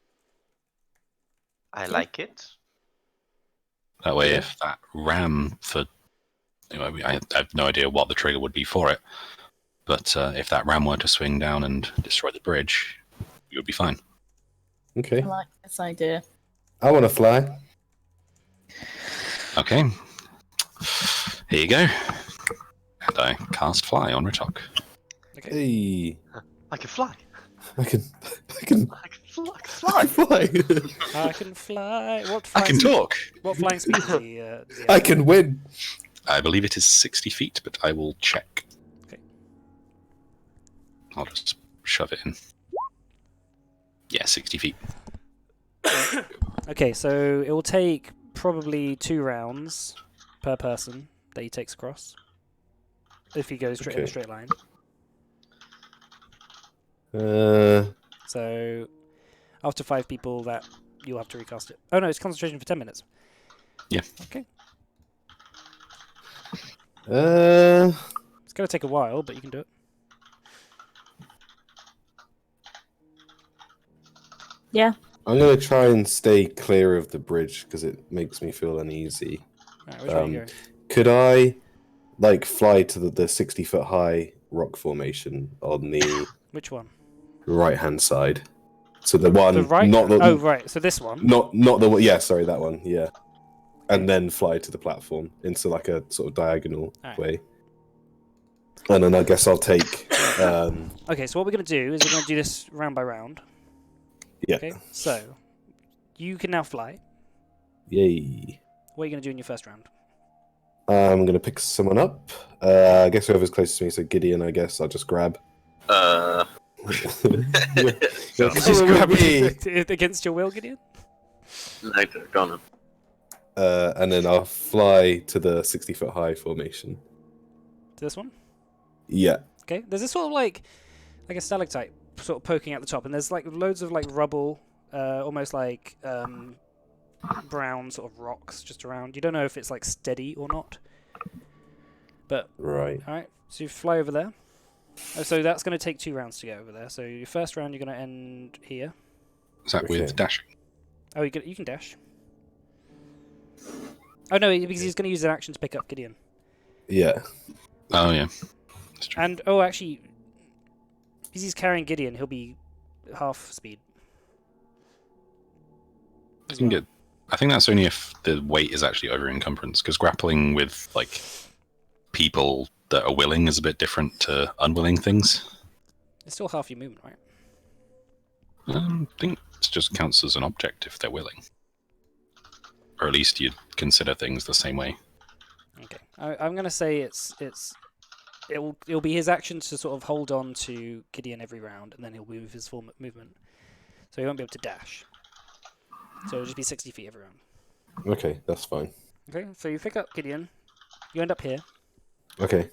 Speaker 3: I like it.
Speaker 5: That way, if that ram for... I have no idea what the trigger would be for it, but if that ram were to swing down and destroy the bridge, we would be fine.
Speaker 1: Okay.
Speaker 6: I like this idea.
Speaker 1: I want to fly.
Speaker 5: Okay. Here you go. And I cast fly on Ritok.
Speaker 2: Okay.
Speaker 1: Hey,
Speaker 3: I can fly.
Speaker 1: I can
Speaker 3: I can fly.
Speaker 1: fly.
Speaker 2: I can fly. What
Speaker 5: I
Speaker 2: flying
Speaker 5: can talk!
Speaker 2: What flying speed is the
Speaker 1: I can win.
Speaker 5: I believe it is 60 feet, but I will check.
Speaker 2: Okay.
Speaker 5: I'll just shove it in. Yeah, 60 feet.
Speaker 2: Okay, so it will take probably 2 rounds per person that he takes across. If he goes straight in a
Speaker 1: Okay.
Speaker 2: straight line. So after 5 people, that you'll have to recast it. Oh no, it's concentration for 10 minutes.
Speaker 5: Yeah.
Speaker 2: Okay.
Speaker 1: uh,
Speaker 2: It's gonna take a while, but you can do it.
Speaker 6: Yeah.
Speaker 1: I'm gonna try and stay clear of the bridge because it makes me feel uneasy.
Speaker 2: Alright, which way are you
Speaker 1: Um,
Speaker 2: going?
Speaker 1: Could I, like, fly to the 60-foot high rock formation on the
Speaker 2: Which one?
Speaker 1: right-hand side? So the one,
Speaker 2: The right.
Speaker 1: not the,
Speaker 2: Oh right, so this one.
Speaker 1: not the one. Yeah, sorry, that one. Yeah, and then fly to the platform into like a sort of diagonal
Speaker 2: Alright.
Speaker 1: way. And then I guess I'll take.
Speaker 2: Okay, so what we're gonna do is we're gonna do this round by round.
Speaker 1: Yeah.
Speaker 2: Okay. So you can now fly.
Speaker 1: Yay.
Speaker 2: What are you gonna do in your first round?
Speaker 1: I'm gonna pick someone up. I guess whoever's closest to me. So Gideon, I guess I'll just grab. Just grab me.
Speaker 2: Against your will, Gideon?
Speaker 4: No, go on.
Speaker 1: And then I'll fly to the 60-foot high formation.
Speaker 2: To this one?
Speaker 1: Yeah.
Speaker 2: Okay. There's this sort of like a stalactite sort of poking out the top, and there's like loads of like rubble, almost like brown sort of rocks just around. You don't know if it's like steady or not. But
Speaker 1: Right.
Speaker 2: all right, so you fly over there. Oh, so that's going to take 2 rounds to get over there. So your first round you're going to end here.
Speaker 5: Is that
Speaker 1: Okay.
Speaker 5: with dashing?
Speaker 2: Oh, you can dash. Oh no, because he's going to use an action to pick up Gideon.
Speaker 1: Yeah.
Speaker 5: Oh, yeah. That's true.
Speaker 2: And oh, actually, because he's carrying Gideon, he'll be half speed.
Speaker 5: I think that's only if the weight is actually over encumbrance, because grappling with like people that are willing is a bit different to unwilling things.
Speaker 2: It's still half your movement, right?
Speaker 5: I think it just counts as an object if they're willing, or at least you'd consider things the same way.
Speaker 2: Okay, I'm gonna say it'll be his action to sort of hold on to Gideon every round, and then he'll move his full movement, so he won't be able to dash. So it'll just be 60 feet every round.
Speaker 1: Okay, that's fine.
Speaker 2: Okay, so you pick up Gideon, you end up here.
Speaker 1: Okay.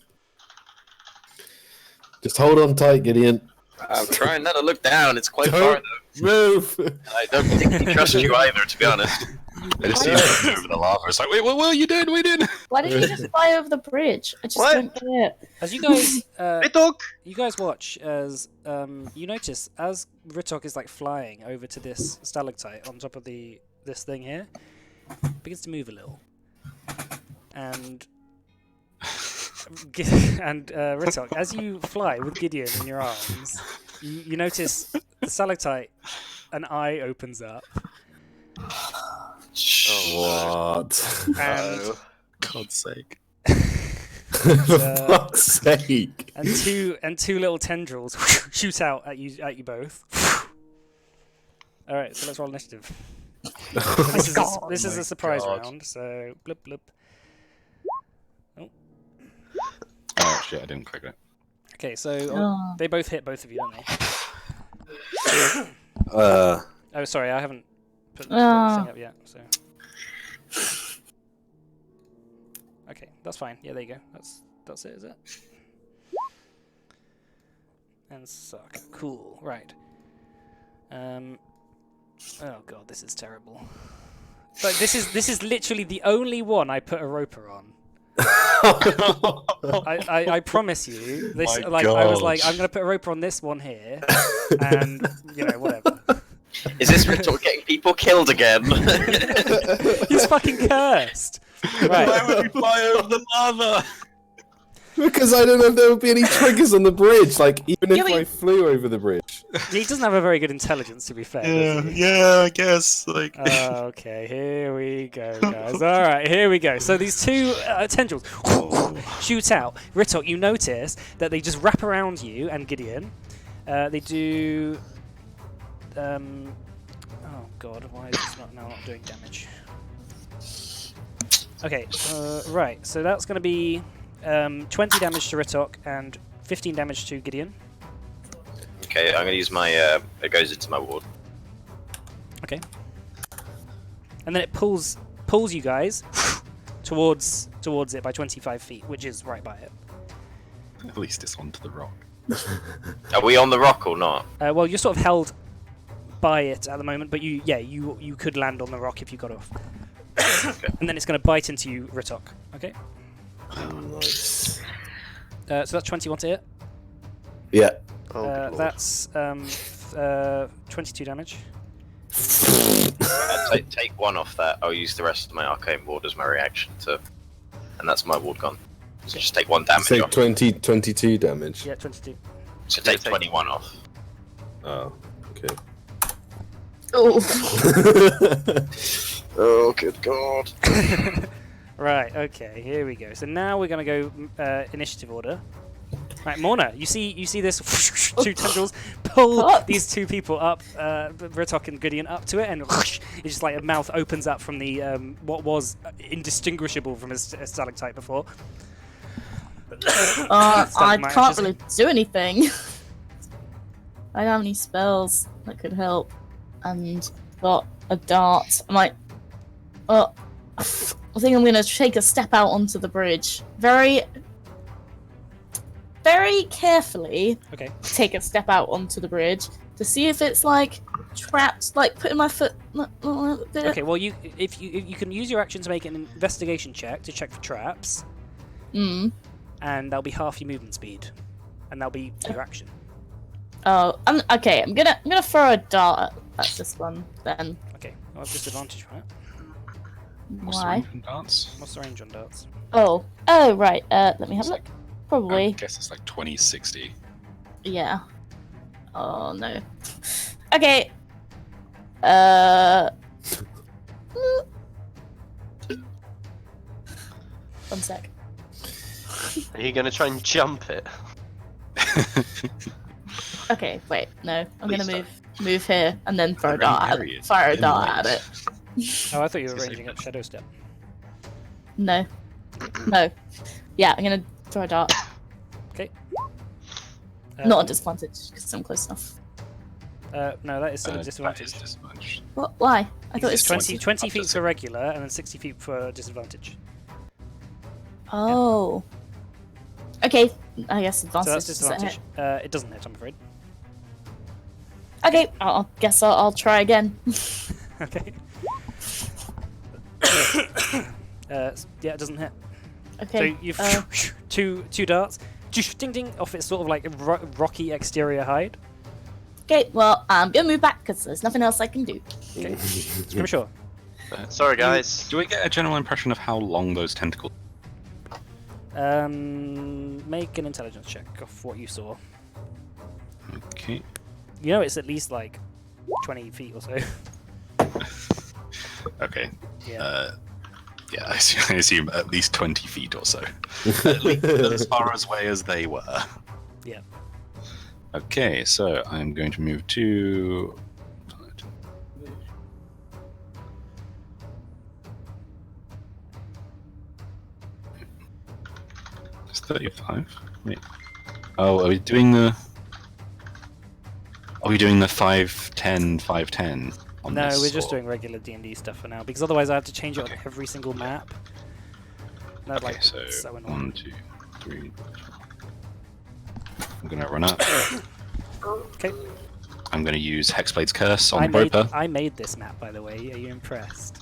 Speaker 1: Just hold on tight, Gideon.
Speaker 4: I'm trying not to look down. It's quite
Speaker 1: Don't
Speaker 4: far, though.
Speaker 1: Move.
Speaker 4: I don't particularly trust you either, to be honest.
Speaker 5: I just see him over the lava. It's like, wait, what? You did? We did.
Speaker 6: Why did you just fly over the bridge? I just
Speaker 3: What?
Speaker 6: don't get it.
Speaker 2: As you guys,
Speaker 3: Ritok!
Speaker 2: you guys watch as you notice as Ritok is like flying over to this stalactite on top of this thing here, it begins to move a little, and Ritok, as you fly with Gideon in your arms, you notice the stalactite, an eye opens up,
Speaker 1: What?
Speaker 2: and
Speaker 5: God's sake.
Speaker 1: For fuck's sake.
Speaker 2: and two little tendrils shoot out at you both. All right, so let's roll initiative. This is a surprise round, so blip blip.
Speaker 5: Oh shit! I didn't click it.
Speaker 2: Okay, so
Speaker 6: Oh.
Speaker 2: they both hit both of you, don't they? Oh, sorry, I haven't put the thing up yet. So okay, that's fine. Yeah, there you go. That's it, is it? And suck. Cool. Right. Oh god, this is terrible. But this is literally the only one I put a roper on. I promise you. This
Speaker 5: My
Speaker 2: I was like,
Speaker 5: gosh.
Speaker 2: I'm gonna put a roper on this one here, and whatever.
Speaker 4: Is this Ritor getting people killed again?
Speaker 2: He's fucking cursed. Right.
Speaker 5: Why would we fly over the lava?
Speaker 1: Because I don't know if there would be any triggers on the bridge. Like even if
Speaker 6: Yeah, but-
Speaker 1: I flew over the bridge.
Speaker 2: He doesn't have a very good intelligence, to be fair. does he?
Speaker 5: Yeah, I guess. Like,
Speaker 2: Okay, here we go, guys. All right, here we go. So these two tendrils shoot out. Ritok, you notice that they just wrap around you and Gideon. They do. Oh god, why is this not doing damage? Okay, right. So that's going to be 20 damage to Ritok and 15 damage to Gideon.
Speaker 4: Okay, I'm gonna use my. It goes into my ward.
Speaker 2: Okay. And then it pulls you guys towards it by 25 feet, which is right by it.
Speaker 5: at least it's onto the rock.
Speaker 4: Are we on the rock or not?
Speaker 2: Well, you're sort of held by it at the moment, but you could land on the rock if you got off.
Speaker 4: Okay.
Speaker 2: And then it's going to bite into you, Ritok. Okay.
Speaker 1: Nice.
Speaker 2: So that's 21 to hit.
Speaker 1: Yeah.
Speaker 3: Oh, good lord.
Speaker 2: That's 22 damage.
Speaker 4: Take one off that. I'll use the rest of my arcane ward as my reaction to, and that's my ward gone. So just take one damage
Speaker 1: Say
Speaker 4: off.
Speaker 1: 22 damage.
Speaker 2: Yeah, 22.
Speaker 4: So take 21 off.
Speaker 1: Oh, okay.
Speaker 6: Oh.
Speaker 4: Oh, good god.
Speaker 2: Right, okay, here we go. So now we're going to go initiative order. Right, Morna, you see this two tendrils pull
Speaker 6: What?
Speaker 2: these two people up, Ritok and Gideon up to it, and it's just like a mouth opens up from the what was indistinguishable from a stalactite before.
Speaker 6: I
Speaker 2: Stalagmite,
Speaker 6: can't
Speaker 2: should I
Speaker 6: really do anything. I don't have any spells that could help, and got a dart. I might. I think I'm gonna take a step out onto the bridge. Very carefully.
Speaker 2: Okay.
Speaker 6: Take a step out onto the bridge to see if it's like trapped. Like putting my foot.
Speaker 2: Okay, well if you can use your action to make an investigation check to check for traps,
Speaker 6: Mm.
Speaker 2: and that'll be half your movement speed, and that'll be your action.
Speaker 6: Oh, okay. I'm gonna throw a dart at this one then.
Speaker 2: Okay, well, disadvantage, right?
Speaker 5: What's the
Speaker 6: Why?
Speaker 5: range on darts?
Speaker 2: What's the range on darts?
Speaker 6: Oh, right. Let me have
Speaker 5: It's
Speaker 6: a look.
Speaker 5: like, I
Speaker 6: Probably.
Speaker 5: guess it's like 2060.
Speaker 6: Yeah. Oh no. Okay. One sec.
Speaker 3: Are you gonna try and jump it?
Speaker 6: Okay, wait. No, I'm gonna
Speaker 4: Please
Speaker 6: move here and then throw a
Speaker 5: The
Speaker 6: dart
Speaker 5: range
Speaker 6: at
Speaker 5: area
Speaker 6: it.
Speaker 5: is
Speaker 6: Fire a
Speaker 5: in
Speaker 6: dart
Speaker 5: range.
Speaker 6: at it.
Speaker 2: Oh, I thought you were
Speaker 5: It's the
Speaker 2: ranging
Speaker 5: same
Speaker 2: up Shadow Step.
Speaker 6: No. No. Yeah, I'm gonna throw a dart.
Speaker 2: Okay.
Speaker 6: Not a disadvantage because I'm close enough.
Speaker 2: No, that is still a
Speaker 5: That
Speaker 2: disadvantage.
Speaker 5: is disadvantage.
Speaker 6: What? Why? I thought
Speaker 2: It's
Speaker 6: it's
Speaker 2: 20
Speaker 5: Up to
Speaker 2: feet
Speaker 5: six.
Speaker 2: for regular and then 60 feet for disadvantage.
Speaker 6: Oh. Okay. I guess
Speaker 2: So
Speaker 6: advantage.
Speaker 2: that's
Speaker 6: does that hit?
Speaker 2: disadvantage. It doesn't hit, I'm afraid.
Speaker 6: Okay. I'll guess I'll try again.
Speaker 2: Okay. Yeah, it doesn't hit.
Speaker 6: Okay.
Speaker 2: So you've two darts, ding ding off its sort of like rocky exterior hide.
Speaker 6: Okay. Well, I'm gonna move back because there's nothing else I can do.
Speaker 2: Okay. Scrimshaw.
Speaker 3: Sorry, guys.
Speaker 5: Do we get a general impression of how long those tentacles?
Speaker 2: Make an intelligence check off what you saw.
Speaker 5: Okay.
Speaker 2: You know it's at least like 20 feet or so.
Speaker 5: Okay.
Speaker 2: Yeah.
Speaker 5: Yeah, I assume at least 20 feet or so. At least as far away as they were.
Speaker 2: Yeah.
Speaker 5: Okay, so I'm going to move to. It's 35. Wait. Oh, are we doing the? Are we doing the 5-10, 5-10 on
Speaker 2: No,
Speaker 5: this?
Speaker 2: we're just
Speaker 5: or-
Speaker 2: doing regular D&D stuff for now because otherwise I have to change it
Speaker 5: Okay.
Speaker 2: on every single map. That'd,
Speaker 5: Okay,
Speaker 2: like,
Speaker 5: so
Speaker 2: so annoying.
Speaker 5: 1, 2, 3. I'm gonna run up.
Speaker 2: Okay.
Speaker 5: I'm gonna use Hexblade's Curse on the Roper.
Speaker 2: I made this map, by the way. Are you impressed?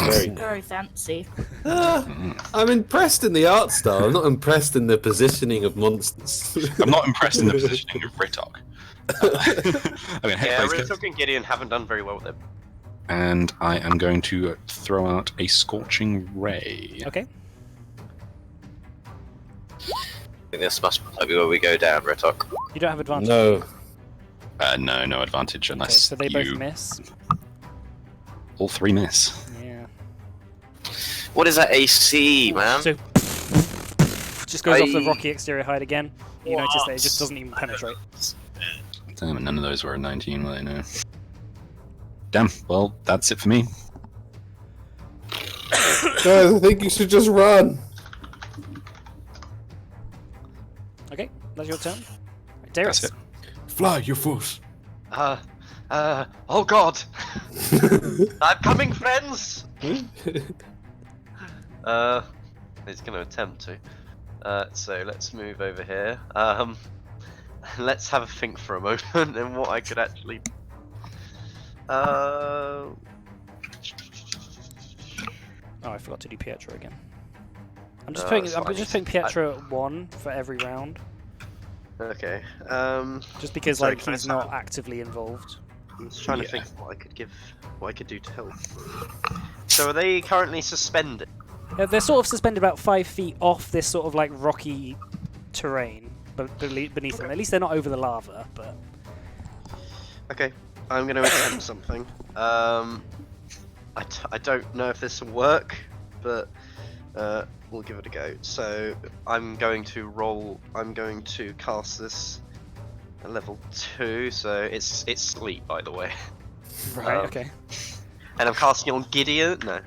Speaker 1: Very.
Speaker 6: Very fancy.
Speaker 1: I'm impressed in the art style. I'm not impressed in the positioning of monsters.
Speaker 5: I'm not impressed in the positioning of Ritok. I mean,
Speaker 3: Yeah,
Speaker 5: Hector's
Speaker 3: Ritok and Gideon haven't done very well with it.
Speaker 5: and I am going to throw out a Scorching Ray.
Speaker 2: Okay.
Speaker 4: I think this must be where we go down, Ritok.
Speaker 2: You don't have advantage.
Speaker 1: No.
Speaker 5: No advantage
Speaker 2: Okay,
Speaker 5: unless
Speaker 2: so they both
Speaker 5: you
Speaker 2: miss.
Speaker 5: all three miss.
Speaker 2: Yeah.
Speaker 4: What is that AC, man?
Speaker 2: So just goes off the
Speaker 4: I-
Speaker 2: rocky exterior hide again. You notice that it just doesn't even penetrate.
Speaker 5: Damn, none of those were a 19, were they? No. Damn. Well, that's it for me.
Speaker 1: Guys, I think you should just run.
Speaker 2: Okay, that's your turn. Right,
Speaker 5: That's
Speaker 2: Darius.
Speaker 5: it.
Speaker 1: Fly, you fools.
Speaker 3: Oh god! I'm coming, friends! He's gonna attempt to. So let's move over here. Let's have a think for a moment and what I could actually.
Speaker 2: Oh, I forgot to do Pietro again. I'm just putting.
Speaker 3: that's
Speaker 2: I'm
Speaker 3: fine.
Speaker 2: just putting Pietro at 1 for every round,
Speaker 3: Okay.
Speaker 2: just because
Speaker 3: Sorry,
Speaker 2: like
Speaker 3: can I
Speaker 2: he's
Speaker 3: start?
Speaker 2: not actively involved.
Speaker 3: I'm just trying to
Speaker 5: Yeah.
Speaker 3: think what I could do to help. So are they currently suspended?
Speaker 2: They're sort of suspended about 5 feet off this sort of like rocky terrain, but beneath them. At least they're not over the lava. But
Speaker 3: Okay, I'm going to attempt something. I don't know if this will work, but we'll give it a go. So I'm going to cast this at level 2. So it's sleep, by the way,
Speaker 2: right,
Speaker 3: Um,
Speaker 2: okay.
Speaker 3: and I'm casting on Gideon. No,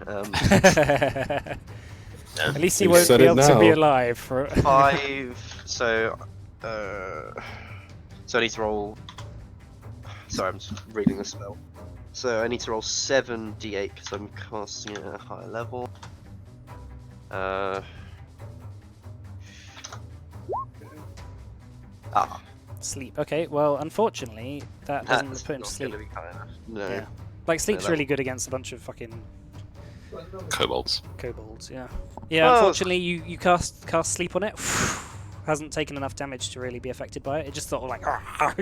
Speaker 2: At least he
Speaker 1: You
Speaker 2: won't
Speaker 1: said
Speaker 2: be
Speaker 1: it
Speaker 2: able to be
Speaker 1: now.
Speaker 2: alive for.
Speaker 3: 5. So I need to roll. Sorry, I'm just reading the spell. So I need to roll 7d8 because I'm casting it at a higher level.
Speaker 2: Sleep. Okay, well, unfortunately, that doesn't
Speaker 3: That's
Speaker 2: put him to
Speaker 3: not
Speaker 2: sleep.
Speaker 3: gonna be high enough. No.
Speaker 2: Yeah. Like, sleep's
Speaker 3: that-
Speaker 2: really good against a bunch of fucking
Speaker 5: Kobolds.
Speaker 2: kobolds, yeah. Yeah,
Speaker 3: Well-
Speaker 2: unfortunately, you cast sleep on it. Hasn't taken enough damage to really be affected by it. It just sort of like,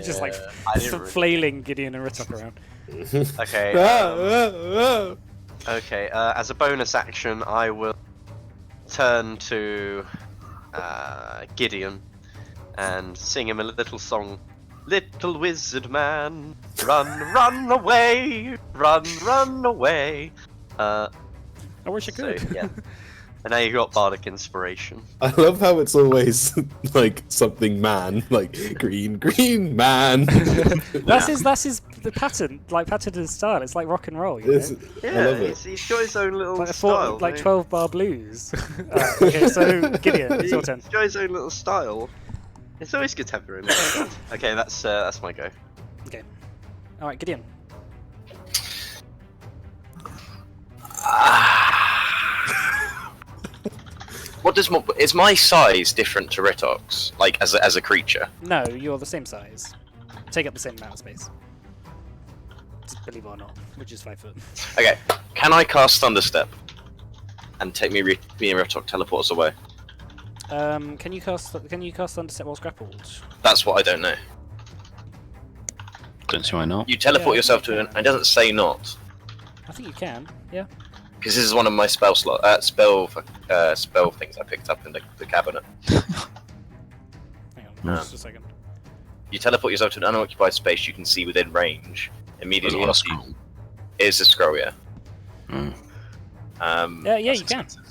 Speaker 2: just like
Speaker 3: I didn't really-
Speaker 2: flailing Gideon and Ritok around.
Speaker 3: Okay. Okay. As a bonus action, I will turn to Gideon and sing him a little song. Little wizard man, run, run away, run away.
Speaker 2: I wish I
Speaker 3: So,
Speaker 2: could.
Speaker 3: yeah. And now you got bardic inspiration.
Speaker 1: I love how it's always like something man, like green man.
Speaker 2: That's his the pattern, like patterned his style. It's like rock and roll, you know?
Speaker 1: It's- I
Speaker 3: Yeah,
Speaker 1: love it.
Speaker 3: he's got his own little
Speaker 2: Like a
Speaker 3: style.
Speaker 2: like
Speaker 3: mate.
Speaker 2: 12 bar blues. Alright, okay, so Gideon, it's your turn.
Speaker 3: He's got his own little style. It's always good to have your own little style. Okay, that's my go.
Speaker 2: Okay. Alright, Gideon.
Speaker 4: What does is my size different to Ritok's? Like as a creature?
Speaker 2: No, you're the same size. Take up the same amount of space. Believe it or not, which is 5 foot.
Speaker 4: Okay, can I cast Thunderstep and take me and Ritok teleport us away?
Speaker 2: Can you cast Thunderstep while grappled?
Speaker 4: That's what I don't know.
Speaker 5: Don't see why not.
Speaker 4: You teleport
Speaker 2: Yeah,
Speaker 4: yourself
Speaker 2: you
Speaker 4: to
Speaker 2: can.
Speaker 4: it doesn't say not,
Speaker 2: I think you can. Yeah.
Speaker 4: because this is one of my spell spell things I picked up in the cabinet.
Speaker 2: Hang on,
Speaker 4: No.
Speaker 2: just a second.
Speaker 4: You teleport yourself to an unoccupied space you can see within range.
Speaker 5: There's
Speaker 4: Immediately
Speaker 5: a lot of
Speaker 4: after you-
Speaker 5: scroll.
Speaker 4: It is a scroll, yeah.
Speaker 5: Mm.
Speaker 2: Yeah,
Speaker 5: That's
Speaker 2: you can.
Speaker 5: expensive.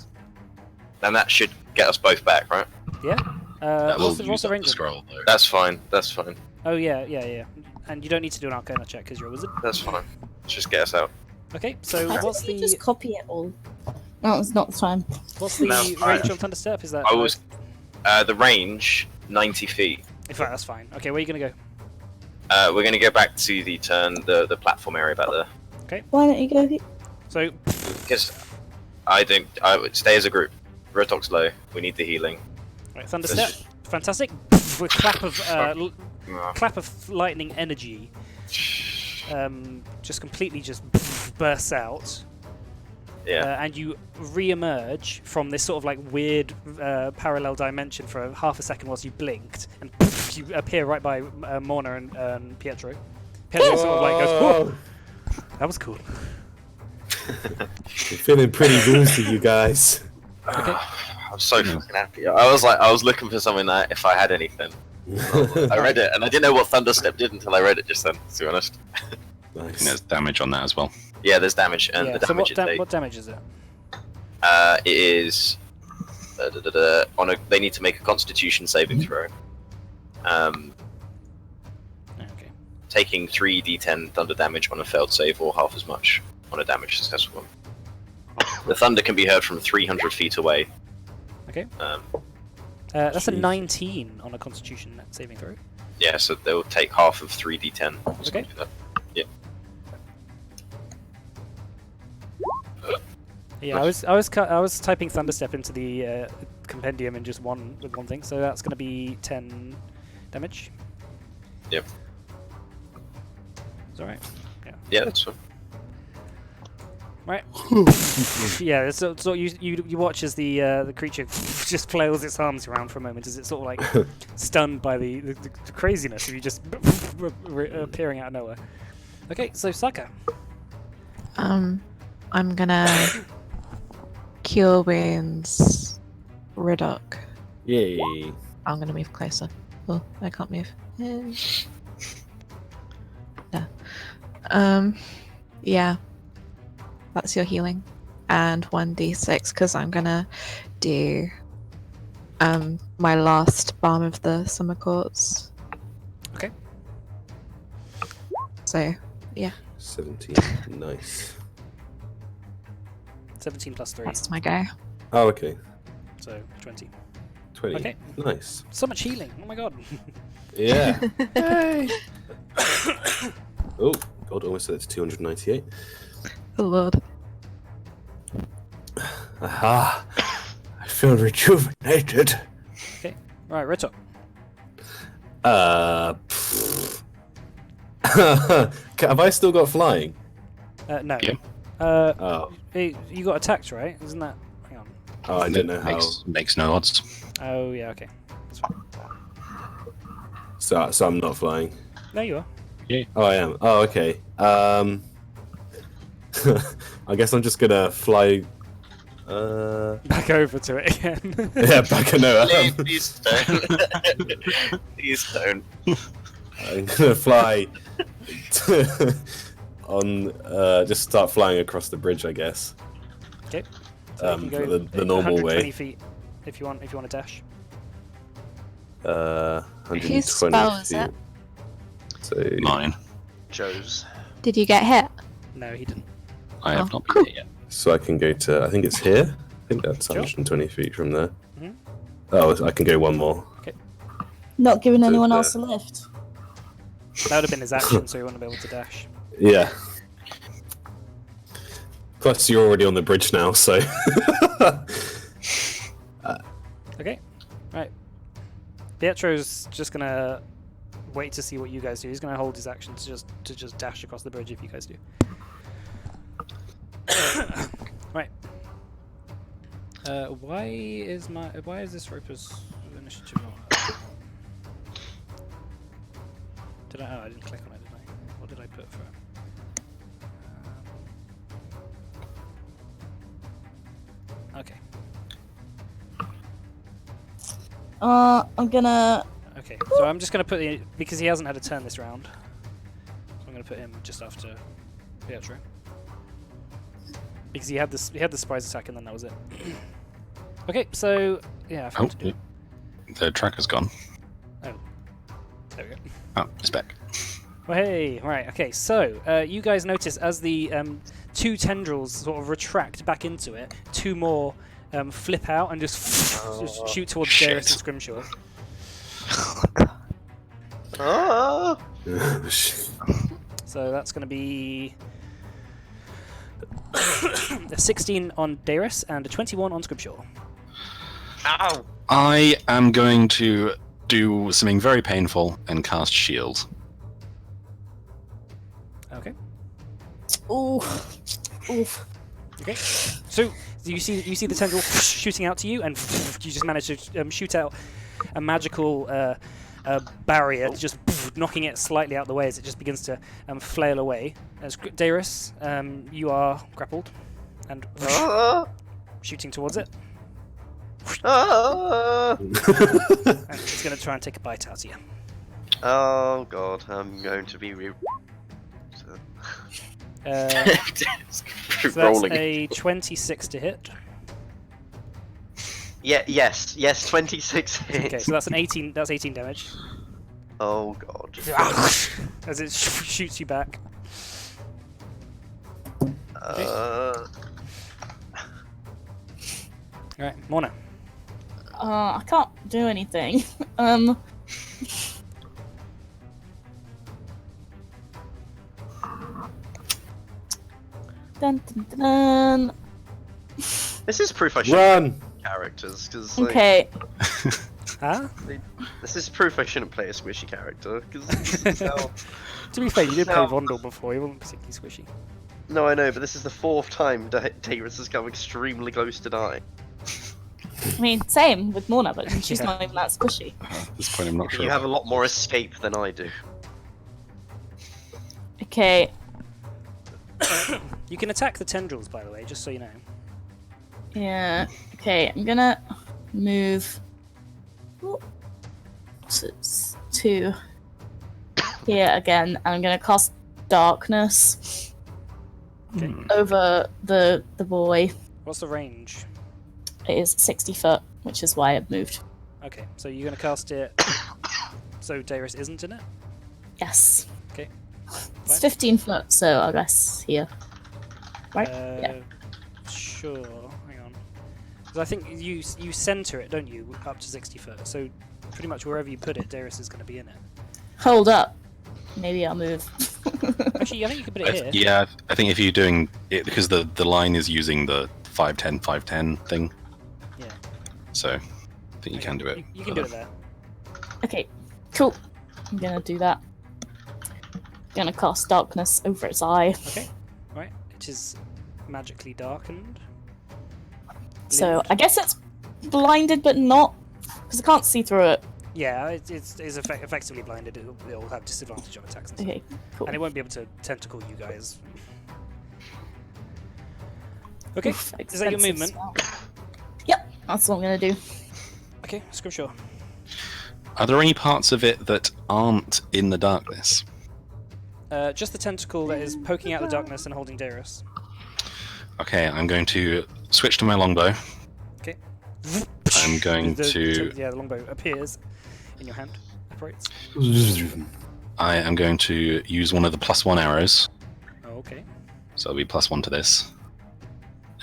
Speaker 4: And that should get us both back, right?
Speaker 2: Yeah.
Speaker 5: That will
Speaker 2: What's the
Speaker 5: use up
Speaker 2: range
Speaker 5: the
Speaker 2: of it?
Speaker 5: scroll though.
Speaker 4: That's fine. That's fine.
Speaker 2: Oh yeah. And you don't need to do an Arcana check because you're a wizard.
Speaker 4: That's fine. Let's just get us out.
Speaker 2: Okay, so
Speaker 6: Why
Speaker 2: what's
Speaker 6: didn't you
Speaker 2: the
Speaker 6: just copy it all? No, it's not the time.
Speaker 2: what's the
Speaker 4: No,
Speaker 2: range of Thunderstep? Is that?
Speaker 4: I was the range 90 feet.
Speaker 2: In fact, that's fine. Okay, where are you gonna go?
Speaker 4: We're going to go back to the platform area back there
Speaker 6: Why don't you go here?
Speaker 2: So
Speaker 4: because I would stay as a group. Rotok's low. We need the healing.
Speaker 2: right, Thunderstep. Fantastic. With clap of lightning energy. Just completely just bursts out.
Speaker 4: Yeah.
Speaker 2: and you re-emerge from this sort of like weird parallel dimension for half a second whilst you blinked, and poof, you appear right by Morna and Pietro. Pietro sort of like goes, "Whoa, that was cool."
Speaker 1: I'm feeling pretty woozy, you guys.
Speaker 2: Okay.
Speaker 4: I'm so fucking happy. I was looking for something that if I had anything. I read it and I didn't know what Thunderstep did until I read it just then. To be honest.
Speaker 5: I think
Speaker 1: Nice.
Speaker 5: there's damage on that as well.
Speaker 4: Yeah, there's damage, and
Speaker 2: Yeah.
Speaker 4: the
Speaker 2: So
Speaker 4: damage
Speaker 2: what damage is it?
Speaker 4: it is they need to make a Constitution saving throw.
Speaker 2: Okay.
Speaker 4: Taking 3d10 thunder damage on a failed save, or half as much on a damage successful one. The thunder can be heard from 300 feet away.
Speaker 2: Okay.
Speaker 4: Um,
Speaker 2: That's a
Speaker 1: Jeez.
Speaker 2: 19 on a Constitution saving throw.
Speaker 4: yeah, so they'll take half of 3d10.
Speaker 2: Okay.
Speaker 4: Yeah.
Speaker 2: Yeah, I was typing Thunderstep into the compendium in just one thing, so that's going to be 10 damage.
Speaker 4: Yep.
Speaker 2: Is that right?
Speaker 4: Yeah, that's fine.
Speaker 2: Right. Yeah. So you watch as the creature just flails its arms around for a moment, as it's sort of like stunned by the craziness of you just appearing out of nowhere. Okay, so Saka.
Speaker 7: I'm gonna Cure Wounds Riddock.
Speaker 1: Yay.
Speaker 7: I'm gonna move closer. Oh, I can't move. No. Yeah. That's your healing. And 1d6, because I'm gonna do my last Balm of the Summer Courts.
Speaker 2: Okay.
Speaker 7: So, yeah,
Speaker 1: 17. Nice.
Speaker 2: 17 plus 3,
Speaker 7: that's my go.
Speaker 1: Oh, okay.
Speaker 2: so 20.
Speaker 1: 20.
Speaker 2: Okay.
Speaker 1: Nice.
Speaker 2: So much healing. Oh my god.
Speaker 1: Yeah. Oh, God, almost at 298.
Speaker 7: Oh lord.
Speaker 1: Aha! I feel rejuvenated.
Speaker 2: Right, Ritto.
Speaker 1: Have I still got flying?
Speaker 2: No.
Speaker 5: Yeah.
Speaker 1: Oh,
Speaker 2: Hey, you got attacked, right? Isn't that? Hang on.
Speaker 1: oh I don't know how.
Speaker 5: Makes no odds.
Speaker 2: Oh yeah. Okay. That's fine.
Speaker 1: So I'm not flying.
Speaker 2: No, you are.
Speaker 1: Oh, I am. Oh, okay. I guess I'm just gonna fly.
Speaker 2: Back over to it again.
Speaker 1: Yeah, back. No,
Speaker 4: Please don't. Please don't.
Speaker 1: I'm gonna fly on. Just start flying across the bridge, I guess.
Speaker 2: Okay. So you can go
Speaker 1: the normal
Speaker 2: 120
Speaker 1: way.
Speaker 2: feet if you want to dash.
Speaker 1: 120
Speaker 6: Whose spell is
Speaker 1: feet.
Speaker 6: that?
Speaker 1: So
Speaker 5: Mine.
Speaker 3: Joe's.
Speaker 6: Did you get hit?
Speaker 2: No, he didn't.
Speaker 5: I have
Speaker 6: Oh.
Speaker 5: not been hit yet.
Speaker 1: So I can go to. I think it's here. I think that's
Speaker 2: Sure.
Speaker 1: 120 feet from there.
Speaker 2: Mhm.
Speaker 1: Oh, I can go one more.
Speaker 6: Not giving
Speaker 1: So
Speaker 6: anyone
Speaker 1: the-
Speaker 6: else a lift.
Speaker 2: That would have been his action, so he wouldn't be able to dash.
Speaker 1: Yeah. Plus, you're already on the bridge now, so.
Speaker 2: Okay. Right. Pietro's just gonna wait to see what you guys do. He's gonna hold his action to just dash across the bridge if you guys do. Right. Why is this Roper's initiative not? I didn't click on it, did I? What did I put for it? Okay.
Speaker 6: I'm gonna.
Speaker 2: Okay. So I'm just gonna put the because he hasn't had a turn this round. So I'm gonna put him just after Pietro. Because he had the surprise attack and then that was it. Okay, so yeah, I
Speaker 5: Oh,
Speaker 2: forgot to do it.
Speaker 5: the tracker's gone.
Speaker 2: There we go.
Speaker 5: Oh, it's back.
Speaker 2: Oh, hey, right, okay, so you guys notice as the two tendrils sort of retract back into it, two more flip out and just shoot towards
Speaker 5: shit.
Speaker 2: Darius and Scrimshaw.
Speaker 3: Ah!
Speaker 2: So that's going to be a 16 on Darius and a 21 on Scrimshaw.
Speaker 3: Ow!
Speaker 5: I am going to do something very painful and cast shield.
Speaker 2: Okay.
Speaker 6: Oof. Oof.
Speaker 2: Okay. So you see the tendril shooting out to you, and you just manage to shoot out a magical barrier, just knocking it slightly out the way as it just begins to flail away. As Darius, you are grappled and shooting towards it. And it's going to try and take a bite out of you.
Speaker 3: Oh god, I'm going to be
Speaker 2: So that's
Speaker 4: rolling.
Speaker 2: a 26 to hit.
Speaker 3: yes, 26 hits.
Speaker 2: Okay, so that's an 18. That's 18 damage.
Speaker 3: Oh god.
Speaker 2: As it shoots you back.
Speaker 3: Uh,
Speaker 2: All right, Morna.
Speaker 6: I can't do anything. Dun, dun, dun, dun.
Speaker 3: this is proof I should
Speaker 1: Run!
Speaker 3: characters, because like,
Speaker 6: Okay.
Speaker 2: Huh?
Speaker 3: this is proof I shouldn't play a squishy character, because
Speaker 2: To be fair, you did play
Speaker 3: No.
Speaker 2: Vondel before. He wasn't particularly squishy.
Speaker 3: no, I know, but this is the 4th time Darius has come extremely close to die.
Speaker 6: I mean, same with Morna, but she's
Speaker 2: Yeah.
Speaker 6: not even that squishy.
Speaker 5: At this point, I'm not sure.
Speaker 3: You have a lot more escape than I do.
Speaker 6: Okay.
Speaker 2: You can attack the tendrils, by the way, just so you know.
Speaker 6: Yeah. Okay, I'm gonna move to here again, and I'm gonna cast darkness
Speaker 2: Okay.
Speaker 6: over the boy.
Speaker 2: What's the range?
Speaker 6: It is 60 foot, which is why I've moved.
Speaker 2: Okay, so you're going to cast it so Darius isn't in it?
Speaker 6: Yes.
Speaker 2: Okay.
Speaker 6: It's
Speaker 2: Fine.
Speaker 6: 15 foot, so I guess here. Right? Yeah.
Speaker 2: Sure. Hang on. Because I think you center it, don't you, up to 60 foot. So pretty much wherever you put it, Darius is going to be in it.
Speaker 6: Hold up. Maybe I'll move.
Speaker 2: Actually, I think you can put it here.
Speaker 5: Yeah, I think if you're doing it because the line is using the 5-10 thing.
Speaker 2: Yeah.
Speaker 5: So I think you can do it.
Speaker 2: You can do it there.
Speaker 6: Okay, cool. I'm gonna do that. Gonna cast darkness over its eye.
Speaker 2: Okay. Right. It is magically darkened.
Speaker 6: So
Speaker 2: Limned.
Speaker 6: I guess it's blinded, but not, because I can't see through it.
Speaker 2: Yeah, it's effectively blinded. It'll have disadvantage on attacks and stuff.
Speaker 6: Okay, cool.
Speaker 2: And it won't be able to tentacle you guys. Okay,
Speaker 6: Oof,
Speaker 2: is that your
Speaker 6: expensive
Speaker 2: movement?
Speaker 6: spell. Yep, that's what I'm gonna do.
Speaker 2: Okay, Scrimshaw.
Speaker 5: Are there any parts of it that aren't in the darkness?
Speaker 2: Just the tentacle that is poking out the darkness and holding Darius.
Speaker 5: Okay, I'm going to switch to my longbow.
Speaker 2: Okay.
Speaker 5: I'm going to.
Speaker 2: Yeah, the longbow appears in your hand. Operates.
Speaker 5: I am going to use one of the +1 arrows,
Speaker 2: Oh, okay.
Speaker 5: so it'll be +1 to this,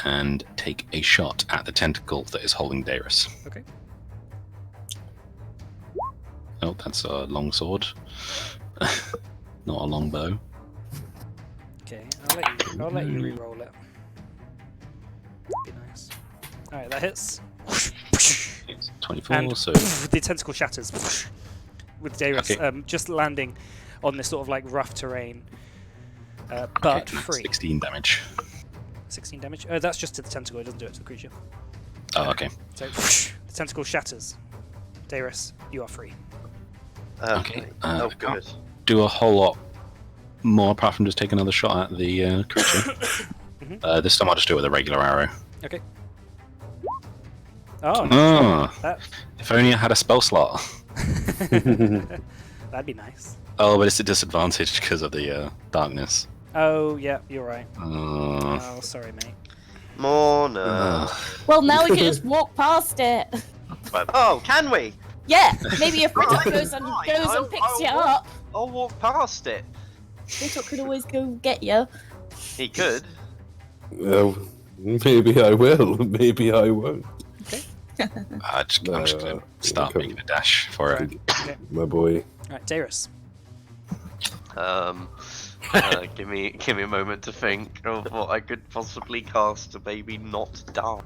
Speaker 5: and take a shot at the tentacle that is holding Darius.
Speaker 2: Okay.
Speaker 5: Oh, that's a long sword, not a long bow.
Speaker 2: Okay, I'll let you re-roll it. Be nice. Alright, that hits.
Speaker 5: It's 24,
Speaker 2: And
Speaker 5: so
Speaker 2: the tentacle shatters with Darius
Speaker 5: Okay.
Speaker 2: just landing on this sort of like rough terrain, but
Speaker 5: okay,
Speaker 2: free.
Speaker 5: 16 damage.
Speaker 2: 16 damage. That's just to the tentacle. It doesn't do it to the creature.
Speaker 5: Oh, okay.
Speaker 2: So the tentacle shatters. Darius, you are free.
Speaker 5: Okay,
Speaker 3: Oh,
Speaker 5: I can't
Speaker 3: good.
Speaker 5: do a whole lot more apart from just take another shot at the creature.
Speaker 2: Mhm.
Speaker 5: This time I'll just do it with a regular arrow.
Speaker 2: Okay. Oh,
Speaker 5: Oh,
Speaker 2: that
Speaker 5: if only I had a spell slot.
Speaker 2: that'd be nice.
Speaker 5: Oh, but it's a disadvantage because of the darkness.
Speaker 2: Oh, yeah, you're right.
Speaker 5: Uh,
Speaker 2: Oh, sorry, mate.
Speaker 3: Morna.
Speaker 6: Well, now we can just walk past it.
Speaker 3: Oh, can we?
Speaker 6: Yeah, maybe if Fritok
Speaker 3: Right,
Speaker 6: goes and
Speaker 3: right,
Speaker 6: picks
Speaker 3: I'll
Speaker 6: you
Speaker 3: walk.
Speaker 6: up,
Speaker 3: I'll walk past it.
Speaker 6: Fritok could always go get you.
Speaker 3: He could.
Speaker 1: Maybe I will. Maybe I won't.
Speaker 5: I'm just gonna start
Speaker 1: okay.
Speaker 5: making a dash for it.
Speaker 2: Okay.
Speaker 1: My boy.
Speaker 2: Alright, Darius.
Speaker 3: Give me a moment to think of what I could possibly cast to maybe not die.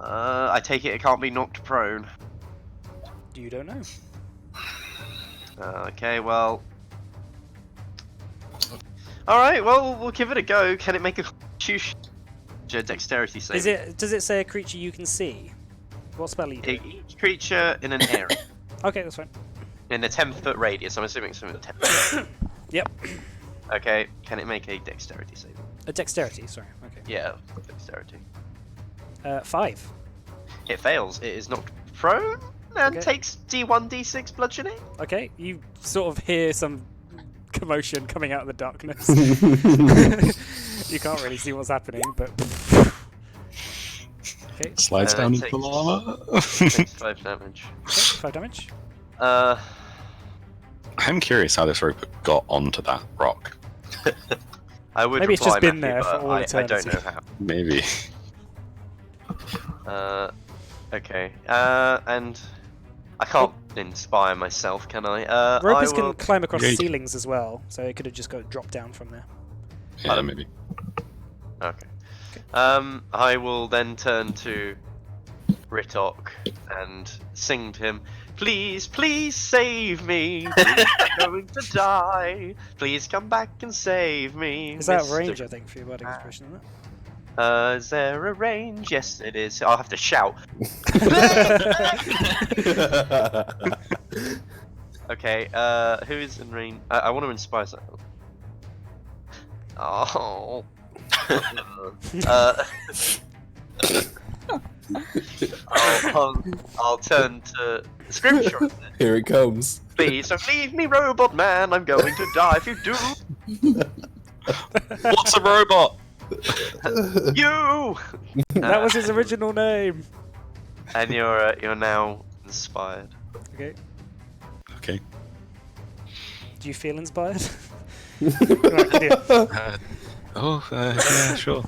Speaker 3: I take it can't be knocked prone.
Speaker 2: You don't know.
Speaker 3: Okay, well, All right, well, we'll give it a go. Can it make a dexterity save?
Speaker 2: Does it say a creature you can see? What spell are you doing?
Speaker 3: Each creature in an area.
Speaker 2: Okay, that's fine.
Speaker 3: In a 10-foot radius. I'm assuming it's in 10 foot.
Speaker 2: Yep.
Speaker 3: Okay, can it make a dexterity save?
Speaker 2: A dexterity, sorry. Okay.
Speaker 3: Yeah, dexterity.
Speaker 2: 5.
Speaker 3: It fails. It is knocked prone and
Speaker 2: Okay.
Speaker 3: takes D1, D6 bludgeoning.
Speaker 2: Okay, you sort of hear some commotion coming out of the darkness. You can't really see what's happening, but. Okay,
Speaker 5: Slides down into
Speaker 3: takes-
Speaker 5: the lava.
Speaker 3: Takes 5 damage.
Speaker 2: 5 damage.
Speaker 5: I'm curious how this rope got onto that rock.
Speaker 3: I would
Speaker 2: Maybe it's
Speaker 3: reply,
Speaker 2: just been
Speaker 3: Matthew,
Speaker 2: there for
Speaker 3: but
Speaker 2: all
Speaker 3: I don't
Speaker 2: eternity.
Speaker 3: know how.
Speaker 5: Maybe.
Speaker 3: Okay. And I can't inspire myself, can I?
Speaker 2: Ropers
Speaker 3: I will...
Speaker 2: can climb across
Speaker 5: Yeah, you can.
Speaker 2: ceilings as well, so it could have just got dropped down from there.
Speaker 5: Yeah,
Speaker 3: Pardon?
Speaker 5: maybe.
Speaker 3: Okay. I will then turn to Ritok and sing to him. Please, please save me. Please, I'm going to die. Please come back and save me.
Speaker 2: Is that
Speaker 3: Mr.
Speaker 2: range, I think, for your wording expression, isn't
Speaker 3: Is there a range? Yes, it is. I'll have to shout. Okay, who is in range? I want to inspire someone. Oh. I'll turn to Scrimshaw.
Speaker 1: Here it comes.
Speaker 3: Please don't leave me, robot man. I'm going to die if you do.
Speaker 5: What's a robot?
Speaker 3: You.
Speaker 2: That was his original name.
Speaker 3: And you're now inspired.
Speaker 2: Okay.
Speaker 5: Okay.
Speaker 2: Do you feel inspired? Right, Gideon.
Speaker 5: Yeah, sure.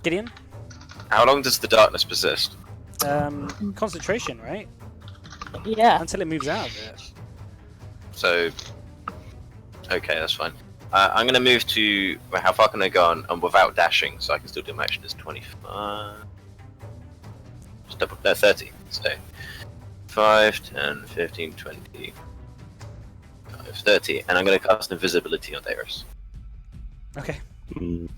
Speaker 2: Gideon?
Speaker 4: How long does the darkness persist?
Speaker 2: Concentration, right?
Speaker 6: Yeah.
Speaker 2: Until it moves out of it.
Speaker 4: So, okay, that's fine. I'm gonna move to. Well, how far can I go on without dashing, so I can still do my action? Is 25. Just double, no, 30. So, 5, 10, 15, 20, 5, 30, and I'm gonna cast invisibility on Darius.
Speaker 2: Okay.
Speaker 5: Mm,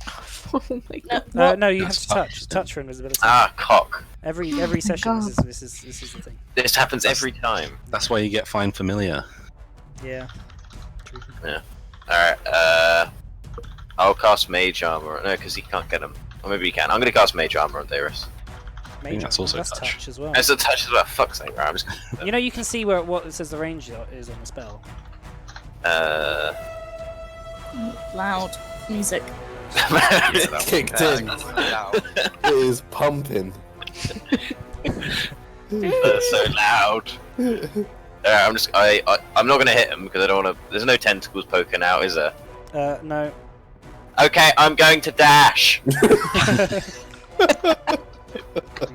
Speaker 7: Oh my god.
Speaker 2: No, you have
Speaker 5: That's
Speaker 2: to touch.
Speaker 5: fine.
Speaker 2: Touch for invisibility.
Speaker 4: Ah, cock!
Speaker 2: Every session, this is the thing.
Speaker 4: This happens every time.
Speaker 5: that's why you get Find Familiar.
Speaker 2: Yeah. True.
Speaker 4: Alright, I'll cast Mage Armor. No, because he can't get him. Or maybe he can. I'm gonna cast Mage Armor on Darius.
Speaker 2: Major,
Speaker 5: that's also
Speaker 2: that's
Speaker 5: touch.
Speaker 2: touch as well.
Speaker 4: It's a touch as well. Fuck's sake, right? I'm just
Speaker 2: You know, you can see what it says the range is on the spell.
Speaker 6: Loud music.
Speaker 1: Kicked in. It is pumping.
Speaker 4: That's so loud. I'm not gonna hit him because I don't want to. There's no tentacles poking out, is there?
Speaker 2: No.
Speaker 4: Okay, I'm going to dash.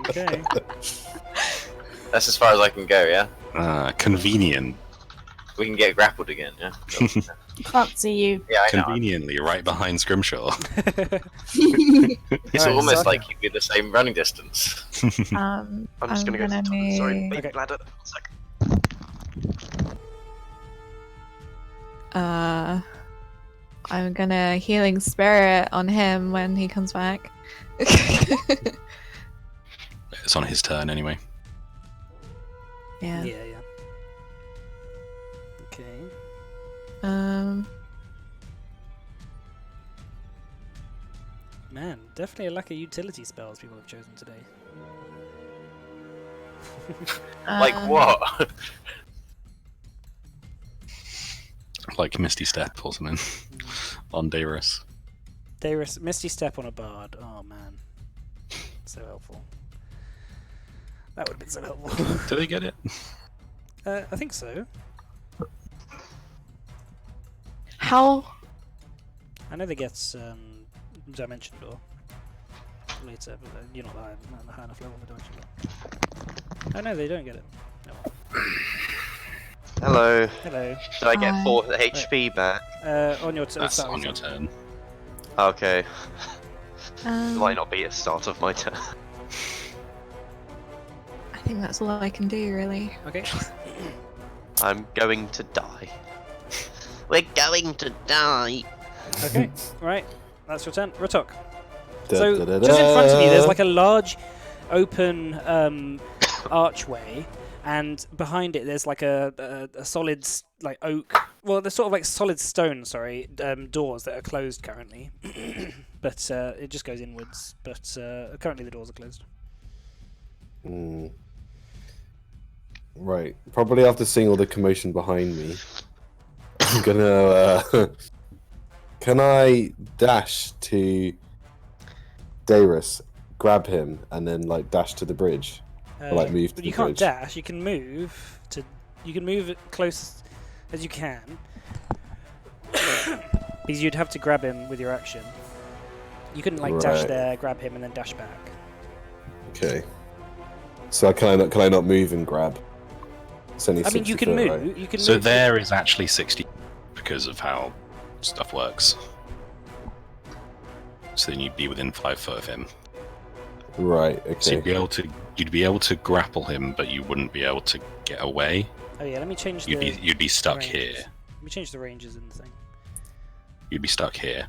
Speaker 2: Okay.
Speaker 4: That's as far as I can go. Yeah,
Speaker 5: Convenient.
Speaker 4: we can get grappled again. Yeah.
Speaker 6: Can't see you.
Speaker 4: Yeah, I know.
Speaker 5: Conveniently, right behind Scrimshaw.
Speaker 4: It's
Speaker 2: Alright,
Speaker 4: almost
Speaker 2: Saka.
Speaker 4: like you'd be the same running distance.
Speaker 6: Um,
Speaker 3: I'm just gonna go to the top.
Speaker 7: move.
Speaker 3: Sorry, baby
Speaker 2: Okay.
Speaker 3: bladder. 1 second.
Speaker 7: I'm gonna healing spirit on him when he comes back.
Speaker 5: It's on his turn anyway.
Speaker 7: Yeah.
Speaker 2: Yeah. Okay. Man, definitely a lack of utility spells people have chosen today.
Speaker 4: Like
Speaker 7: um,
Speaker 4: what?
Speaker 5: Like Misty Step or something. On Darius.
Speaker 2: Darius, Misty Step on a bard. Oh man, so helpful. That would have been so helpful.
Speaker 5: Do they get it?
Speaker 2: I think so.
Speaker 7: How?
Speaker 2: I know they get Dimension Door later, but you're not high enough level for Dimension Door. Oh no, they don't get it. No.
Speaker 3: Hello.
Speaker 2: Hello.
Speaker 3: Did I get
Speaker 7: Hi.
Speaker 3: 4 HP back?
Speaker 2: On your turn.
Speaker 5: That's on your turn.
Speaker 3: Okay.
Speaker 7: Um,
Speaker 3: Might not be a start of my turn.
Speaker 7: I think that's all I can do, really.
Speaker 2: Okay.
Speaker 3: I'm going to die. We're going to die.
Speaker 2: Okay, right. That's your turn. Rotok.
Speaker 1: Da,
Speaker 2: So
Speaker 1: da, da,
Speaker 2: just in front of you, there's
Speaker 1: da.
Speaker 2: like a large, open archway, and behind it there's like a solid like oak. Well, they're sort of like solid stone. Sorry, doors that are closed currently, but it just goes inwards. But currently the doors are closed.
Speaker 1: Mm. Right. Probably after seeing all the commotion behind me, I'm gonna. Can I dash to Darius, grab him, and then like dash to the bridge? Or, like, move to
Speaker 2: But
Speaker 1: the
Speaker 2: you can't
Speaker 1: bridge.
Speaker 2: dash. You can move to. You can move as close as you can. Because you'd have to grab him with your action. You couldn't like dash
Speaker 1: Right.
Speaker 2: there, grab him, and then dash back.
Speaker 1: Okay. So can I not move and grab? It's only
Speaker 2: I mean,
Speaker 1: 60
Speaker 2: you can
Speaker 1: foot,
Speaker 2: move.
Speaker 1: right?
Speaker 2: You can
Speaker 5: So
Speaker 2: move.
Speaker 5: there is actually 60 because of how stuff works. So then you'd be within 5 foot of him.
Speaker 1: Right.
Speaker 5: So
Speaker 1: Okay.
Speaker 5: you'd be able to grapple him, but you wouldn't be able to get away.
Speaker 2: Oh yeah, let me change the.
Speaker 5: You'd be stuck
Speaker 2: ranges.
Speaker 5: here.
Speaker 2: Let me change the ranges in the thing.
Speaker 5: You'd be stuck here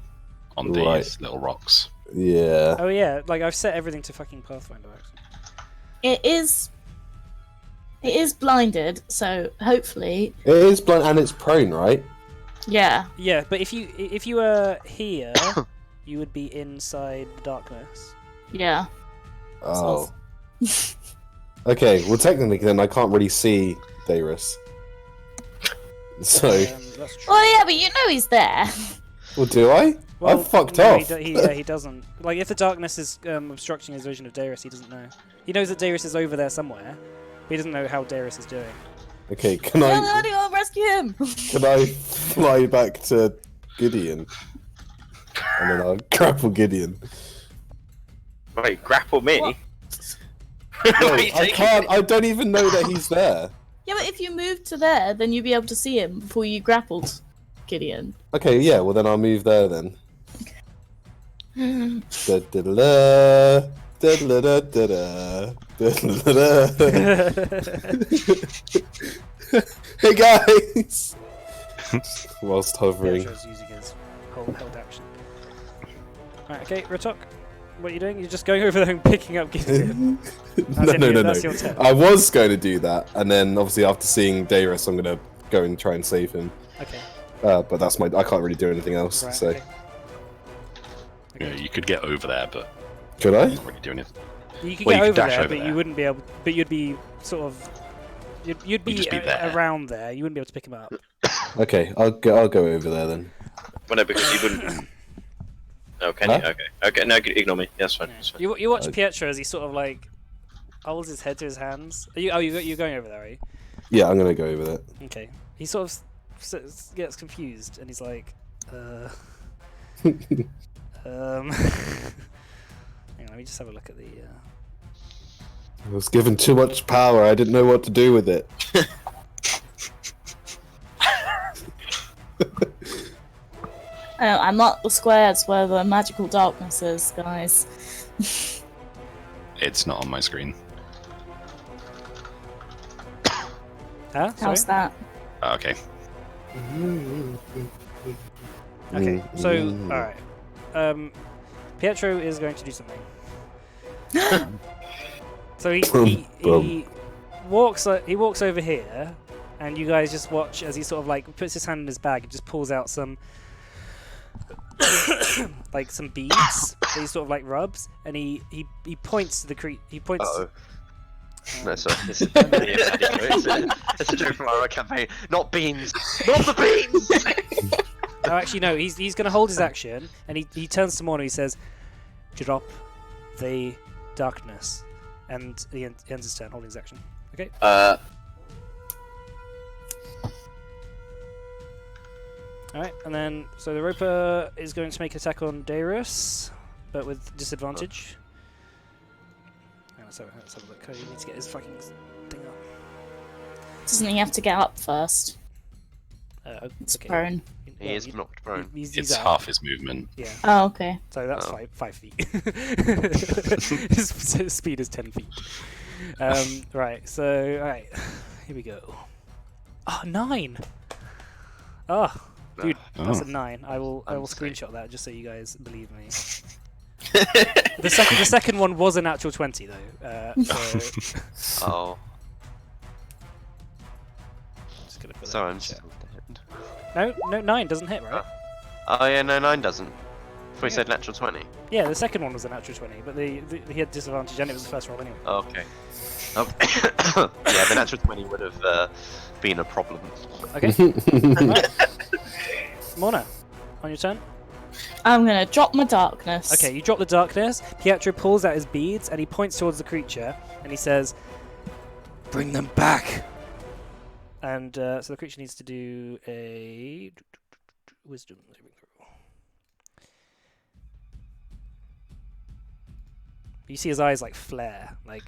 Speaker 5: on these
Speaker 1: Right.
Speaker 5: little rocks.
Speaker 1: Yeah.
Speaker 2: Oh yeah, like I've set everything to fucking Pathfinder. Actually.
Speaker 6: It is blinded, so hopefully,
Speaker 1: It is blind and it's prone, right?
Speaker 6: yeah.
Speaker 2: Yeah, but if you were here, you would be inside the darkness.
Speaker 6: Yeah.
Speaker 1: Oh. Okay. Well, technically, then I can't really see Darius. So,
Speaker 2: That's true.
Speaker 6: Well, yeah, but you know he's there.
Speaker 1: well, do I?
Speaker 2: Well,
Speaker 1: I'm fucked
Speaker 2: no,
Speaker 1: off.
Speaker 2: He doesn't. Like, if the darkness is obstructing his vision of Darius, he doesn't know. He knows that Darius is over there somewhere, but he doesn't know how Darius is doing.
Speaker 1: Okay. Can
Speaker 6: No,
Speaker 1: I?
Speaker 6: anyone rescue him!
Speaker 1: Can I fly back to Gideon? And then I'll grapple Gideon.
Speaker 4: Wait, grapple me?
Speaker 6: What?
Speaker 1: No,
Speaker 4: Where are you
Speaker 1: I
Speaker 4: taking
Speaker 1: can't.
Speaker 4: me?
Speaker 1: I don't even know that he's there.
Speaker 6: Yeah, but if you move to there, then you'd be able to see him before you grappled Gideon.
Speaker 1: Okay. Yeah. Well, then I'll move there then.
Speaker 6: Hmm.
Speaker 1: Da-da-da-da, da-da-da-da-da, da-da-da-da. Hey guys! Whilst hovering.
Speaker 2: Pietro's using his held action. Right, okay, Rotok, what are you doing? You're just going over there and picking up Gideon.
Speaker 1: No.
Speaker 2: That's your turn.
Speaker 1: I was going to do that, and then obviously after seeing Darius, I'm going to go and try and save him.
Speaker 2: Okay,
Speaker 1: But that's I can't really do anything else.
Speaker 2: right,
Speaker 1: So
Speaker 2: okay.
Speaker 5: Yeah, you could get over there, but
Speaker 1: could I?
Speaker 5: not really do anything.
Speaker 2: You could
Speaker 5: Well,
Speaker 2: get
Speaker 5: you
Speaker 2: over
Speaker 5: could dash
Speaker 2: there,
Speaker 5: over
Speaker 2: but
Speaker 5: there.
Speaker 2: you wouldn't be able. But you'd be sort of. You'd be,
Speaker 5: just be there.
Speaker 2: around there. You wouldn't be able to pick him up.
Speaker 1: Okay, I'll go over there then.
Speaker 4: Well, no, because you wouldn't. Oh, can
Speaker 1: Huh?
Speaker 4: you? Okay. Okay, no, ignore me. That's fine.
Speaker 2: Yeah.
Speaker 4: That's fine.
Speaker 2: You watch Pietro as he sort of like holds his head to his hands. You're going over there, are you?
Speaker 1: Yeah, I'm going to go over there.
Speaker 2: Okay. He sort of gets confused, and he's like, Hang on, let me just have a look at the.
Speaker 1: I was given too much power. I didn't know what to do with it.
Speaker 6: I'm not the squares where the magical darkness is, guys.
Speaker 5: It's not on my screen.
Speaker 2: Huh? Sorry?
Speaker 6: How's that?
Speaker 5: Okay.
Speaker 2: Okay, so
Speaker 1: Mm.
Speaker 2: alright. Pietro is going to do something. So he walks over here, and you guys just watch as he sort of like puts his hand in his bag and just pulls out some like some beads that he sort of like rubs, and he points to the he points.
Speaker 3: Uh-oh. No, sorry. It's a joke from our campaign. Not beans. Not the beans.
Speaker 2: No, actually, no. He's going to hold his action, and he turns to Morno. He says, "Drop the darkness," and he ends his turn holding his action. Okay. All right, and then so the Roper is going to make an attack on Darius, but with disadvantage. Let's have a look. He needs to get his fucking thing up.
Speaker 6: Doesn't he have to get up first? It's
Speaker 2: Okay.
Speaker 6: prone.
Speaker 3: He is knocked prone.
Speaker 2: He's
Speaker 5: It's
Speaker 2: out.
Speaker 5: half his movement.
Speaker 2: Yeah.
Speaker 6: Oh, okay.
Speaker 2: So that's
Speaker 3: Oh.
Speaker 2: 5 feet. His speed is 10 feet. Right, so, alright. Here we go. Oh, 9! Oh, Dude, that's a
Speaker 5: Oh.
Speaker 2: 9. I will
Speaker 3: I'm safe.
Speaker 2: screenshot that just so you guys believe me. The second one was a natural 20 though. So
Speaker 3: Oh,
Speaker 2: just gonna put that
Speaker 3: so
Speaker 2: in
Speaker 3: I'm
Speaker 2: the chat.
Speaker 3: still dead.
Speaker 2: No, 9 doesn't hit, right?
Speaker 3: Oh yeah, no, 9 doesn't. If we
Speaker 2: Yeah.
Speaker 3: said natural 20.
Speaker 2: Yeah, the second one was a natural 20, but he had disadvantage and it was the first roll anyway.
Speaker 3: Okay. Oh. Yeah, the natural 20 would have been a problem.
Speaker 2: Okay. Right. Mona, on your turn.
Speaker 6: I'm gonna drop my darkness.
Speaker 2: Okay, you drop the darkness. Pietro pulls out his beads and he points towards the creature and he says, "Bring them back." And so the creature needs to do a wisdom saving throw. You see his eyes like flare, like.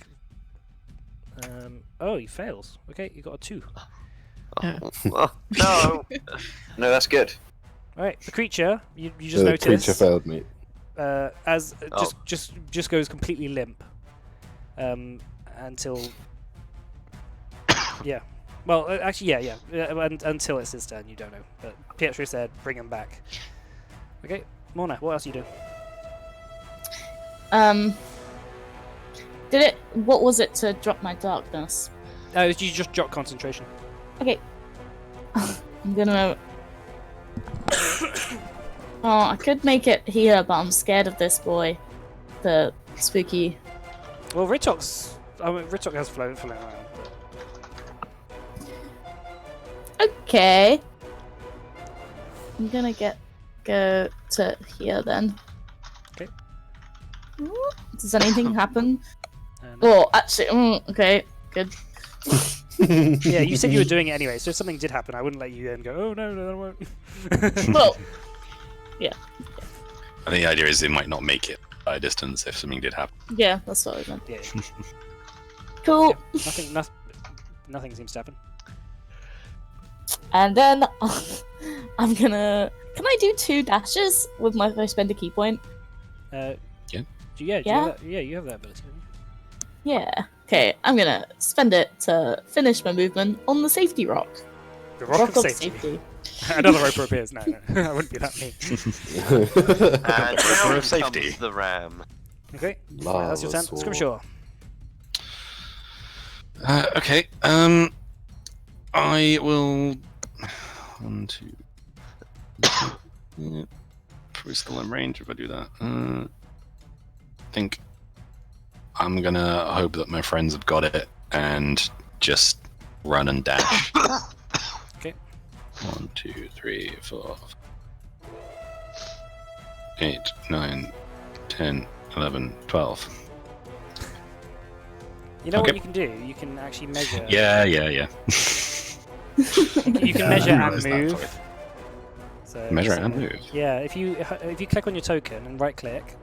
Speaker 2: Oh, he fails. Okay, you got a 2.
Speaker 7: Yeah.
Speaker 3: Oh, no!
Speaker 4: No, that's good.
Speaker 2: All right, the creature you just
Speaker 1: The
Speaker 2: noticed.
Speaker 1: creature failed me.
Speaker 2: As
Speaker 3: Oh.
Speaker 2: just goes completely limp until yeah, well actually yeah until it's his turn. You don't know, but Pietro said bring him back. Okay, Mona, what else you do?
Speaker 6: What was it to drop my darkness?
Speaker 2: You just drop concentration.
Speaker 6: Okay. I'm gonna. Oh, I could make it here, but I'm scared of this boy. The spooky.
Speaker 2: Well, Ritok has flown around.
Speaker 6: Okay. I'm gonna go to here then.
Speaker 2: Okay.
Speaker 6: Does anything happen?
Speaker 2: But,
Speaker 6: Oh, actually, okay, good.
Speaker 2: yeah, you said you were doing it anyway, so if something did happen, I wouldn't let you then go. Oh no, I won't.
Speaker 6: Well,
Speaker 5: I think the idea is it might not make it by a distance if something did happen.
Speaker 6: yeah, that's what I meant.
Speaker 2: Yeah,
Speaker 6: Cool.
Speaker 2: nothing seems to happen.
Speaker 6: And then I'm gonna. Can I do 2 dashes with my if I spend a key point?
Speaker 2: Yeah.
Speaker 5: Yeah.
Speaker 2: Do you have that? Yeah, you have that ability. Don't you?
Speaker 6: Yeah. Okay, I'm gonna spend it to finish my movement on the safety rock.
Speaker 2: The rock of safety. Another roper appears. No, I wouldn't be that mean.
Speaker 3: And
Speaker 5: Roper
Speaker 3: now
Speaker 5: of safety.
Speaker 3: comes the ram.
Speaker 2: Okay,
Speaker 1: Lava
Speaker 2: that's your turn.
Speaker 1: sword.
Speaker 2: Scrimshaw.
Speaker 5: Okay. I will. 1, 2. Probably still in range if I do that. I think I'm gonna hope that my friends have got it and just run and dash.
Speaker 2: Okay.
Speaker 5: 1, 2, 3, 4, 8, 9, 10, 11, 12.
Speaker 2: You know
Speaker 5: Okay.
Speaker 2: what you can do? You can actually measure.
Speaker 5: Yeah.
Speaker 2: You can
Speaker 5: Yeah,
Speaker 2: measure
Speaker 5: I
Speaker 2: and
Speaker 5: realised that,
Speaker 2: move.
Speaker 5: sorry.
Speaker 2: So,
Speaker 5: Measure and move.
Speaker 2: Yeah, if you click on your token and right click,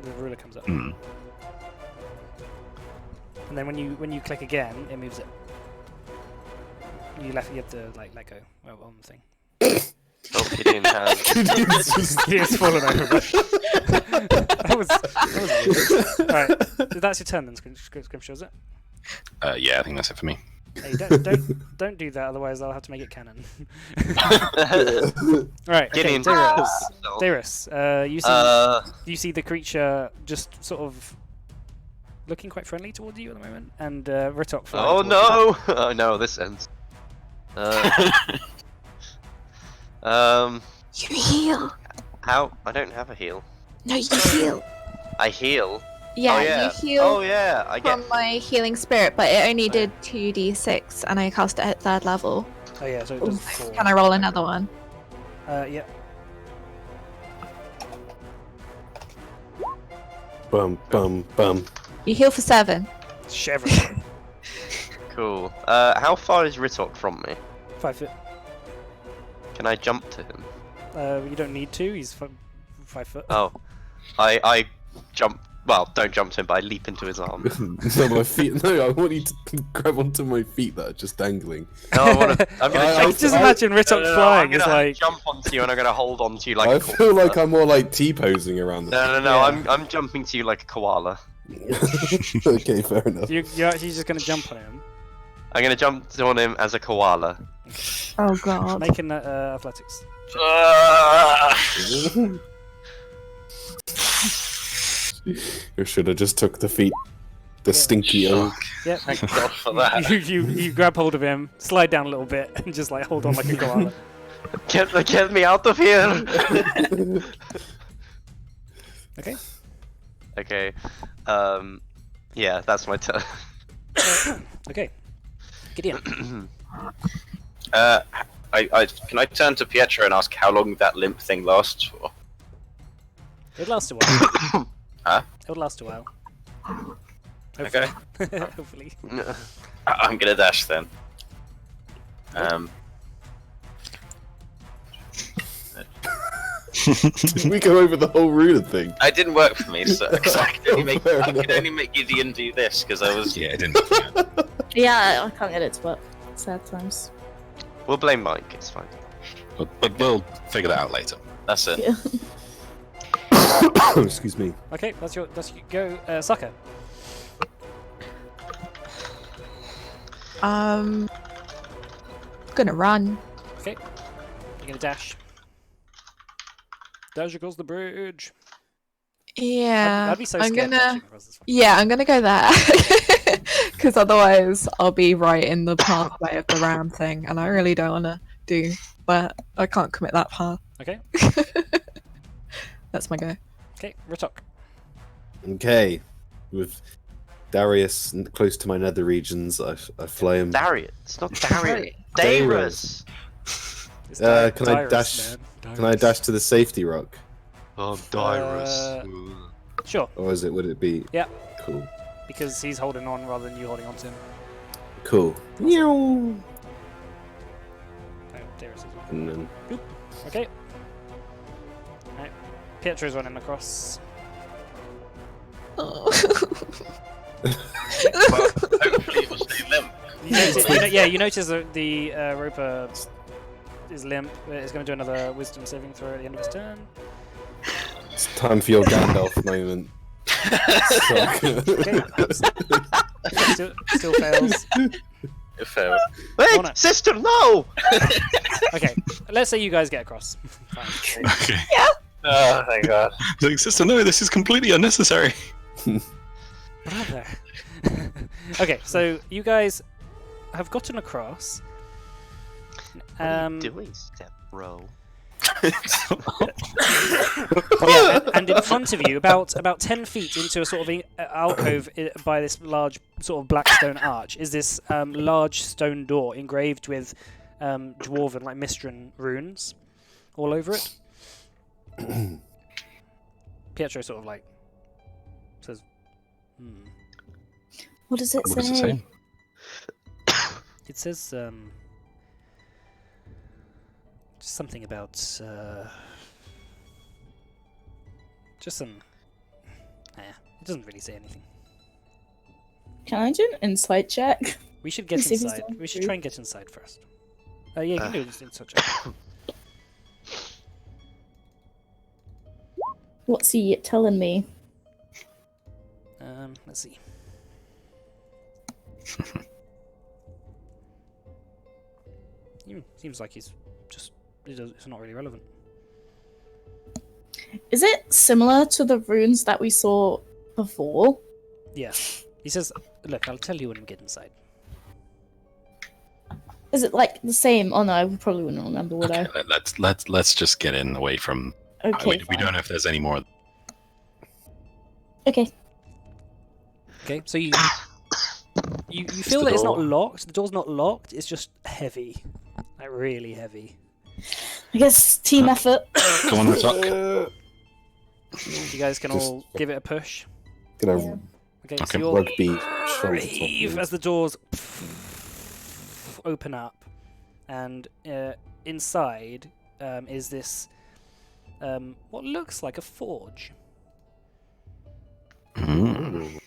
Speaker 2: the ruler comes up,
Speaker 5: Hmm.
Speaker 2: and then when you click again, it moves it. You have to like let go on the thing.
Speaker 3: Oh, Gideon has.
Speaker 2: It's fallen over. that was weird. Alright, that's your turn then, Scrimshaw, is it?
Speaker 5: Yeah, I think that's it for me.
Speaker 2: Hey, don't do that, otherwise I'll have to make it canon. Right, okay,
Speaker 3: Gideon.
Speaker 2: Darius, you see the creature just sort of looking quite friendly towards you at the moment, and Ritok flying
Speaker 3: Oh
Speaker 2: towards
Speaker 3: no! Oh no, this ends.
Speaker 7: You heal.
Speaker 3: How? I don't have a heal.
Speaker 7: No, you heal.
Speaker 3: I heal.
Speaker 7: Yeah,
Speaker 3: Oh yeah.
Speaker 7: you heal
Speaker 3: Oh yeah. I get.
Speaker 7: from my healing spirit, but it only did 2d6, and I cast it at 3rd level.
Speaker 2: Oh yeah, so it does 4.
Speaker 7: Can I roll another one?
Speaker 2: Yeah.
Speaker 1: Bum bum bum.
Speaker 7: You heal for 7.
Speaker 2: Chevron.
Speaker 3: Cool. How far is Ritok from me?
Speaker 2: 5 foot.
Speaker 3: Can I jump to him?
Speaker 2: You don't need to. He's 5 foot.
Speaker 3: Oh, I jump. Well, don't jump to him, but I leap into his arms.
Speaker 1: No, my feet. No, I want you to grab onto my feet that are just dangling.
Speaker 3: No, I want to. I'm gonna
Speaker 1: I-
Speaker 3: jump.
Speaker 2: Just
Speaker 1: I-
Speaker 2: imagine Ritok
Speaker 3: No,
Speaker 2: flying.
Speaker 3: I'm
Speaker 2: It's
Speaker 3: gonna
Speaker 2: like
Speaker 3: jump onto you, and I'm gonna hold onto you like.
Speaker 1: I
Speaker 3: a
Speaker 1: feel
Speaker 3: koala.
Speaker 1: like I'm more like T-posing around the.
Speaker 3: No.
Speaker 2: Yeah.
Speaker 3: I'm jumping to you like a koala.
Speaker 1: Okay, fair enough.
Speaker 2: you're actually just gonna jump on him.
Speaker 3: I'm gonna jump on him as a koala.
Speaker 7: Oh god.
Speaker 2: Making athletics.
Speaker 1: You should have just took the feet. The stinky oak.
Speaker 2: Yep.
Speaker 4: Thank God for that.
Speaker 2: You grab hold of him, slide down a little bit, and just like hold on like a koala.
Speaker 3: Get me out of here!
Speaker 2: Okay.
Speaker 3: Okay. Yeah, that's my turn.
Speaker 2: Okay. Gideon.
Speaker 4: Can I turn to Pietro and ask how long that limp thing lasts for?
Speaker 2: It'll last a while.
Speaker 4: Huh?
Speaker 2: It'll last a while.
Speaker 4: Okay.
Speaker 2: Hopefully.
Speaker 4: I'm gonna dash then.
Speaker 1: We go over the whole Runa thing.
Speaker 4: It didn't work for me, so I
Speaker 1: Fair
Speaker 4: could only make Gideon do this because I was.
Speaker 5: Yeah, it didn't.
Speaker 6: Yeah, I can't get it to work. Sad times.
Speaker 3: We'll blame Mike, it's fine.
Speaker 5: But we'll figure that out later.
Speaker 4: That's it.
Speaker 6: Yeah.
Speaker 1: Excuse me.
Speaker 2: Okay, that's your go, Sokka.
Speaker 7: Gonna run.
Speaker 2: Okay. You're gonna dash. Dash across the bridge.
Speaker 7: Yeah.
Speaker 2: I'd be so
Speaker 7: I'm
Speaker 2: scared
Speaker 7: gonna.
Speaker 2: dashing across this one.
Speaker 7: Yeah, I'm gonna go there. Because otherwise, I'll be right in the pathway of the ram thing, and I really don't want to do. But I can't commit that far.
Speaker 2: Okay.
Speaker 7: That's my go.
Speaker 2: Okay, Ritok.
Speaker 1: Okay. With Darius close to my nether regions, I fly him.
Speaker 3: Darius, it's not Darius.
Speaker 1: Darius.
Speaker 2: It's
Speaker 1: Can I
Speaker 2: Dyrus,
Speaker 1: dash?
Speaker 2: man.
Speaker 1: Can I dash to the safety rock?
Speaker 3: Oh, Darius.
Speaker 2: Sure,
Speaker 1: Or would it be?
Speaker 2: Yeah.
Speaker 1: Cool.
Speaker 2: because he's holding on rather than you holding on to him.
Speaker 1: Cool. Meow.
Speaker 2: Oh, Dyrus as well.
Speaker 1: And then
Speaker 2: Okay. Right. Pietro's running across.
Speaker 7: Oh.
Speaker 4: Well, hopefully it will stay limp.
Speaker 2: You notice that the Roper is limp. It's going to do another wisdom saving throw at the end of his turn.
Speaker 1: it's time for your Gandalf moment.
Speaker 2: Okay. Still fails.
Speaker 4: It failed.
Speaker 3: Wait,
Speaker 2: Honor.
Speaker 3: sister, no!
Speaker 2: Okay, let's say you guys get across. Fine.
Speaker 5: Okay.
Speaker 4: Oh, thank God.
Speaker 5: Like, sister, no, this is completely unnecessary.
Speaker 2: Brother. Okay, so you guys have gotten across.
Speaker 3: What are you doing, step bro?
Speaker 2: Yeah, and in front of you, about 10 feet into a sort of alcove by this large sort of black stone arch, is this large stone door engraved with dwarven, like Mistran runes all over it. Pietro sort of like says,
Speaker 6: What does it
Speaker 5: What
Speaker 6: say?
Speaker 5: does it say?
Speaker 2: It says just something about just some. It doesn't really say anything.
Speaker 6: Can I do an insight check?
Speaker 2: We should get
Speaker 6: See if he's
Speaker 2: inside.
Speaker 6: going
Speaker 2: We should
Speaker 6: through.
Speaker 2: try and get inside first. Yeah, you can do this inside check.
Speaker 6: What's he telling me?
Speaker 2: Let's see. Seems like he's just. It's not really relevant.
Speaker 6: Is it similar to the runes that we saw before?
Speaker 2: Yeah. He says, "Look, I'll tell you when we get inside."
Speaker 6: Is it like the same? Oh no, I probably wouldn't remember, would I?
Speaker 5: Let's just get in away from.
Speaker 6: Okay.
Speaker 5: we
Speaker 6: fine.
Speaker 5: don't know if there's any more.
Speaker 6: Okay.
Speaker 2: Okay, so you feel
Speaker 1: the
Speaker 2: that it's not
Speaker 1: door.
Speaker 2: locked. The door's not locked. It's just heavy, like really heavy.
Speaker 6: I guess team effort.
Speaker 5: Go on, Ritok.
Speaker 2: You guys can
Speaker 1: Just-
Speaker 2: all give it a push.
Speaker 1: Gonna
Speaker 6: Yeah.
Speaker 2: Okay,
Speaker 5: Okay.
Speaker 2: so you'll
Speaker 1: rugby shoulder
Speaker 2: brave
Speaker 1: top.
Speaker 2: as the doors open up, and inside is this what looks like a forge.
Speaker 5: Mm.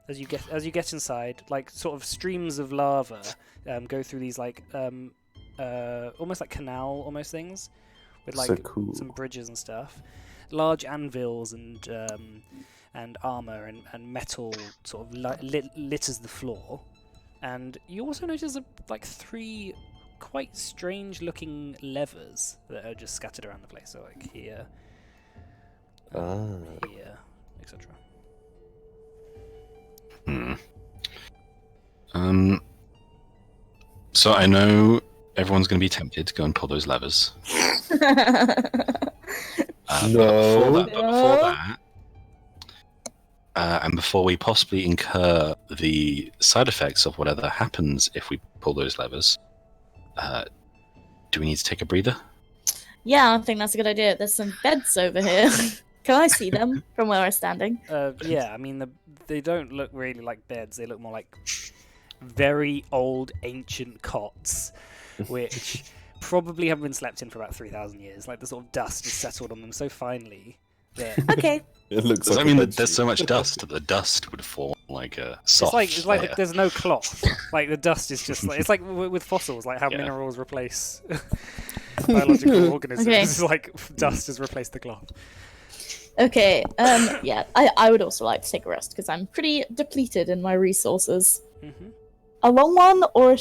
Speaker 2: As you get inside, like sort of streams of lava go through these like almost like canal almost things with like
Speaker 1: So cool.
Speaker 2: some bridges and stuff. Large anvils and armor and metal sort of litters the floor. And you also notice like 3 quite strange-looking levers that are just scattered around the place. So like here, here, etc.
Speaker 5: So I know everyone's going to be tempted to go and pull those levers.
Speaker 1: No.
Speaker 5: But before that, and before we possibly incur the side effects of whatever happens if we pull those levers, do we need to take a breather?
Speaker 6: Yeah, I think that's a good idea. There's some beds over here. Can I see them from where I'm standing?
Speaker 2: Yeah, I mean they don't look really like beds. They look more like very old, ancient cots, which probably have been slept in for about 3,000 years. Like the sort of dust has settled on them so finely that
Speaker 6: Okay.
Speaker 1: It looks
Speaker 5: Does
Speaker 1: like
Speaker 5: that mean
Speaker 1: a
Speaker 5: that there's
Speaker 1: bedsheet.
Speaker 5: so much dust that the dust would form like a soft
Speaker 2: it's like
Speaker 5: layer?
Speaker 2: there's no cloth. Like the dust is just like it's like with fossils, like how
Speaker 5: Yeah.
Speaker 2: minerals replace biological organisms.
Speaker 6: Okay.
Speaker 2: It's like dust has replaced the cloth.
Speaker 6: Okay. Yeah, I would also like to take a rest because I'm pretty depleted in my resources.
Speaker 2: Hmm.
Speaker 6: A long one or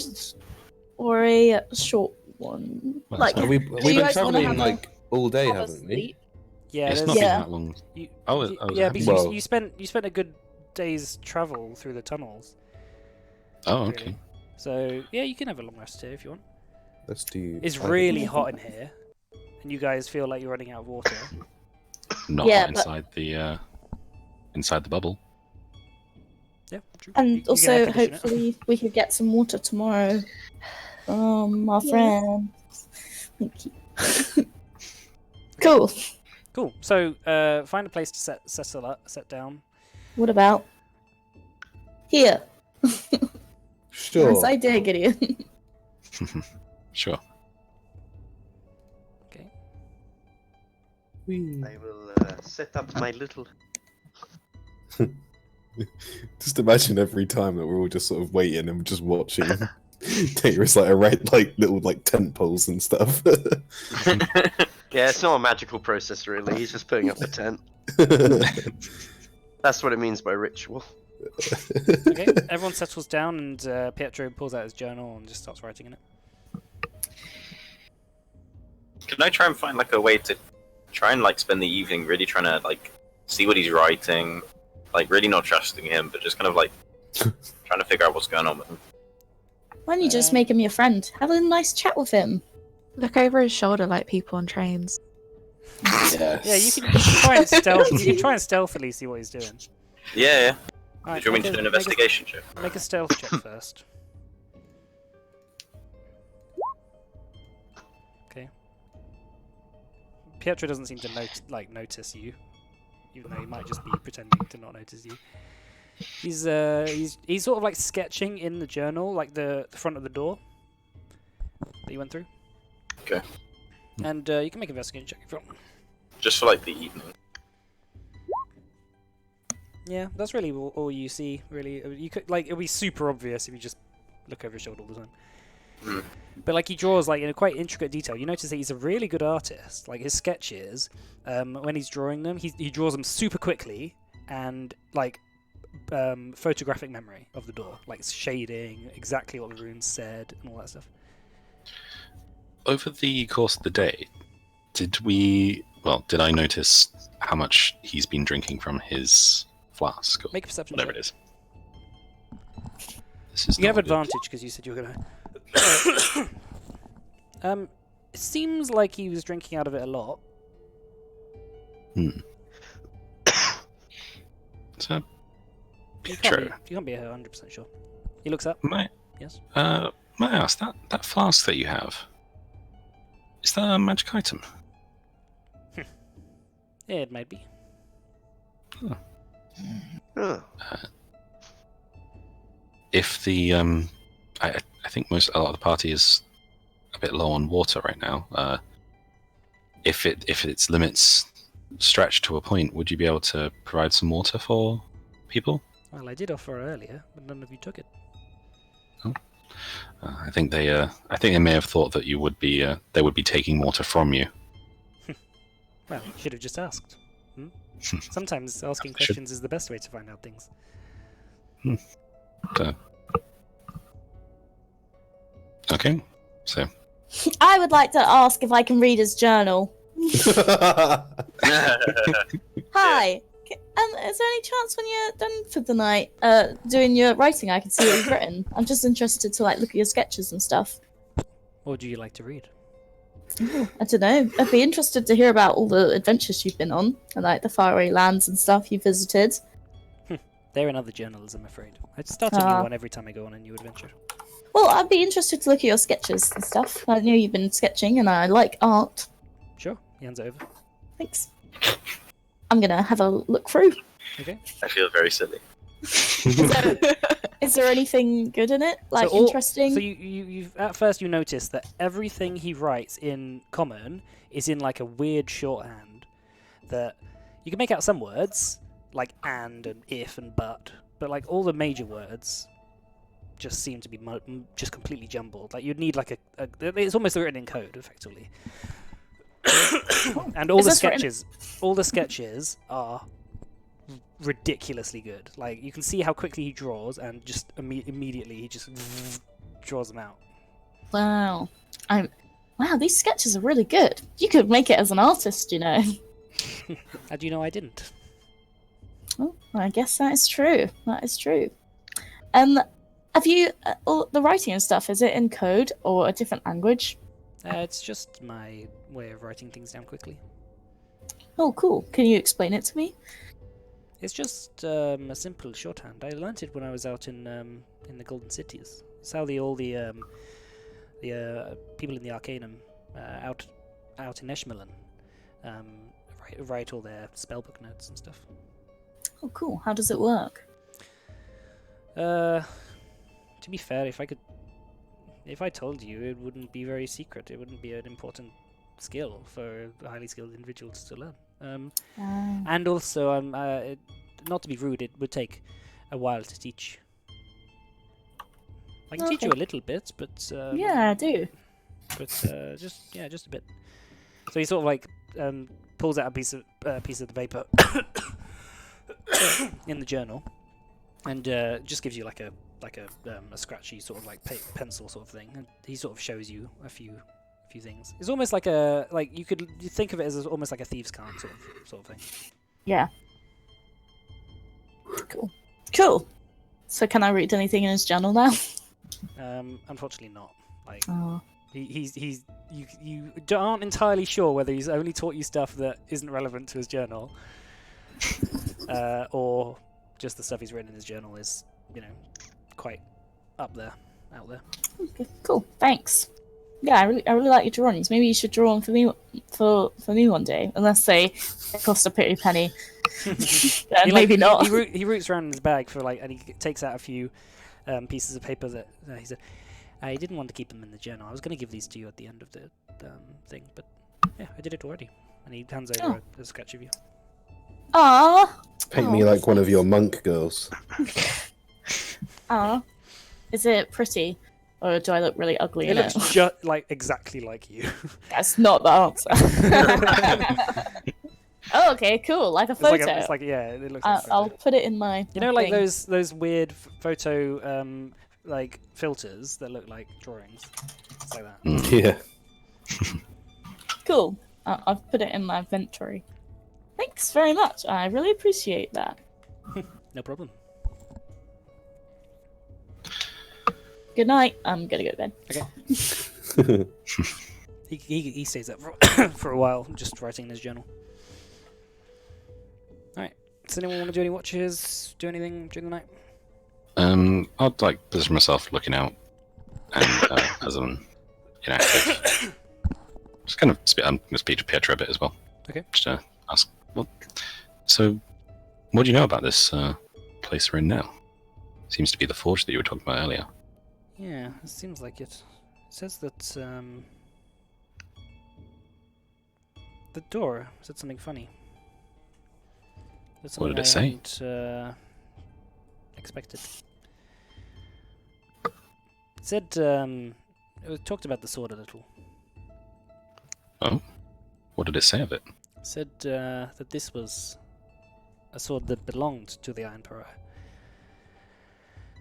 Speaker 6: a short one?
Speaker 5: Well,
Speaker 6: Like,
Speaker 5: so
Speaker 1: We've
Speaker 6: you
Speaker 1: been
Speaker 6: guys wanna
Speaker 1: traveling
Speaker 6: have
Speaker 1: like all day,
Speaker 6: have a
Speaker 1: haven't we?
Speaker 6: sleep?
Speaker 2: Yeah,
Speaker 5: It's
Speaker 2: there's-
Speaker 5: not been
Speaker 6: Yeah.
Speaker 5: that long.
Speaker 2: You,
Speaker 5: Oh,
Speaker 2: you-
Speaker 5: oh,
Speaker 2: yeah,
Speaker 5: that
Speaker 2: because
Speaker 1: Well-
Speaker 2: you spent a good day's travel through the tunnels.
Speaker 5: Oh,
Speaker 2: really.
Speaker 5: okay.
Speaker 2: So yeah, you can have a long rest here if you want.
Speaker 1: Let's do.
Speaker 2: It's
Speaker 1: I think-
Speaker 2: really hot in here, and you guys feel like you're running out of water.
Speaker 5: Not
Speaker 6: Yeah,
Speaker 5: hot
Speaker 6: but-
Speaker 5: inside the bubble.
Speaker 2: Yeah, true.
Speaker 6: And
Speaker 2: You can
Speaker 6: also,
Speaker 2: air condition it.
Speaker 6: hopefully, we could get some water tomorrow from our friend. Thank you. Cool.
Speaker 2: Cool. So find a place to set down.
Speaker 6: What about here?
Speaker 1: Sure.
Speaker 6: Nice idea, Gideon.
Speaker 5: Sure.
Speaker 2: Okay.
Speaker 1: Whee.
Speaker 3: I will set up my little.
Speaker 1: Just imagine every time that we're all just sort of waiting and just watching. Darius like erect like little like tent poles and stuff.
Speaker 3: Yeah, it's not a magical process really. He's just putting up a tent. That's what it means by ritual.
Speaker 2: Okay. Everyone settles down, and Pietro pulls out his journal and just starts writing in it.
Speaker 4: Can I try and find like a way to try and like spend the evening really trying to like see what he's writing, like really not trusting him, but just kind of like trying to figure out what's going on with him.
Speaker 6: Why don't you just make him your friend? Have a nice chat with him.
Speaker 7: Look over his shoulder like people on trains.
Speaker 1: Yes.
Speaker 2: Yeah, you can try and stealth. You can try and stealthily see what he's doing.
Speaker 4: Yeah.
Speaker 2: Alright,
Speaker 4: Do you want me to do an investigation check?
Speaker 2: Make a stealth check first. Okay. Pietro doesn't seem to notice you, even though he might just be pretending to not notice you. He's sort of like sketching in the journal, like the front of the door that you went through.
Speaker 4: Okay.
Speaker 2: And you can make an investigation check if you want.
Speaker 4: Just for like the evening.
Speaker 2: Yeah, that's really all you see. Really, you could like it'll be super obvious if you just look over his shoulder all the time.
Speaker 4: Mm.
Speaker 2: But like he draws like in a quite intricate detail. You notice that he's a really good artist. Like his sketches, when he's drawing them, he draws them super quickly and like photographic memory of the door, like shading, exactly what the runes said, and all that stuff.
Speaker 5: Over the course of the day, did I notice how much he's been drinking from his flask or
Speaker 2: Make a perception
Speaker 5: whatever
Speaker 2: check.
Speaker 5: it is? This is
Speaker 2: You have
Speaker 5: not good.
Speaker 2: advantage because you said you were gonna. It seems like he was drinking out of it a lot.
Speaker 5: So,
Speaker 2: You
Speaker 5: Pietro,
Speaker 2: can't be 100% sure. He looks up.
Speaker 5: may
Speaker 2: Yes.
Speaker 5: I ask that flask that you have? Is that a magic item?
Speaker 2: Yeah, it might be.
Speaker 3: Oh.
Speaker 5: If the I think a lot of the party is a bit low on water right now. If its limits stretch to a point, would you be able to provide some water for people?
Speaker 2: Well, I did offer earlier, but none of you took it.
Speaker 5: I think they may have thought that you would be they would be taking water from you.
Speaker 2: Well, you should have just asked. Sometimes asking questions is the best way to find out things.
Speaker 5: Okay. So
Speaker 6: I would like to ask if I can read his journal. Hi. Is there any chance when you're done for the night, doing your writing, I can see what you've written? I'm just interested to like look at your sketches and stuff.
Speaker 2: What would you like to read?
Speaker 6: I don't know. I'd be interested to hear about all the adventures you've been on and like the faraway lands and stuff you visited.
Speaker 2: They're in other journals, I'm afraid. I start a new one every time I go on a new adventure.
Speaker 6: Well, I'd be interested to look at your sketches and stuff. I know you've been sketching, and I like art.
Speaker 2: Sure, he hands it over.
Speaker 6: Thanks. I'm gonna have a look through.
Speaker 2: Okay.
Speaker 4: I feel very silly.
Speaker 6: Is there anything good in it? Like
Speaker 2: So all-
Speaker 6: interesting?
Speaker 2: So you at first you notice that everything he writes in common is in like a weird shorthand that you can make out some words like and if and but like all the major words just seem to be just completely jumbled. Like you'd need like a it's almost written in code effectively. And all
Speaker 6: Is
Speaker 2: the
Speaker 6: this written-
Speaker 2: sketches are ridiculously good. Like you can see how quickly he draws, and just immediately he just draws them out.
Speaker 6: Wow. Wow, these sketches are really good. You could make it as an artist, you know.
Speaker 2: How do you know I didn't?
Speaker 6: Well, I guess that is true. That is true. Have you all the writing and stuff? Is it in code or a different language?
Speaker 2: It's just my way of writing things down quickly.
Speaker 6: Oh, cool. Can you explain it to me?
Speaker 2: It's just a simple shorthand. I learnt it when I was out in the Golden Cities. It's how all the people in the Arcanum out in Eshmelan write all their spellbook notes and stuff.
Speaker 6: Oh, cool. How does it work?
Speaker 2: To be fair, if I told you, it wouldn't be very secret. It wouldn't be an important skill for highly skilled individuals to learn. And also, not to be rude, it would take a while to teach. I can teach you a little bit, but
Speaker 6: Yeah, I do.
Speaker 2: but just a bit. So he sort of like pulls out a piece of the paper in the journal, and just gives you like a scratchy sort of like pencil sort of thing, and he sort of shows you a few things. It's almost like you think of it as almost like a thieves' cant sort of thing.
Speaker 6: Yeah. Cool. So can I read anything in his journal now?
Speaker 2: Unfortunately not. Like
Speaker 6: Oh.
Speaker 2: you aren't entirely sure whether he's only taught you stuff that isn't relevant to his journal, or just the stuff he's written in his journal is, quite out there.
Speaker 6: Okay, cool. Thanks. Yeah, I really like your drawings. Maybe you should draw them for me one day, unless they cost a pretty penny. Maybe not.
Speaker 2: He roots around in his bag and he takes out a few pieces of paper that he said, I didn't want to keep them in the journal. I was going to give these to you at the end of the thing, but yeah, I did it already. And he hands over a sketch of you.
Speaker 6: Aww.
Speaker 1: Paint me like one of your monk girls.
Speaker 6: Aww. Is it pretty? Or do I look really ugly
Speaker 2: It
Speaker 6: in it?
Speaker 2: looks just exactly like you.
Speaker 6: That's not the answer. Oh, okay, cool. Like a photo.
Speaker 2: It looks like a
Speaker 6: I'll
Speaker 2: photo.
Speaker 6: put it in my.
Speaker 2: Like
Speaker 6: thing.
Speaker 2: those weird photo filters that look like drawings. It's like that.
Speaker 1: Yeah.
Speaker 6: Cool. I've put it in my inventory. Thanks very much. I really appreciate that.
Speaker 2: No problem.
Speaker 6: Good night. I'm gonna go to bed.
Speaker 2: Okay. He stays up for a while, just writing in his journal. Alright. Does anyone want to do any watches? Do anything during the night?
Speaker 5: I'd like position myself looking out, and as I'm inactive, just kind of I'm gonna speak to Pietro a bit as well.
Speaker 2: Okay.
Speaker 5: Just ask, so what do you know about this place we're in now? Seems to be the forge that you were talking about earlier.
Speaker 2: Yeah, it seems like it. It says that the door said something funny.
Speaker 5: What did it say?
Speaker 2: Expected. It said it talked about the sword a little.
Speaker 5: Oh, what did it say of it?
Speaker 2: It said that this was a sword that belonged to the Iron Emperor,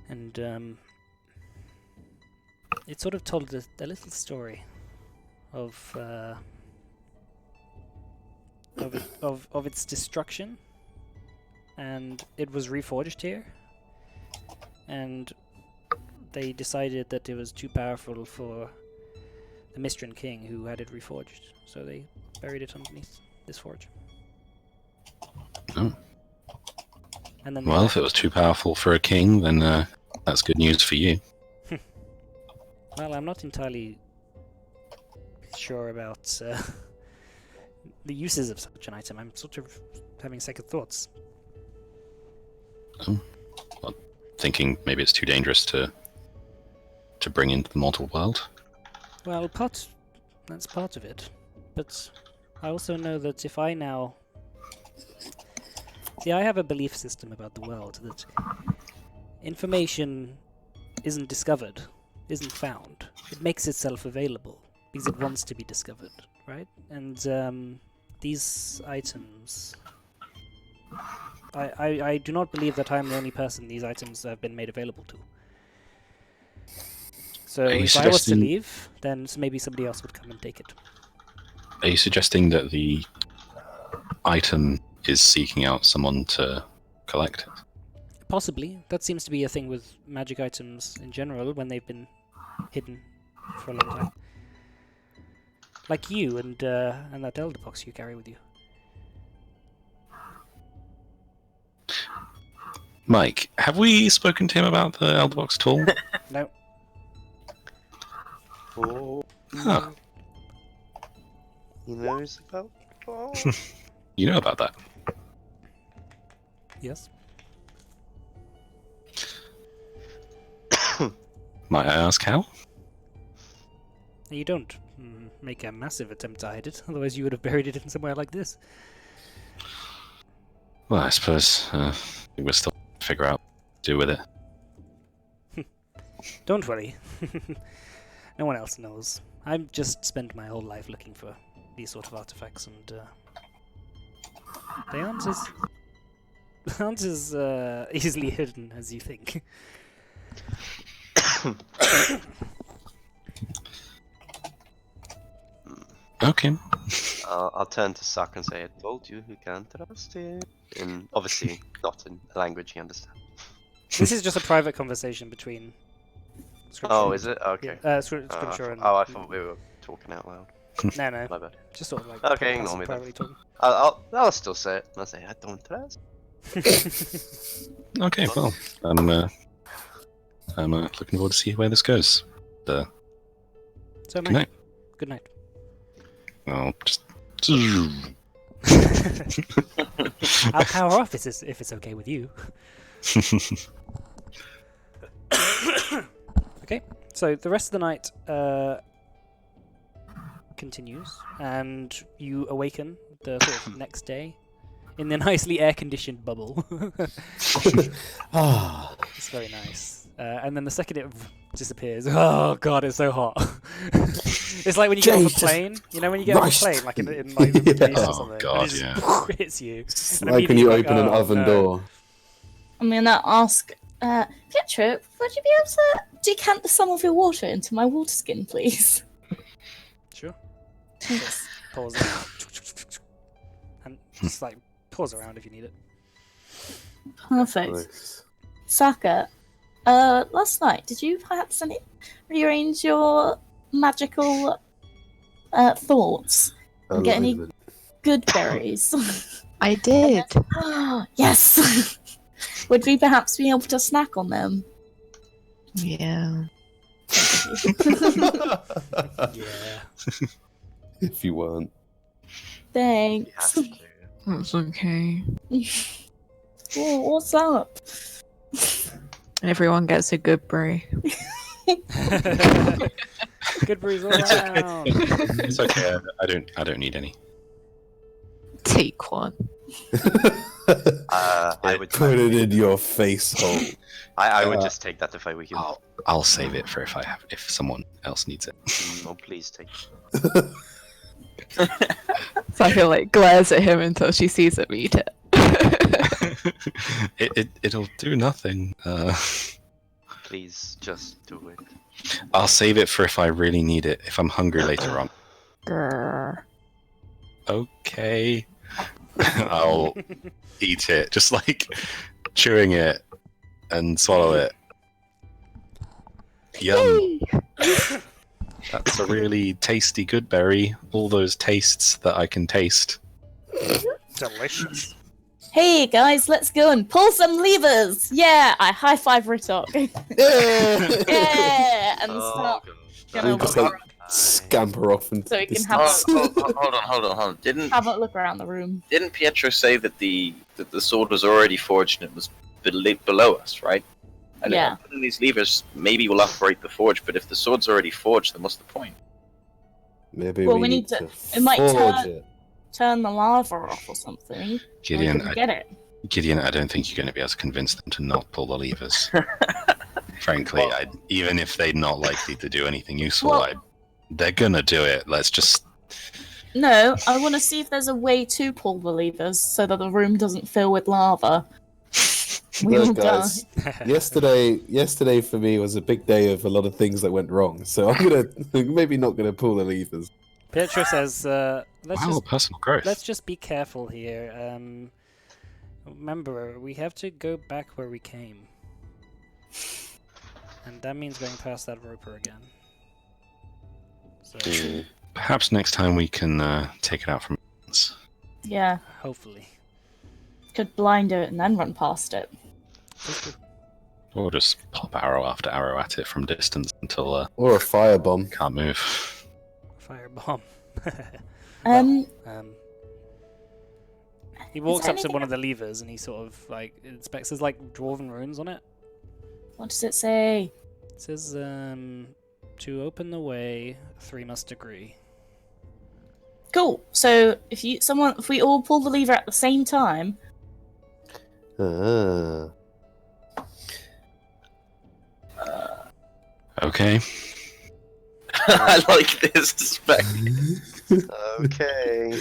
Speaker 2: and it sort of told a little story of its destruction, and it was reforged here, and they decided that it was too powerful for the Mistran king who had it reforged, so they buried it underneath this forge.
Speaker 5: Oh.
Speaker 2: And then
Speaker 5: Well, if it was too powerful for a king, then that's good news for you.
Speaker 2: well, I'm not entirely sure about the uses of such an item. I'm sort of having second thoughts.
Speaker 5: Thinking maybe it's too dangerous to bring into the mortal world.
Speaker 2: Well, that's part of it. But I also know that if I now... See, I have a belief system about the world that information isn't discovered, isn't found. It makes itself available because it wants to be discovered, right? And these items... I do not believe that I'm the only person these items have been made available to. So
Speaker 5: Are you
Speaker 2: if I was to
Speaker 5: suggesting-
Speaker 2: leave, then maybe somebody else would come and take it.
Speaker 5: Are you suggesting that the item is seeking out someone to collect it?
Speaker 2: Possibly. That seems to be a thing with magic items in general when they've been hidden for a long time. Like you and that elder box you carry with you.
Speaker 5: Mike, have we spoken to him about the Elder Box at all?
Speaker 2: No.
Speaker 3: Oh,
Speaker 5: Huh.
Speaker 3: he knows about. Oh.
Speaker 5: You know about that?
Speaker 2: Yes.
Speaker 5: Might I ask how?
Speaker 2: You don't make a massive attempt to hide it, otherwise you would have buried it in somewhere like this.
Speaker 5: Well, I suppose we'll still figure out what to do with it.
Speaker 2: Don't worry. No one else knows. I've just spent my whole life looking for these sort of artifacts, and they aren't as easily hidden as you think.
Speaker 5: Okay.
Speaker 3: I'll turn to Sokka and say, I told you can't trust him. And obviously not in a language he understands.
Speaker 2: This is just a private conversation between Scripture.
Speaker 3: Oh, is it? Okay.
Speaker 2: Scripture and...
Speaker 3: I thought we were talking out loud.
Speaker 2: No,
Speaker 3: My bad.
Speaker 2: just sort of like...
Speaker 3: Okay,
Speaker 2: passive
Speaker 3: ignore me then.
Speaker 2: privately talking.
Speaker 3: I'll still say it. I'll say, I don't trust.
Speaker 5: Okay, well, I'm looking forward to see where this goes.
Speaker 2: So,
Speaker 5: Good
Speaker 2: mate,
Speaker 5: night.
Speaker 2: good night.
Speaker 5: Well, just...
Speaker 2: I'll power off if it's okay with you. Okay, so the rest of the night continues, and you awaken the sort of next day in the nicely air-conditioned bubble.
Speaker 1: Ah,
Speaker 2: It's very nice. And then the second it disappears, oh god, it's so hot. It's like when you get off a
Speaker 1: Jesus
Speaker 2: plane, you know, when you get off a
Speaker 1: Christ.
Speaker 2: plane, like in like the
Speaker 1: Yeah.
Speaker 2: Middle East or
Speaker 5: Oh,
Speaker 2: something,
Speaker 5: God,
Speaker 2: and it just
Speaker 5: yeah.
Speaker 2: hits you.
Speaker 1: it's
Speaker 2: And
Speaker 1: like when
Speaker 2: immediately
Speaker 1: you
Speaker 2: you're like,
Speaker 1: open an
Speaker 2: "Oh,
Speaker 1: oven
Speaker 2: no."
Speaker 1: door.
Speaker 6: I'm gonna ask, Pietro, would you be able to decant some of your water into my water skin, please?
Speaker 2: Sure.
Speaker 6: Thanks.
Speaker 2: Pause it. And just like pause around if you need it.
Speaker 6: Perfect.
Speaker 1: Nice.
Speaker 6: Saka, last night, did you perhaps rearrange your magical thoughts and get any
Speaker 1: Eleven.
Speaker 6: good berries?
Speaker 7: I did.
Speaker 6: Yes! Would we perhaps be able to snack on them?
Speaker 7: Yeah.
Speaker 2: Yeah.
Speaker 1: If you weren't.
Speaker 3: You have
Speaker 6: Thanks.
Speaker 3: to.
Speaker 7: That's okay.
Speaker 6: Oh, what's up?
Speaker 7: Everyone gets a good brew.
Speaker 2: Good breeze all
Speaker 5: It's okay.
Speaker 2: around.
Speaker 5: It's okay. I don't need any.
Speaker 7: Take one.
Speaker 3: I would
Speaker 1: Put it in your face hole.
Speaker 3: I would just take that if I were you.
Speaker 5: I'll save it for if someone else needs it.
Speaker 3: No, please take.
Speaker 7: Saka like glares at him until she sees him eat it.
Speaker 5: It'll do nothing.
Speaker 3: please just do it.
Speaker 5: I'll save it for if I really need it. If I'm hungry later on.
Speaker 6: Grrr.
Speaker 5: Okay. I'll eat it, just like chewing it and swallow it. Yum. That's a really tasty good berry. All those tastes that I can taste.
Speaker 2: Delicious.
Speaker 6: Hey guys, let's go and pull some levers! Yeah, I high five Ritok. Yeah, and start.
Speaker 1: You just like scamper off and
Speaker 6: So we can
Speaker 1: just-
Speaker 6: have
Speaker 4: Hold on. Didn't
Speaker 6: look around the room.
Speaker 4: Pietro say that the sword was already forged and it was below us, right? And
Speaker 6: Yeah.
Speaker 4: putting these levers maybe will operate the forge, but if the sword's already forged, then what's the point?
Speaker 1: Maybe
Speaker 6: Well,
Speaker 1: we
Speaker 6: we
Speaker 1: need
Speaker 6: need
Speaker 1: to.
Speaker 6: to- it might
Speaker 1: forge
Speaker 6: turn-
Speaker 1: it.
Speaker 6: Turn the lava off or something.
Speaker 5: Gideon,
Speaker 6: We can get it.
Speaker 5: Gideon, I don't think you're going to be able to convince them to not pull the levers. Frankly, even if they're not likely to do anything useful,
Speaker 6: Well-
Speaker 5: they're going to do it. Let's just...
Speaker 6: No, I want to see if there's a way to pull the levers so that the room doesn't fill with lava. We all
Speaker 1: Look,
Speaker 6: die.
Speaker 1: guys, yesterday for me was a big day of a lot of things that went wrong. So I'm maybe not gonna pull the levers.
Speaker 2: Pietro says,
Speaker 5: Wow, personal growth.
Speaker 2: let's just be careful here. Remember, we have to go back where we came. And that means going past that roper again. So,
Speaker 5: Perhaps next time we can take it out from...
Speaker 6: Yeah,
Speaker 2: hopefully.
Speaker 6: could blind it and then run past it.
Speaker 5: Or just pop arrow after arrow at it from distance until
Speaker 1: Or a firebomb.
Speaker 5: can't move.
Speaker 2: Firebomb.
Speaker 6: Um,
Speaker 2: He walks
Speaker 6: there
Speaker 2: up to
Speaker 6: anything
Speaker 2: one of the levers and he sort of like inspects. There's like dwarven runes on it.
Speaker 6: what does it say?
Speaker 2: It says, to open the way, 3 must agree.
Speaker 6: Cool. So if we all pull the lever at the same time,
Speaker 1: Ah.
Speaker 5: Okay.
Speaker 4: I like this spec.
Speaker 3: Okay.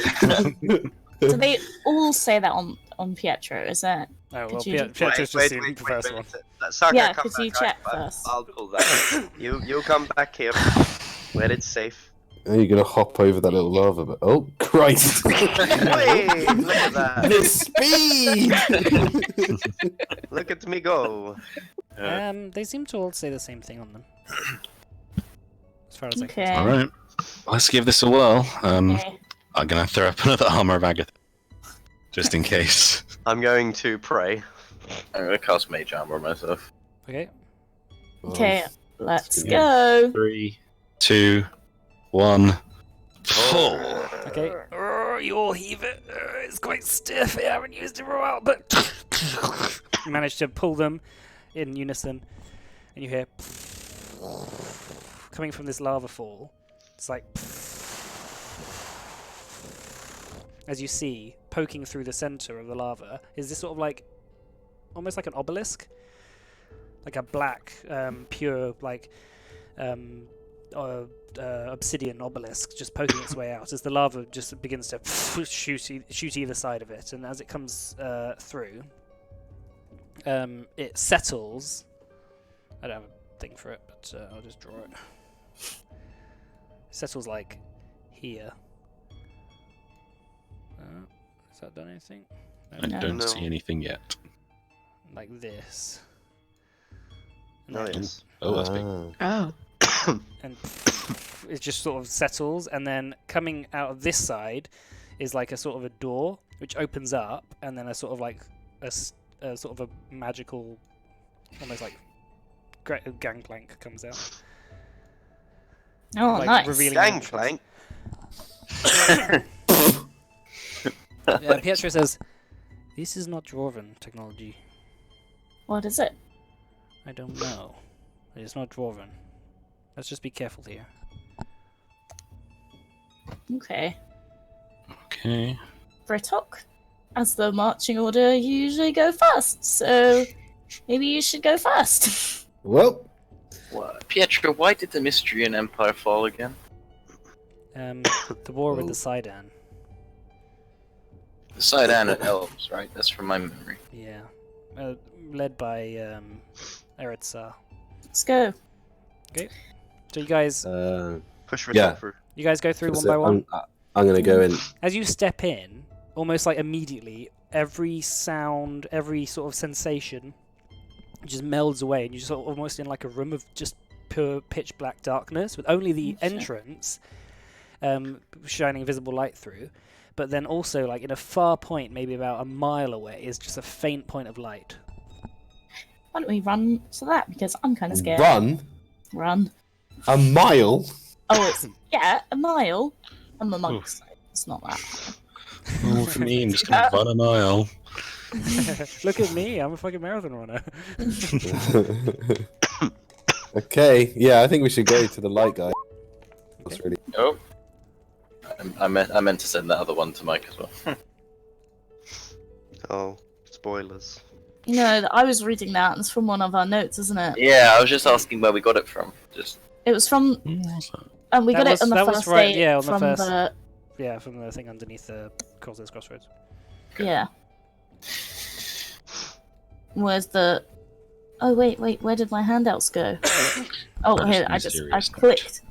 Speaker 6: do they all say that on Pietro? Is that?
Speaker 2: Oh, well,
Speaker 6: Could you-
Speaker 2: Pietro's just seen the first one.
Speaker 3: Saka,
Speaker 6: Yeah,
Speaker 3: come
Speaker 6: could you
Speaker 3: back,
Speaker 6: check
Speaker 3: right?
Speaker 6: first?
Speaker 3: I'll pull that. You come back here, where it's safe.
Speaker 1: Are you gonna hop over that little lava? But oh Christ!
Speaker 3: Wait, look at that!
Speaker 1: The speed!
Speaker 3: Look at me go!
Speaker 2: They seem to all say the same thing on them. As far as I can
Speaker 6: Okay.
Speaker 5: All right. Let's give this a whirl.
Speaker 6: Okay.
Speaker 5: I'm going to throw up another armor of Agatha. Just in case.
Speaker 3: I'm going to pray.
Speaker 4: I'm gonna cast Mage Armor myself.
Speaker 2: Okay.
Speaker 6: Okay, let's
Speaker 1: good.
Speaker 6: go.
Speaker 5: 3, 2, 1. Pull.
Speaker 2: Okay. You all heave it. It's quite stiff. I haven't used it for a while, but you managed to pull them in unison, and you hear coming from this lava fall. It's like as you see poking through the center of the lava is this sort of like almost like an obelisk, like a black, pure like obsidian obelisk just poking its way out as the lava just begins to shoot either side of it, and as it comes through, it settles. I don't have a thing for it, but I'll just draw it. It settles like here. Has that done anything?
Speaker 5: I
Speaker 6: No.
Speaker 5: don't
Speaker 3: No.
Speaker 5: see anything yet.
Speaker 2: Like this. And
Speaker 3: No,
Speaker 2: then-
Speaker 3: yes.
Speaker 5: Oh, that's big.
Speaker 1: Ah.
Speaker 7: Oh.
Speaker 2: and it just sort of settles, and then coming out of this side is like a sort of a door which opens up, and then a sort of like a sort of a magical, almost like gangplank comes out.
Speaker 6: Oh,
Speaker 2: like
Speaker 6: nice.
Speaker 2: revealing the entrance.
Speaker 3: Gangplank.
Speaker 2: Pietro says, "This is not dwarven technology.
Speaker 6: What is it?
Speaker 2: I don't know. It's not dwarven. Let's just be careful here."
Speaker 6: Okay.
Speaker 5: Okay.
Speaker 6: Britok, as the marching order, you usually go first, so maybe you should go first.
Speaker 1: Well,
Speaker 4: Pietro, why did the Mystrian Empire fall again?
Speaker 2: The war with the Sidan.
Speaker 4: The Sidan and Elves, right? That's from my memory.
Speaker 2: Yeah, led by Eretzar.
Speaker 6: Let's go.
Speaker 2: So you guys
Speaker 3: Push for
Speaker 1: Yeah.
Speaker 3: sulfur.
Speaker 2: go through one
Speaker 1: So
Speaker 2: by one.
Speaker 1: I'm gonna go in.
Speaker 2: As you step in, almost like immediately, every sound, every sort of sensation just melds away, and you're just almost in like a room of just pure pitch black darkness with only the
Speaker 6: Oh, shit.
Speaker 2: entrance shining visible light through. But then also, like in a far point, maybe about a mile away, is just a faint point of light.
Speaker 6: Why don't we run to that? Because I'm kind of scared.
Speaker 1: Run
Speaker 6: Run.
Speaker 1: a mile.
Speaker 6: Oh, it's a mile. I'm a monk, so it's not that.
Speaker 5: Oh, for me, I'm just gonna run a mile.
Speaker 2: Look at me, I'm a fucking marathon runner.
Speaker 1: Okay, yeah, I think we should go to the light guy. That's really.
Speaker 8: Oh. I meant to send that other one to Mike as well.
Speaker 3: Oh, spoilers.
Speaker 6: You know, I was reading that, and it's from one of our notes, isn't it?
Speaker 8: Yeah, I was just asking where we got it from. Just
Speaker 6: It was from, and we
Speaker 2: That
Speaker 6: got
Speaker 2: was-
Speaker 6: it on the
Speaker 2: that was
Speaker 6: first
Speaker 2: right,
Speaker 6: day
Speaker 2: yeah, on the
Speaker 6: from
Speaker 2: first-
Speaker 6: the
Speaker 2: Yeah, from the thing underneath the Crossroads.
Speaker 6: yeah. Where's the? Oh wait, where did my handouts go? Oh,
Speaker 5: First
Speaker 6: here, I
Speaker 5: mysterious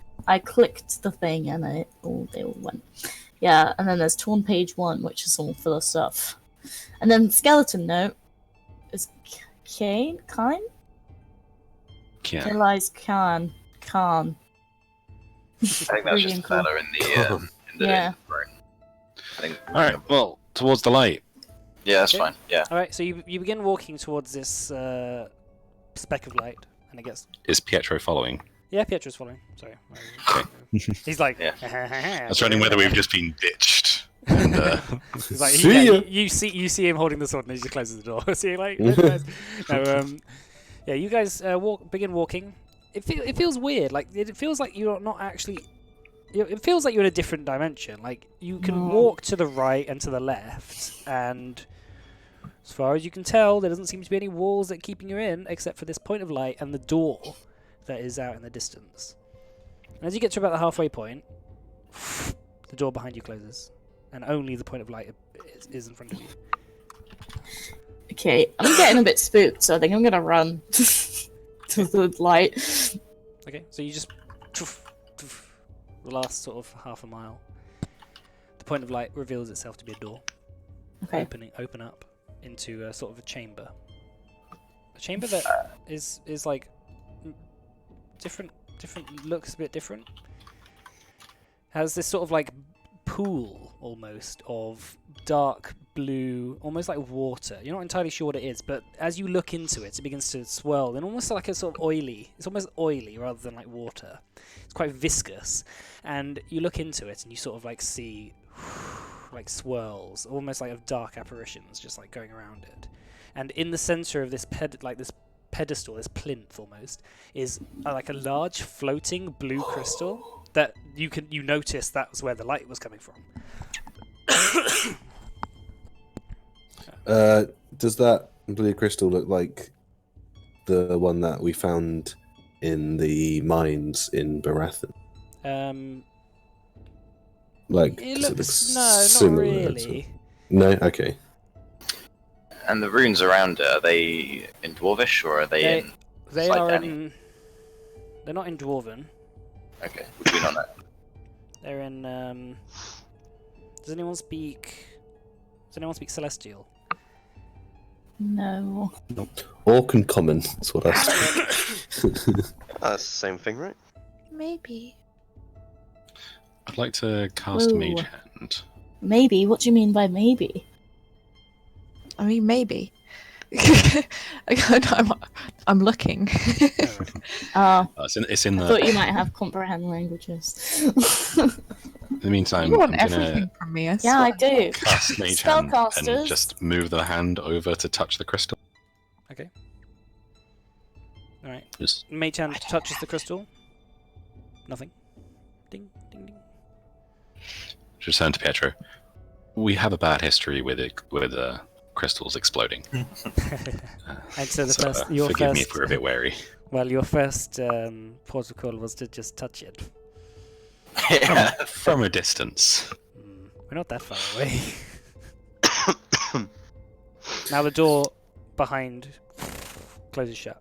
Speaker 6: clicked the thing, and they all went. Yeah, and then there's torn page 1, which is all full of stuff, and then skeleton note is Kane.
Speaker 5: Yeah.
Speaker 6: Realize Khan.
Speaker 8: I think that's just a
Speaker 6: Cool.
Speaker 8: fella in the
Speaker 6: Yeah.
Speaker 8: room. I think.
Speaker 5: All right. Well, towards the light.
Speaker 8: Yeah, that's
Speaker 2: Okay.
Speaker 8: fine. Yeah.
Speaker 2: Alright, so you begin walking towards this speck of light, and it gets.
Speaker 5: Is Pietro following?
Speaker 2: Yeah, Pietro's following. Sorry. He's like.
Speaker 8: Yeah.
Speaker 5: I was wondering whether we've just been ditched. And,
Speaker 2: He's like,
Speaker 1: See
Speaker 2: yeah,
Speaker 1: ya.
Speaker 2: you see him holding the sword, and he just closes the door. See you later. No, yeah, you guys begin walking. It feels weird. Like it feels like you're not actually. It feels like you're in a different dimension. Like you can walk to the right and to the left, and as far as you can tell, there doesn't seem to be any walls that are keeping you in, except for this point of light and the door that is out in the distance. And as you get to about the halfway point, the door behind you closes, and only the point of light is in front of you.
Speaker 6: Okay, I'm getting a bit spooked, so I think I'm gonna run to the light.
Speaker 2: Okay, so you just the last sort of half a mile. The point of light reveals itself to be a door.
Speaker 6: Okay.
Speaker 2: Open up into a sort of a chamber. A chamber that is like different, looks a bit different. Has this sort of like pool almost of dark blue, almost like water. You're not entirely sure what it is, but as you look into it, it begins to swirl and almost like a sort of oily. It's almost oily rather than like water. It's quite viscous, and you look into it and you sort of like see like swirls, almost like of dark apparitions, just like going around it. And in the center of this pedestal, this plinth almost, is like a large floating blue crystal that you notice that's where the light was coming from.
Speaker 1: Does that blue crystal look like the one that we found in the mines in Baratheon? Like,
Speaker 2: It
Speaker 1: does
Speaker 2: looks no, not
Speaker 1: similar to-
Speaker 2: really.
Speaker 1: No, okay.
Speaker 8: And the runes around it, are they in Dwarvish or are they in?
Speaker 2: They
Speaker 8: Slight
Speaker 2: are
Speaker 8: Danny?
Speaker 2: in. They're not in Dwarven.
Speaker 8: Okay, would we not know?
Speaker 2: They're in. Does anyone speak Celestial?
Speaker 6: No.
Speaker 1: Orc and common, that's what I said.
Speaker 3: That's the same thing, right?
Speaker 7: Maybe.
Speaker 5: I'd like to cast
Speaker 6: Ooh.
Speaker 5: Mage Hand.
Speaker 6: Maybe? What do you mean by maybe?
Speaker 7: I mean, maybe. I'm looking.
Speaker 5: It's in
Speaker 6: I
Speaker 5: the.
Speaker 6: thought you might have comprehend languages.
Speaker 5: In the meantime,
Speaker 7: You want
Speaker 5: I'm gonna
Speaker 7: everything from me.
Speaker 6: yeah, I do.
Speaker 5: cast Mage Hand and
Speaker 6: Spellcasters.
Speaker 5: just move the hand over to touch the crystal.
Speaker 2: Okay. All right.
Speaker 5: Just
Speaker 2: Mage Hand touches the crystal. Nothing. Ding, ding, ding.
Speaker 5: just turn to Pietro. We have a bad history with crystals exploding.
Speaker 2: And so the first,
Speaker 5: forgive me if we're a bit wary.
Speaker 2: well, your first protocol was to just touch it.
Speaker 8: Yeah.
Speaker 5: From a distance.
Speaker 2: We're not that far away. Now the door behind closes shut.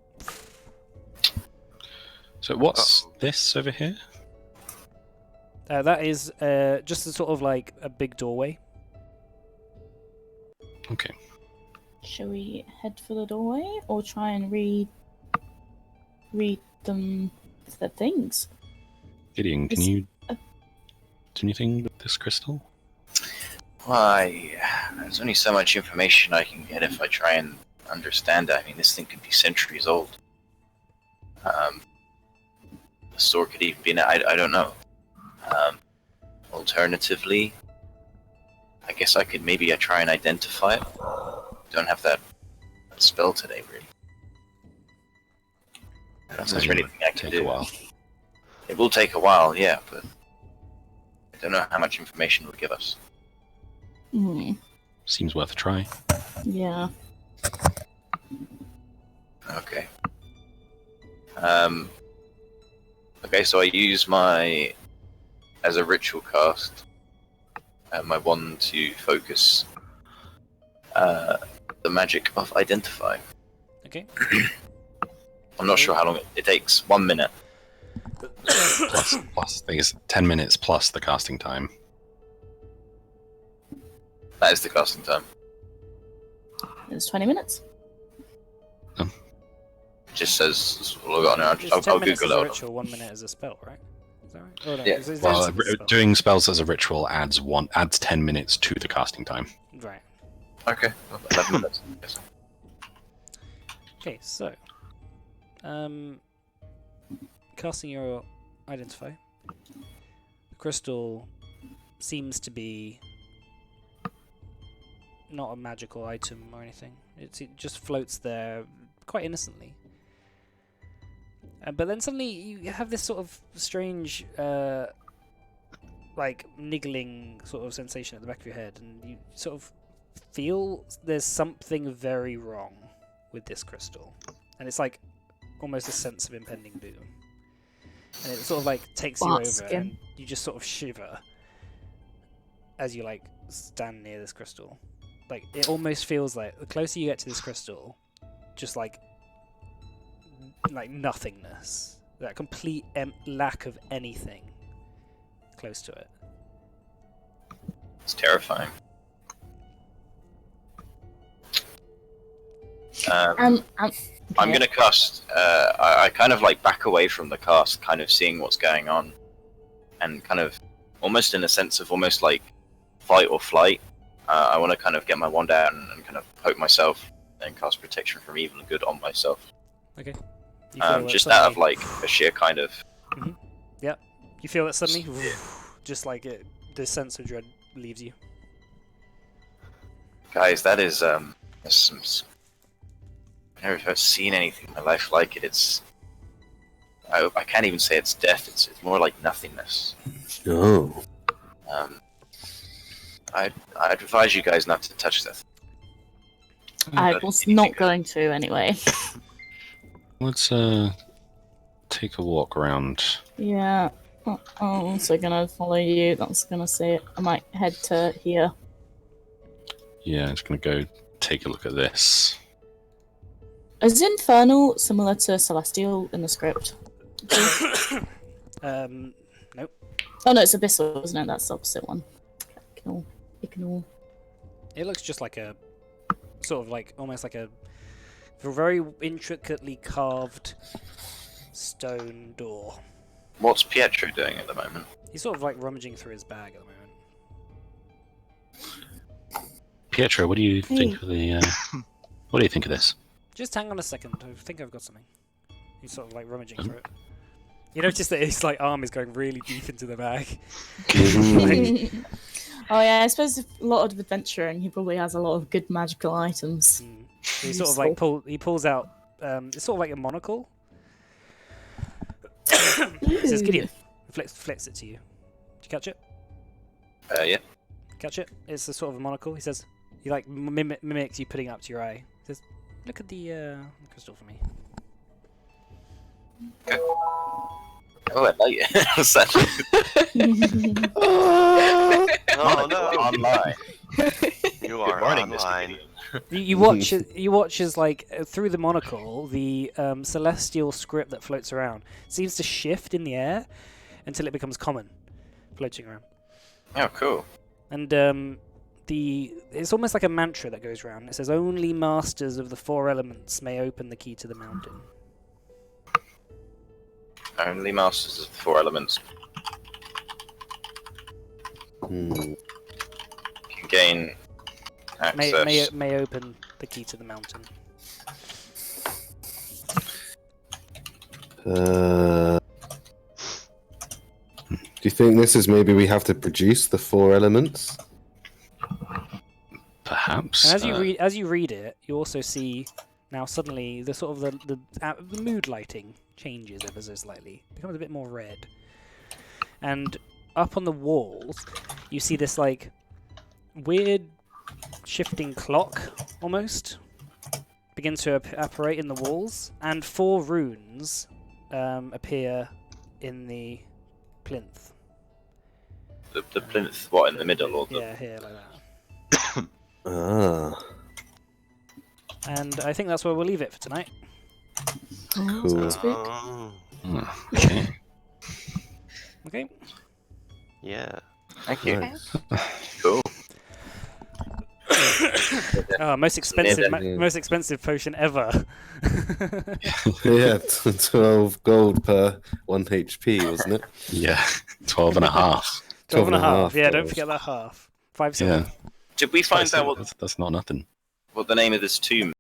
Speaker 5: So what's this over here?
Speaker 2: That is just a sort of like a big doorway.
Speaker 5: Okay.
Speaker 6: Shall we head for the doorway or try and read them the things?
Speaker 5: Gideon, can
Speaker 6: Is-
Speaker 5: you do anything with this crystal?
Speaker 8: Why? There's only so much information I can get if I try and understand it. I mean, this thing could be centuries old. The store could even be. I don't know. Alternatively, I guess I could maybe try and identify it. Don't have that spell today, really. I don't know if there's
Speaker 5: Sounds
Speaker 8: anything I can
Speaker 5: Take
Speaker 8: do.
Speaker 5: a while.
Speaker 8: It will take a while, yeah, but I don't know how much information it would give us.
Speaker 6: Hmm.
Speaker 5: Seems worth a try.
Speaker 6: Yeah.
Speaker 8: Okay. Okay, so I use as a ritual cast, my wand to focus the magic of Identify.
Speaker 2: Okay.
Speaker 8: I'm not sure how long it takes. 1 minute.
Speaker 5: plus, I think it's 10 minutes plus the casting time.
Speaker 8: That is the casting time.
Speaker 6: It's 20 minutes.
Speaker 8: It just says, well, I've got on
Speaker 2: Just
Speaker 8: I'll
Speaker 2: 10 minutes
Speaker 8: Google
Speaker 2: is a
Speaker 8: it.
Speaker 2: ritual, 1 minute is a spell, right? Is that right? Oh, no,
Speaker 8: Yeah.
Speaker 2: is
Speaker 5: Well,
Speaker 2: a spell.
Speaker 5: doing spells as a ritual adds 10 minutes to the casting time.
Speaker 2: Right.
Speaker 8: Okay, 11 minutes. Yes.
Speaker 2: Okay, so casting your Identify. The crystal seems to be not a magical item or anything. It just floats there quite innocently. But then suddenly you have this sort of strange, like niggling sort of sensation at the back of your head, and you sort of feel there's something very wrong with this crystal, and it's like almost a sense of impending doom, and it sort of like takes you over,
Speaker 6: Baskin.
Speaker 2: and you just sort of shiver as you like stand near this crystal. Like it almost feels like the closer you get to this crystal, just like nothingness, that complete lack of anything close to it.
Speaker 8: It's terrifying. I'm gonna cast. I kind of like back away from the cast, kind of seeing what's going on, and kind of almost in a sense of almost like fight or flight. I want to kind of get my wand out and kind of poke myself and cast protection from evil and good on myself.
Speaker 2: Okay. You feel it
Speaker 8: Just out of
Speaker 2: suddenly-
Speaker 8: like a sheer kind of.
Speaker 2: You feel it suddenly, just like the sense of dread leaves you.
Speaker 8: Guys, that is there's some. I've never seen anything in my life like it. It's. I can't even say it's death. It's more like nothingness.
Speaker 1: Oh.
Speaker 8: I'd advise you guys not to touch that.
Speaker 6: I was not going to anyway.
Speaker 5: Let's take a walk around.
Speaker 6: Yeah. I'm also gonna follow you. That's gonna say it. I might head to here.
Speaker 5: Yeah, I'm just gonna go take a look at this.
Speaker 6: Is Infernal similar to Celestial in the script?
Speaker 2: Nope.
Speaker 6: Oh no, it's Abyssal, isn't it? That's the opposite one. Ignore.
Speaker 2: It looks just like a sort of like almost like a very intricately carved stone door.
Speaker 8: What's Pietro doing at the moment?
Speaker 2: He's sort of like rummaging through his bag at the moment.
Speaker 5: Pietro, what do you think of the? What do you think of this?
Speaker 2: Just hang on a second. I think I've got something. He's sort of like rummaging through it. You notice that his like arm is going really deep into the bag.
Speaker 6: Oh yeah, I suppose a lot of adventuring. He probably has a lot of good magical items.
Speaker 2: So he sort of like pulls out. It's sort of like a monocle. It says Gideon. Flicks it to you. Did you catch it?
Speaker 8: Yeah.
Speaker 2: Catch it? It's a sort of a monocle. He says he like mimics you putting it up to your eye. He says, "Look at the crystal for me."
Speaker 8: Oh, I like it. What's that?
Speaker 3: Oh no!
Speaker 8: Online.
Speaker 3: You
Speaker 8: Good
Speaker 3: are
Speaker 8: morning, Mr.
Speaker 3: online.
Speaker 8: Gideon.
Speaker 2: You watch as like through the monocle, the celestial script that floats around seems to shift in the air until it becomes common, floating around.
Speaker 8: Oh, cool.
Speaker 2: And it's almost like a mantra that goes around. It says, "Only masters of the 4 elements may open the key to the mountain."
Speaker 8: Only masters of the 4 elements
Speaker 1: Hmm.
Speaker 8: can gain
Speaker 2: May,
Speaker 8: access.
Speaker 2: may open the key to the mountain.
Speaker 1: Do you think this is maybe we have to produce the 4 elements?
Speaker 5: Perhaps.
Speaker 2: And as you read it, you also see now suddenly the sort of the mood lighting changes ever so slightly, becomes a bit more red. And up on the walls, you see this like weird shifting clock almost begin to apparate in the walls, and 4 runes appear in the plinth.
Speaker 8: The plinth, what, in the middle, or the...
Speaker 2: Yeah, here like that.
Speaker 1: Ah,
Speaker 2: And I think that's where we'll leave it for tonight.
Speaker 1: cool.
Speaker 3: Oh,
Speaker 5: Okay.
Speaker 2: Okay.
Speaker 3: yeah.
Speaker 8: Thank you.
Speaker 1: Nice.
Speaker 8: Cool.
Speaker 2: Most expensive,
Speaker 1: Yeah.
Speaker 2: most expensive potion ever.
Speaker 1: Yeah, 12 gold per 1 HP, wasn't it?
Speaker 5: Yeah. 12 and a half.
Speaker 2: 12 and a half. Yeah, don't
Speaker 1: gold.
Speaker 2: forget that half. 5 silver.
Speaker 5: Yeah.
Speaker 8: Did we find out what,
Speaker 5: That's not nothing.
Speaker 8: what the name of this tomb